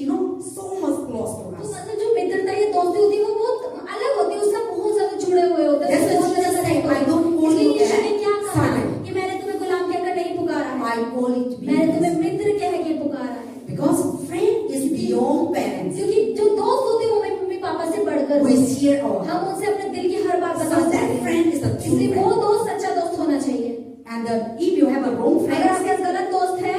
[SPEAKER 1] so much close to
[SPEAKER 2] तो
[SPEAKER 1] us.
[SPEAKER 2] मतलब जो मित्रता या दोस्ती होती है वो बहुत अलग होती है, उससे बहुत ज्यादा जुड़े हुए होते हैं।
[SPEAKER 1] Yes,
[SPEAKER 2] बहुत ज्यादा
[SPEAKER 1] I
[SPEAKER 2] रहते
[SPEAKER 1] don't
[SPEAKER 2] हैं।
[SPEAKER 1] call
[SPEAKER 2] इसलिए
[SPEAKER 1] you
[SPEAKER 2] यीशु ने क्या कहा
[SPEAKER 1] servant.
[SPEAKER 2] कि मैंने तुम्हें गुलाम कहकर नहीं पुकारा है,
[SPEAKER 1] I call it
[SPEAKER 2] मैंने तुम्हें
[SPEAKER 1] being,
[SPEAKER 2] मित्र कह के पुकारा है।
[SPEAKER 1] because friend is beyond parents.
[SPEAKER 2] क्योंकि जो दोस्त होते हैं वो मम्मी पापा से बढ़कर
[SPEAKER 1] We
[SPEAKER 2] होते हैं।
[SPEAKER 1] share our
[SPEAKER 2] हम उनसे अपने दिल की हर बात
[SPEAKER 1] So
[SPEAKER 2] बता सकते
[SPEAKER 1] that
[SPEAKER 2] हैं।
[SPEAKER 1] friend is a true
[SPEAKER 2] इसलिए वो
[SPEAKER 1] friend.
[SPEAKER 2] दोस्त सच्चा दोस्त होना चाहिए।
[SPEAKER 1] And if you have a wrong
[SPEAKER 2] अगर
[SPEAKER 1] friend,
[SPEAKER 2] आपके पास गलत दोस्त है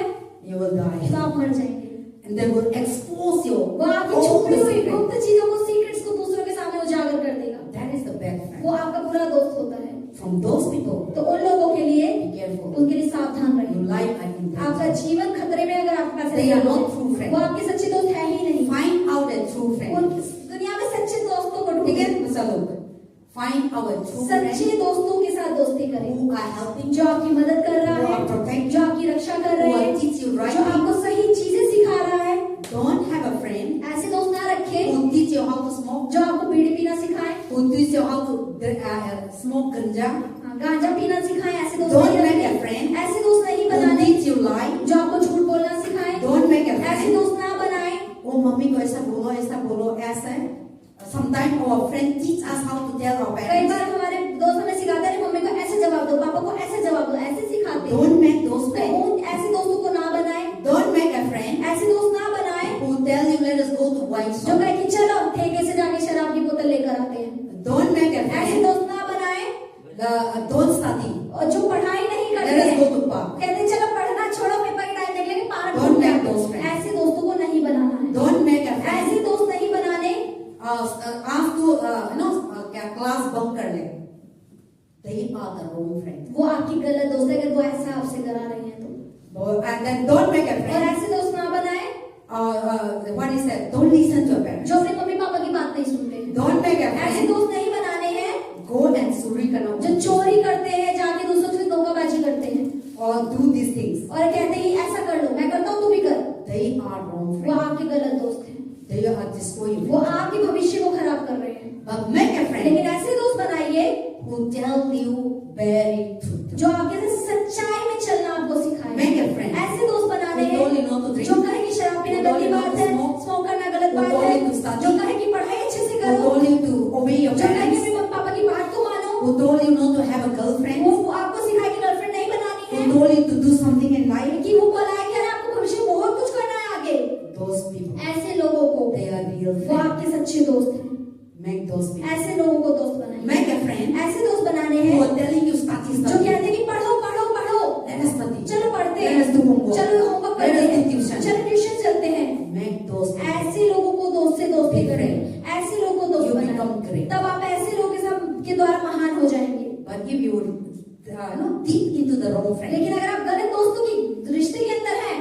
[SPEAKER 1] you will
[SPEAKER 2] तो
[SPEAKER 1] die.
[SPEAKER 2] आप मर जाएंगे।
[SPEAKER 1] And they will expose you.
[SPEAKER 2] वो आपकी
[SPEAKER 1] all
[SPEAKER 2] छुपी
[SPEAKER 1] the
[SPEAKER 2] हुई
[SPEAKER 1] secrets.
[SPEAKER 2] गुप्त चीजों को, सीक्रेट्स को दूसरों के सामने उजागर कर देगा।
[SPEAKER 1] That is the bad
[SPEAKER 2] वो
[SPEAKER 1] friend.
[SPEAKER 2] आपका बुरा दोस्त होता है।
[SPEAKER 1] From those people,
[SPEAKER 2] तो उन लोगों के लिए
[SPEAKER 1] be careful.
[SPEAKER 2] उनके लिए सावधान
[SPEAKER 1] Your
[SPEAKER 2] रहिए।
[SPEAKER 1] life, I think,
[SPEAKER 2] आपका जीवन खतरे में अगर आपके पास
[SPEAKER 1] They
[SPEAKER 2] ऐसे
[SPEAKER 1] are
[SPEAKER 2] लोग
[SPEAKER 1] not
[SPEAKER 2] हैं,
[SPEAKER 1] true friends.
[SPEAKER 2] वो आपके सच्चे दोस्त है ही नहीं।
[SPEAKER 1] find out a true friend.
[SPEAKER 2] उन दुनिया में सच्चे दोस्तों को
[SPEAKER 1] ठीक है,
[SPEAKER 2] ढूंढें।
[SPEAKER 1] चलो, find our true friend
[SPEAKER 2] सच्चे दोस्तों के साथ दोस्ती करें,
[SPEAKER 1] who are helping
[SPEAKER 2] जो आपकी मदद कर रहा
[SPEAKER 1] who
[SPEAKER 2] है,
[SPEAKER 1] are protecting
[SPEAKER 2] जो आपकी रक्षा कर
[SPEAKER 1] who
[SPEAKER 2] रहे
[SPEAKER 1] are
[SPEAKER 2] हैं,
[SPEAKER 1] teach you right
[SPEAKER 2] जो
[SPEAKER 1] things.
[SPEAKER 2] आपको सही चीजें सिखा रहा है।
[SPEAKER 1] Don't have a friend
[SPEAKER 2] ऐसे दोस्त ना रखें
[SPEAKER 1] who teach you how to smoke,
[SPEAKER 2] जो आपको बीड़ी पीना सिखाए,
[SPEAKER 1] who teach you how to smoke ganja.
[SPEAKER 2] गांजा पीना सिखाए। ऐसे दोस्त
[SPEAKER 1] Don't
[SPEAKER 2] नहीं
[SPEAKER 1] make a
[SPEAKER 2] रखें।
[SPEAKER 1] friend
[SPEAKER 2] ऐसे दोस्त नहीं
[SPEAKER 1] who
[SPEAKER 2] बनाने
[SPEAKER 1] teach you lie.
[SPEAKER 2] जो आपको झूठ बोलना सिखाए।
[SPEAKER 1] Don't make a
[SPEAKER 2] ऐसे
[SPEAKER 1] friend.
[SPEAKER 2] दोस्त ना बनाए।
[SPEAKER 1] Oh, मम्मी को ऐसा बोलो, ऐसा है. Sometimes our friend teach us how to tell our
[SPEAKER 2] कई
[SPEAKER 1] parents.
[SPEAKER 2] बार हमारे दोस्त हमें सिखाते हैं मम्मी को ऐसे जवाब दो, पापा को ऐसे जवाब दो, ऐसे सिखाते हैं।
[SPEAKER 1] Don't make those
[SPEAKER 2] तो
[SPEAKER 1] friends.
[SPEAKER 2] उन ऐसे दोस्तों को ना बनाए।
[SPEAKER 1] Don't make a friend
[SPEAKER 2] ऐसे दोस्त ना बनाए
[SPEAKER 1] who tell you let us go to wine
[SPEAKER 2] जो
[SPEAKER 1] shop.
[SPEAKER 2] कहे कि चलो ठेके से जाके शराब की बोतल लेकर आते हैं।
[SPEAKER 1] Don't make a
[SPEAKER 2] ऐसे
[SPEAKER 1] friend.
[SPEAKER 2] दोस्त ना बनाए
[SPEAKER 1] Don't study.
[SPEAKER 2] और जो पढ़ाई नहीं करते
[SPEAKER 1] Let us go
[SPEAKER 2] हैं,
[SPEAKER 1] to park.
[SPEAKER 2] कहते हैं चलो पढ़ना छोड़ो, पेपर की टाइम निकलेंगे, पार्क
[SPEAKER 1] Don't
[SPEAKER 2] घूमते
[SPEAKER 1] make
[SPEAKER 2] हैं।
[SPEAKER 1] those friends.
[SPEAKER 2] ऐसे दोस्तों को नहीं बनाना है।
[SPEAKER 1] Don't make a friend.
[SPEAKER 2] ऐसे दोस्त नहीं बनाने।
[SPEAKER 1] Ask to क्या क्लास बंक कर ले. They are the wrong friend.
[SPEAKER 2] वो आपकी गलत दोस्त है अगर वो ऐसा आपसे करा रहे हैं तो।
[SPEAKER 1] And then don't make a
[SPEAKER 2] और
[SPEAKER 1] friend.
[SPEAKER 2] ऐसे दोस्त ना बनाए
[SPEAKER 1] What is that? Don't listen to your parents.
[SPEAKER 2] जो अपने मम्मी पापा की बात नहीं सुनते।
[SPEAKER 1] Don't make a
[SPEAKER 2] ऐसे
[SPEAKER 1] friend.
[SPEAKER 2] दोस्त नहीं बनाने हैं
[SPEAKER 1] Go and चोरी करना.
[SPEAKER 2] जो चोरी करते हैं, जाके दूसरों से धोखाबाजी करते हैं
[SPEAKER 1] Or do these things.
[SPEAKER 2] और कहते हैं ऐसा कर लो, मैं करता हूँ तू भी कर।
[SPEAKER 1] They are wrong
[SPEAKER 2] वो
[SPEAKER 1] friends.
[SPEAKER 2] आपके गलत दोस्त हैं।
[SPEAKER 1] They are destroying
[SPEAKER 2] वो
[SPEAKER 1] you.
[SPEAKER 2] आपके भविष्य को खराब कर रहे हैं।
[SPEAKER 1] But make a friend
[SPEAKER 2] लेकिन ऐसे दोस्त बनाइए
[SPEAKER 1] who tell you very truth.
[SPEAKER 2] जो आपके साथ सच्चाई में चलना आपको सिखाए।
[SPEAKER 1] Make a friend
[SPEAKER 2] ऐसे दोस्त बनाने
[SPEAKER 1] who told you not to
[SPEAKER 2] हैं
[SPEAKER 1] drink.
[SPEAKER 2] जो कहे कि शराब पीना
[SPEAKER 1] Who
[SPEAKER 2] गलती
[SPEAKER 1] told you
[SPEAKER 2] बात
[SPEAKER 1] not
[SPEAKER 2] है,
[SPEAKER 1] to smoke.
[SPEAKER 2] स्मोक करना गलत
[SPEAKER 1] Who
[SPEAKER 2] बात
[SPEAKER 1] told
[SPEAKER 2] है,
[SPEAKER 1] you to study.
[SPEAKER 2] जो कहे कि पढ़ाई अच्छे से
[SPEAKER 1] Who
[SPEAKER 2] करो,
[SPEAKER 1] told you to obey your
[SPEAKER 2] जो कहे कि
[SPEAKER 1] parents.
[SPEAKER 2] अपने मम्मी पापा की बात को मानो,
[SPEAKER 1] Who told you not to have a girlfriend.
[SPEAKER 2] वो आपको सिखाए कि गर्लफ्रेंड नहीं बनानी
[SPEAKER 1] Who
[SPEAKER 2] है,
[SPEAKER 1] told you to do something in life.
[SPEAKER 2] कि वो बोला है कि अरे आपको भविष्य में बहुत कुछ करना है आगे।
[SPEAKER 1] Those people,
[SPEAKER 2] ऐसे लोगों को
[SPEAKER 1] they are real
[SPEAKER 2] वो
[SPEAKER 1] friends.
[SPEAKER 2] आपके सच्चे दोस्त हैं।
[SPEAKER 1] Make those people.
[SPEAKER 2] ऐसे लोगों को दोस्त बनाइए।
[SPEAKER 1] Make a friend
[SPEAKER 2] ऐसे दोस्त बनाने
[SPEAKER 1] who
[SPEAKER 2] हैं
[SPEAKER 1] are telling you study,
[SPEAKER 2] जो
[SPEAKER 1] study.
[SPEAKER 2] कहते हैं कि पढ़ो पढ़ो पढ़ो,
[SPEAKER 1] Let us study.
[SPEAKER 2] चलो पढ़ते
[SPEAKER 1] Let
[SPEAKER 2] हैं,
[SPEAKER 1] us do homework.
[SPEAKER 2] चलो होमवर्क
[SPEAKER 1] Let
[SPEAKER 2] करते
[SPEAKER 1] us do
[SPEAKER 2] हैं,
[SPEAKER 1] tuition.
[SPEAKER 2] चलो ट्यूशन चलते हैं।
[SPEAKER 1] Make those people.
[SPEAKER 2] ऐसे लोगों को दोस्त से दोस्ती
[SPEAKER 1] Be
[SPEAKER 2] करें,
[SPEAKER 1] friend.
[SPEAKER 2] ऐसे लोगों को दोस्त
[SPEAKER 1] You
[SPEAKER 2] बनाएं।
[SPEAKER 1] become great.
[SPEAKER 2] तब आप ऐसे लोगों के साथ के द्वारा महान हो जाएंगे।
[SPEAKER 1] But if you deep into the wrong friend,
[SPEAKER 2] लेकिन अगर आप गलत दोस्तों की रिश्ते के अंदर हैं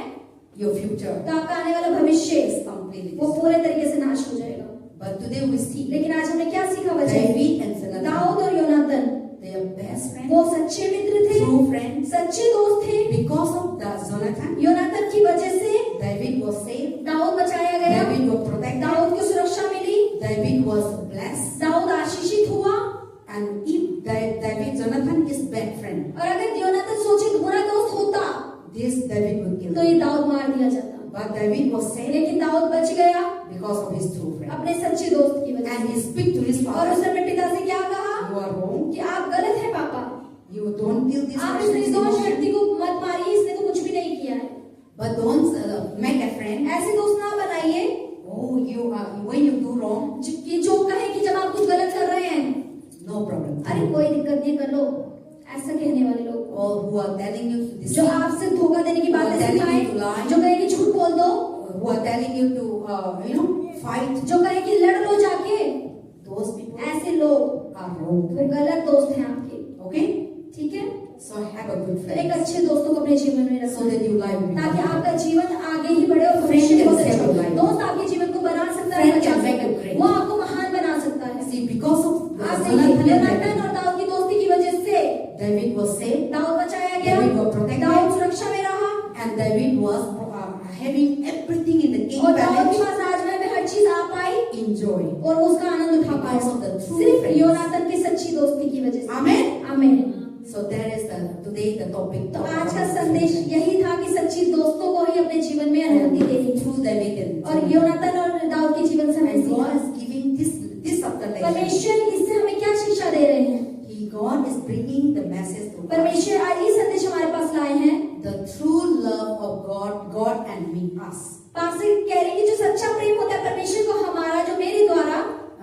[SPEAKER 1] your future
[SPEAKER 2] तो आपका आने वाला भविष्य
[SPEAKER 1] is completely
[SPEAKER 2] वो
[SPEAKER 1] destroyed.
[SPEAKER 2] पूरे तरीके से नाश हो जाएगा।
[SPEAKER 1] But today we see
[SPEAKER 2] लेकिन आज हमने क्या सीखा बच्चे?
[SPEAKER 1] David and Jonathan.
[SPEAKER 2] दाऊद और योनातन
[SPEAKER 1] They are best friends,
[SPEAKER 2] वो सच्चे मित्र थे,
[SPEAKER 1] true friends.
[SPEAKER 2] सच्चे दोस्त थे।
[SPEAKER 1] Because of the Jonathan,
[SPEAKER 2] योनातन की वजह से
[SPEAKER 1] David was saved.
[SPEAKER 2] दाऊद बचाया गया,
[SPEAKER 1] David was protected.
[SPEAKER 2] दाऊद को सुरक्षा मिली,
[SPEAKER 1] David was blessed.
[SPEAKER 2] दाऊद आशीषित हुआ।
[SPEAKER 1] And if David, Jonathan is bad friend,
[SPEAKER 2] और अगर योनातन सोचे बुरा दोस्त होता
[SPEAKER 1] this David would kill
[SPEAKER 2] तो
[SPEAKER 1] him.
[SPEAKER 2] ये दाऊद मार दिया जाता।
[SPEAKER 1] But David was saved
[SPEAKER 2] लेकिन दाऊद बच गया
[SPEAKER 1] because of his true friend.
[SPEAKER 2] अपने सच्चे दोस्त की वजह
[SPEAKER 1] And
[SPEAKER 2] से।
[SPEAKER 1] he speak to his
[SPEAKER 2] और
[SPEAKER 1] father,
[SPEAKER 2] उसने अपने पिता से क्या कहा
[SPEAKER 1] you are wrong.
[SPEAKER 2] कि आप गलत हैं पापा,
[SPEAKER 1] You don't kill this
[SPEAKER 2] आप इस
[SPEAKER 1] person's
[SPEAKER 2] निर्दोष
[SPEAKER 1] emotion.
[SPEAKER 2] व्यक्ति को मत मारिए, इसने तो कुछ भी नहीं किया है।
[SPEAKER 1] But don't make a friend.
[SPEAKER 2] ऐसे दोस्त ना बनाइए
[SPEAKER 1] Oh, when you do wrong,
[SPEAKER 2] कि जो कहे कि जब आप कुछ गलत कर रहे हैं
[SPEAKER 1] no problem.
[SPEAKER 2] अरे कोई दिक्कत नहीं, कर लो, ऐसा कहने वाले लोग
[SPEAKER 1] Or who are telling you to
[SPEAKER 2] जो
[SPEAKER 1] deceive,
[SPEAKER 2] आपसे धोखा देने की बातें
[SPEAKER 1] Or telling
[SPEAKER 2] सिखाएं,
[SPEAKER 1] you to lie.
[SPEAKER 2] जो कहे कि झूठ बोल दो,
[SPEAKER 1] who are telling you to, fight,
[SPEAKER 2] जो कहे कि लड़ लो जाके,
[SPEAKER 1] those people
[SPEAKER 2] ऐसे लोग
[SPEAKER 1] are wrong.
[SPEAKER 2] वो गलत दोस्त हैं आपके।
[SPEAKER 1] Okay?
[SPEAKER 2] ठीक है,
[SPEAKER 1] So have a good
[SPEAKER 2] तो एक
[SPEAKER 1] friend.
[SPEAKER 2] अच्छे दोस्तों को अपने जीवन में
[SPEAKER 1] So
[SPEAKER 2] रखो
[SPEAKER 1] that your life will
[SPEAKER 2] ताकि
[SPEAKER 1] be
[SPEAKER 2] आपका जीवन आगे ही बढ़े और भविष्य
[SPEAKER 1] Friend
[SPEAKER 2] बहुत
[SPEAKER 1] can
[SPEAKER 2] अच्छा
[SPEAKER 1] save your
[SPEAKER 2] हो।
[SPEAKER 1] life.
[SPEAKER 2] दोस्त आपके जीवन को बना सकता है,
[SPEAKER 1] Friend
[SPEAKER 2] बचा
[SPEAKER 1] can make
[SPEAKER 2] सकता
[SPEAKER 1] you
[SPEAKER 2] है,
[SPEAKER 1] great.
[SPEAKER 2] वो आपको महान बना सकता है।
[SPEAKER 1] See, because of
[SPEAKER 2] आप
[SPEAKER 1] Jonathan
[SPEAKER 2] देखिए,
[SPEAKER 1] and
[SPEAKER 2] योनातान
[SPEAKER 1] David,
[SPEAKER 2] और दाऊद की दोस्ती की वजह से
[SPEAKER 1] David was saved,
[SPEAKER 2] दाऊद बचाया गया,
[SPEAKER 1] David was protected.
[SPEAKER 2] दाऊद सुरक्षा में रहा
[SPEAKER 1] and David was having everything in the king
[SPEAKER 2] और दाऊद के
[SPEAKER 1] palace.
[SPEAKER 2] पास राजमहल में हर चीज आ पाई
[SPEAKER 1] Enjoy.
[SPEAKER 2] और वो उसका आनंद उठा पाया
[SPEAKER 1] Because of the true
[SPEAKER 2] सिर्फ
[SPEAKER 1] friends.
[SPEAKER 2] योनातान की सच्ची दोस्ती की वजह से।
[SPEAKER 1] Amen.
[SPEAKER 2] आमीन।
[SPEAKER 1] So there is today the topic.
[SPEAKER 2] तो आज का संदेश यही था कि सच्ची दोस्तों को ही अपने जीवन में अनुमति देनी
[SPEAKER 1] Through David and
[SPEAKER 2] और योनातान और दाऊद के जीवन से हमें
[SPEAKER 1] And God
[SPEAKER 2] सीखा।
[SPEAKER 1] is giving this of the lesson.
[SPEAKER 2] परमेश्वर इससे हमें क्या शिक्षा दे रहे हैं?
[SPEAKER 1] God is bringing the message to us.
[SPEAKER 2] परमेश्वर आज ये संदेश हमारे पास लाए हैं।
[SPEAKER 1] The true love of God and me, us.
[SPEAKER 2] Pastor कह रहे हैं कि जो सच्चा प्रेम होता है परमेश्वर को हमारा, जो मेरे द्वारा,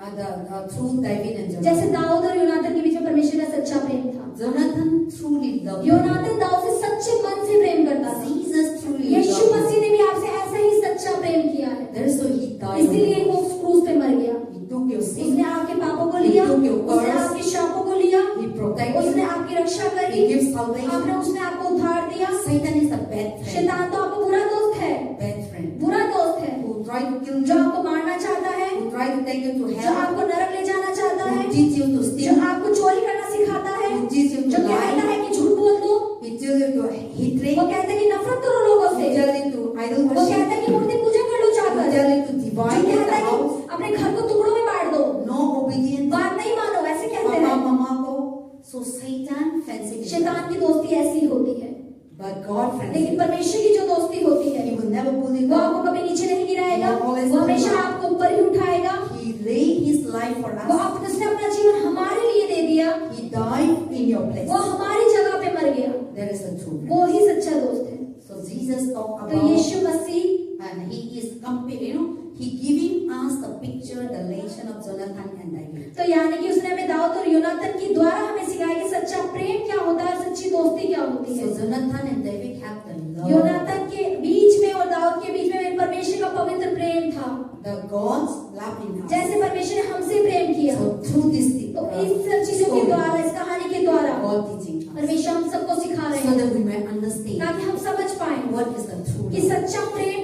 [SPEAKER 1] Through David and
[SPEAKER 2] जैसे
[SPEAKER 1] Jonathan.
[SPEAKER 2] दाऊद और योनातान के बीच में परमेश्वर का सच्चा प्रेम था।
[SPEAKER 1] Jonathan truly loved
[SPEAKER 2] योनातान दाऊद से सच्चे मन से प्रेम करता था।
[SPEAKER 1] Jesus truly
[SPEAKER 2] यीशु
[SPEAKER 1] loved
[SPEAKER 2] मसीह ने भी आपसे ऐसा ही सच्चा प्रेम किया है,
[SPEAKER 1] There is so he died.
[SPEAKER 2] इसीलिए वो क्रूस पे मर गया।
[SPEAKER 1] He took your sin.
[SPEAKER 2] उसने आपके पापों को लिया,
[SPEAKER 1] He took your
[SPEAKER 2] उसने
[SPEAKER 1] curse.
[SPEAKER 2] आपके शापों को लिया,
[SPEAKER 1] He protected
[SPEAKER 2] उसने
[SPEAKER 1] you.
[SPEAKER 2] आपकी रक्षा
[SPEAKER 1] He
[SPEAKER 2] करी,
[SPEAKER 1] gives salvation.
[SPEAKER 2] आपने उसने आपको उद्धार दिया।
[SPEAKER 1] Satan is a bad friend.
[SPEAKER 2] शैतान तो आपको बुरा दोस्त है,
[SPEAKER 1] Bad friend.
[SPEAKER 2] बुरा दोस्त है,
[SPEAKER 1] Who try to kill
[SPEAKER 2] जो
[SPEAKER 1] you.
[SPEAKER 2] आपको मारना चाहता है,
[SPEAKER 1] Who try to take you to
[SPEAKER 2] जो
[SPEAKER 1] hell.
[SPEAKER 2] आपको नरक ले जाना चाहता है,
[SPEAKER 1] Who teach you to
[SPEAKER 2] जो
[SPEAKER 1] steal.
[SPEAKER 2] आपको चोरी करना सिखाता है,
[SPEAKER 1] Who teach you
[SPEAKER 2] जो
[SPEAKER 1] to
[SPEAKER 2] कहता
[SPEAKER 1] lie.
[SPEAKER 2] है कि झूठ बोल दो,
[SPEAKER 1] He tells you to hatred.
[SPEAKER 2] वो कहता है कि नफरत करो लोगों
[SPEAKER 1] He
[SPEAKER 2] से,
[SPEAKER 1] tells you to idol
[SPEAKER 2] वो
[SPEAKER 1] worship.
[SPEAKER 2] कहता है कि मूर्ति पूजा कर लो
[SPEAKER 1] He
[SPEAKER 2] चाहकर,
[SPEAKER 1] tells you to
[SPEAKER 2] जो
[SPEAKER 1] divide
[SPEAKER 2] कहता
[SPEAKER 1] the
[SPEAKER 2] है
[SPEAKER 1] house.
[SPEAKER 2] कि अपने घर को टुकड़ों में बांट दो,
[SPEAKER 1] No obedience.
[SPEAKER 2] बात नहीं मानो, ऐसे कहते
[SPEAKER 1] Papa,
[SPEAKER 2] हैं।
[SPEAKER 1] mama ko. So Satan fancy.
[SPEAKER 2] शैतान की दोस्ती ऐसी होती है,
[SPEAKER 1] But God fancy.
[SPEAKER 2] लेकिन परमेश्वर की जो दोस्ती होती है
[SPEAKER 1] He will never pull you
[SPEAKER 2] वो आपको
[SPEAKER 1] down.
[SPEAKER 2] कभी नीचे नहीं गिराएगा,
[SPEAKER 1] No, always
[SPEAKER 2] वो हमेशा
[SPEAKER 1] up.
[SPEAKER 2] आपको ऊपर ही उठाएगा।
[SPEAKER 1] He laid his life for
[SPEAKER 2] वो
[SPEAKER 1] us.
[SPEAKER 2] उसने अपना जीवन हमारे लिए दे दिया,
[SPEAKER 1] He died in your place.
[SPEAKER 2] वो हमारी जगह पे मर गया,
[SPEAKER 1] There is a true.
[SPEAKER 2] वो ही सच्चा दोस्त है।
[SPEAKER 1] So Jesus talked
[SPEAKER 2] तो
[SPEAKER 1] about,
[SPEAKER 2] Yeshu Masih
[SPEAKER 1] and he is comparing, he giving us the picture, the relation of Jonathan and David.
[SPEAKER 2] तो यानी कि उसने हमें दाऊद और योनातान की द्वारा हमें सिखाया कि सच्चा प्रेम क्या होता है, सच्ची दोस्ती क्या होती है।
[SPEAKER 1] So Jonathan and David have the love,
[SPEAKER 2] योनातान के बीच में और दाऊद के बीच में परमेश्वर का पवित्र प्रेम था,
[SPEAKER 1] the God's love in us.
[SPEAKER 2] जैसे परमेश्वर ने हमसे प्रेम किया।
[SPEAKER 1] So through this
[SPEAKER 2] तो इस सब चीजों के द्वारा, इस कहानी के द्वारा
[SPEAKER 1] God teaching us,
[SPEAKER 2] परमेश्वर हम सबको सिखा रहे
[SPEAKER 1] so
[SPEAKER 2] हैं
[SPEAKER 1] that we may understand
[SPEAKER 2] ताकि हम समझ पाए
[SPEAKER 1] what is the true
[SPEAKER 2] कि
[SPEAKER 1] love.
[SPEAKER 2] सच्चा प्रेम